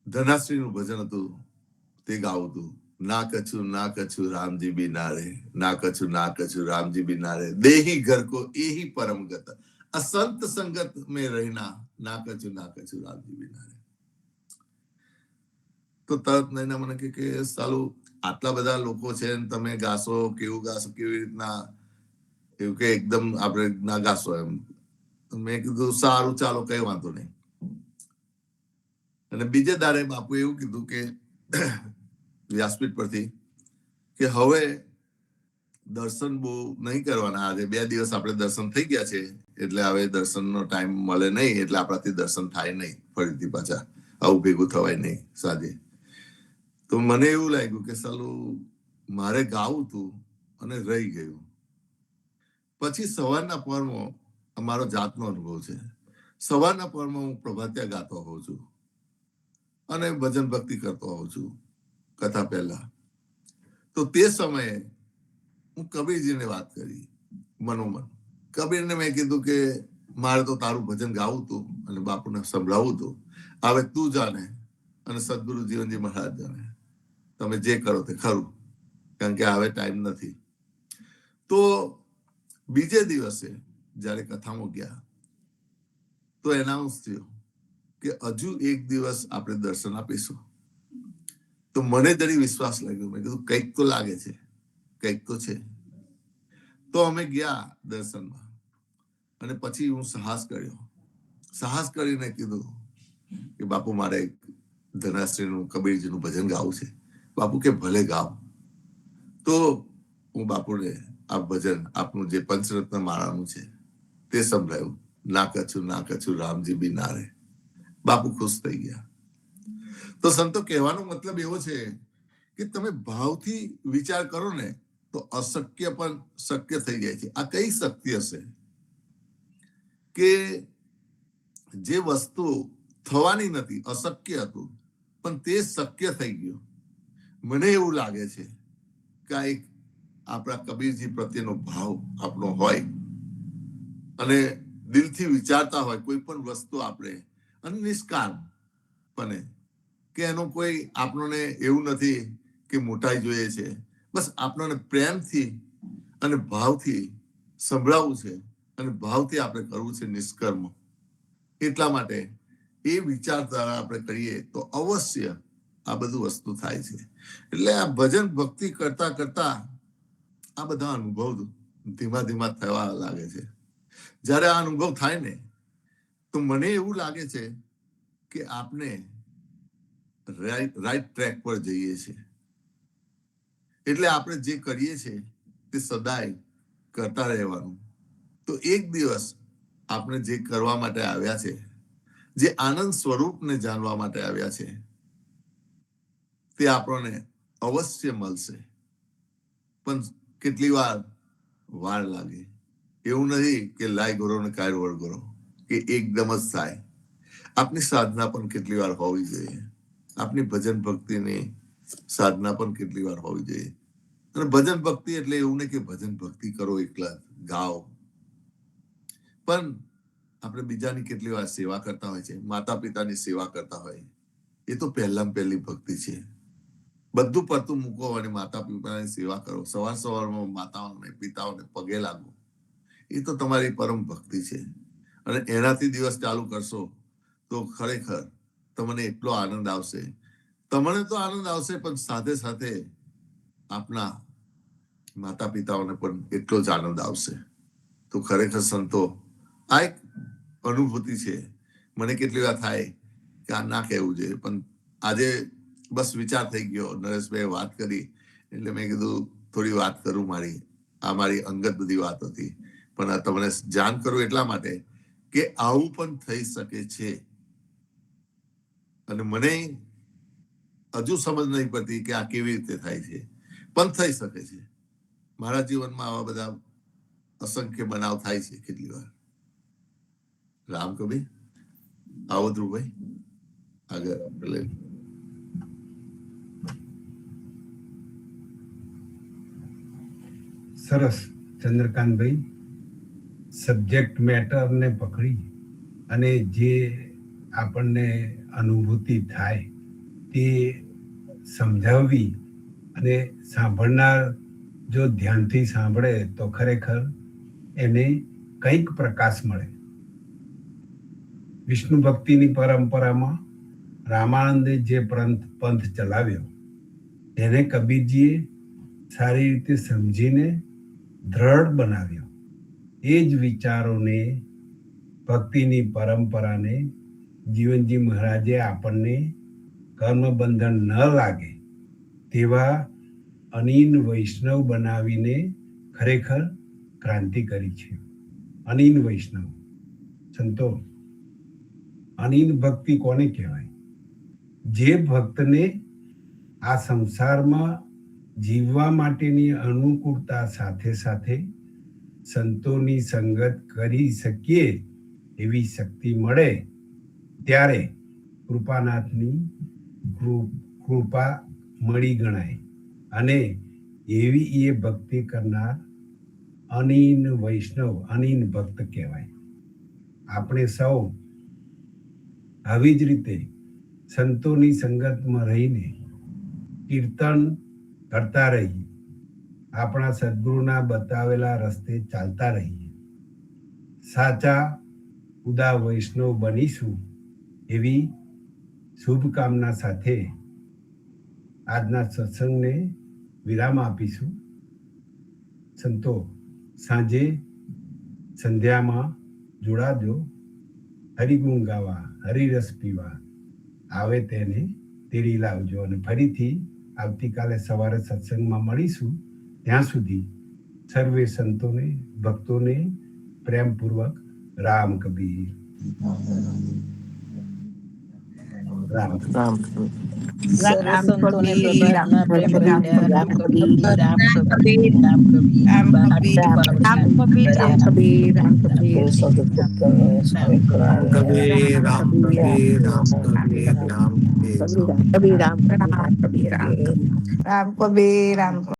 ધનાશ્રીનું ભજન હતું, તે ગાવું હતું. ના કછું રામજી બિના રે, ના કછું રામજી બિના રે, દેહી ઘર કો એહી પરમ ગત, असंत संगत में रहना, ना कछु रामजी बिना रे. તો તરત નૈના મને કે સાલું આટલા બધા લોકો છે ને તમે ગાશો, કેવું ગાશો, કેવી રીતના, એવું કે એકદમ આપણે ના ગાશો એમ. મેં કીધું સારું ચાલો કઈ વાંધો નહીં. અને બીજે દાડે બાપુ એવું કીધું કે વ્યાસપીઠ પરથી કે હવે દર્શન બહુ નહીં કરવાના. આજે 2 દિવસ આપણે દર્શન થઈ ગયા છે એટલે હવે દર્શનનો ટાઈમ મળે નહીં, એટલે આપણાથી દર્શન થાય નહીં ફરીથી પાછા, આવું ભેગું થવાય નહીં સાંજે. તો મને એવું લાગ્યું કે સાલું મારે ગાવું હતું અને રહી ગયું. પછી સવારના પરમાં અમારો જાતનો અનુભવ છે. સવારના પરમાં હું પ્રભાતિયા ગાતો હોઉં છું અને ભજન ભક્તિ કરતો હોઉં છું કથા પહેલા. તો તે સમયે હું કબીરજીને વાત કરી મનોમન. કબીરને મેં કીધું કે મારે તો તારું ભજન ગાવું હતું અને બાપુને સંભળાવવું હતું. હવે તું જાણે અને સદગુરુ જીવનજી મહારાજ જાણે, તમે જે કરો તે ખરું, કારણ કે હવે ટાઈમ નથી. તો બીજે દિવસે જયારે કથામાં ગયા તો એનાઉન્સ થયું કે હજુ 1 દિવસ આપણે દર્શન આપીશું. તો મને જરી વિશ્વાસ લાગ્યો. મેં કીધું કંઈક તો લાગે છે, કંઈક તો છે. તો અમે ગયા દર્શનમાં અને પછી હું સાહસ કરીને કીધું કે બાપુ મારે ધનાશ્રીનું કબીરજીનું ભજન ગાવું છે. બાપુ કે ભલે ગાવ. તો હું બાપુને આ ભજન આપનું જે પંચરત્ન માળાનું છે તે સંભળાયું. ના કછું રામજી બિના રે. બાપુ ખુશ થઈ ગયા. તો સંતો કહેવાનો મતલબ એવો છે કે તમે ભાવથી વિચાર કરો ને તો અશક્ય પણ શક્ય થઈ જાય છે. આ કઈ શક્તિ હશે કે જે વસ્તુ થવાની નથી, અશક્ય હતું, પણ તે શક્ય થઈ ગયું. મને એવું લાગે છે કે આ એક આપણા કબીરજી પ્રત્યેનો ભાવ આપણો હોય અને દિલથી વિચારતા હોય કોઈ પણ વસ્તુ આપણે, અને નિષ્કામ બને કે એનો કોઈ આપણને એવું નથી કે મોટાઈ જોઈએ છે. બસ આપણને પ્રેમથી અને ભાવથી સંભળાવવું છે અને ભાવથી આપણે કરવું છે નિષ્કર્મ. એટલા માટે એ વિચારધારા આપણે કરીએ તો અવશ્ય આ બધું વસ્તુ થાય છે. એટલે આ ભજન ભક્તિ કરતા કરતા આ બધા અનુભવ ધીમા થવા લાગે છે. જ્યારે આ અનુભવ થાય ને તો મને એવું લાગે છે કે આપણે રાઈટ ટ્રેક પર જઈએ છીએ. એટલે આપણે જે કરીએ છીએ તે સદાય કરતા રહેવાનું. તો એક દિવસ આપણે જે કરવા માટે આવ્યા છે, જે આનંદ સ્વરૂપને જાણવા માટે આવ્યા છે, તે આપણને અવશ્ય મળશે. પણ કેટલી વાર લાગે. એવું નથી કે લાય ગોરો ને કાય વળગોરો કે એકદમ જ થાય. આપની સાધના પણ કેટલી વાર હોવી જોઈએ. આપની ભજન ભક્તિની સાધના પણ કેટલી વાર હોવી જોઈએ. અને ભજન ભક્તિ એટલે એવું નહીં કે ભજન ભક્તિ કરો એકલા ગાઓ, પણ આપણે બીજાની કેટલી વાર સેવા કરતા હોય છે. માતા પિતાની સેવા કરતા હોય, એ તો પહેલામાં પહેલી ભક્તિ છે. બધું પડતું મૂકો અને માતા પિતાની સેવા કરો. સવારમાં માતાઓને પિતાઓને પગે લાગો, એ તો તમારી પરમ ભક્તિ છે. અને એનાથી દિવસ ચાલુ કરશો તો ખરેખર તમને એટલો આનંદ આવશે. તમને તો આનંદ આવશે, પણ સાથે સાથે આપના માતા પિતાઓને પણ એટલો જ આનંદ આવશે. તો ખરેખર સંતો આ એક અનુભૂતિ છે. મને કેટલી વાર થાય કે આ ના કહેવું જોઈએ, પણ આજે બસ વિચાર થઈ ગયો. નરેશભાઈ વાત કરી એટલે મેં કીધું થોડી વાત કરું મારી. આ મારી અંગત બધી વાત હતી, પણ આ તમને જાણ કરું એટલા માટે કે આવું પણ થઈ શકે છે. અને મને હજુ સમજ નહીં પડતી કે આ કેવી રીતે થાય છે, પણ થઈ શકે છે. મારા જીવનમાં આવા બધા અસંખ્ય બનાવ થાય છે કેટલી વાર. રામ કબીર, આવો ધ્રુવભાઈ, આગળ આપણે સરસ ચંદ્રકાંતભાઈ, સબ્જેક્ટ મેટરને પકડી અને જે આપણને અનુભૂતિ થાય તે સમજાવવી, અને સાંભળનાર જો ધ્યાનથી સાંભળે તો ખરેખર એને કંઈક પ્રકાશ મળે. વિષ્ણુ ભક્તિની પરંપરામાં રામાનંદે જે પંથ ચલાવ્યો તેને કબીરજીએ સારી રીતે સમજીને દ્રઢ બનાવ્યો. એ જ વિચારોને, ભક્તિની પરંપરાને જીવનજી મહારાજે આપણને કર્મબંધન ન લાગે તેવા અનિન વૈષ્ણવ બનાવીને ખરેખર ક્રાંતિ કરી છે. અનિન વૈષ્ણવ સંતો, અનિન ભક્તિ કોને કહેવાય? જે ભક્તને આ સંસારમાં જીવવા માટેની અનુકૂળતા સાથે સાથે સંતોની સંગત કરી શકીએ એવી શક્તિ મળે ત્યારે કૃપાનાથની કૃપા મળી ગણાય, અને એવી એ ભક્તિ કરનાર અનિન વૈષ્ણવ, અનિન ભક્ત કહેવાય. આપણે સૌ આવી જ રીતે સંતોની સંગતમાં રહીને કીર્તન કરતા રહીએ, આપણા સદગુરુના બતાવેલા રસ્તે ચાલતા રહીએ, સાચા ઉદા વૈષ્ણવ બનીશું એવી શુભકામના સાથે આજના સત્સંગને વિરામ આપીશું. સંતો, સાંજે સંધ્યામાં જોડાજો. હરિગુણ ગાવા, હરિરસ પીવા આવે તેને તેડી લાવજો. અને ફરીથી આવતીકાલે સવારે સત્સંગમાં મળીશું. ત્યાં સુધી સર્વે સંતોને, ભક્તોને પ્રેમપૂર્વક રામ કબીર. રામ રામ સર્વ સંતોને પ્રભાતના પ્રેમ ભર્યા રામ કબીર, રામ રામ કબીર, કબીર, રામ કબીર, રામ બાપ કબીર, દાદા રામ કબીર, રામ કબીર, રામ કબીર, રામ કબીર, રામ કબીર, રામ કબીર, રામ કબીર, રામ કબીર. રામ કબીર, રામ કબીર, રામ કબીર, રામ કબીર, રામ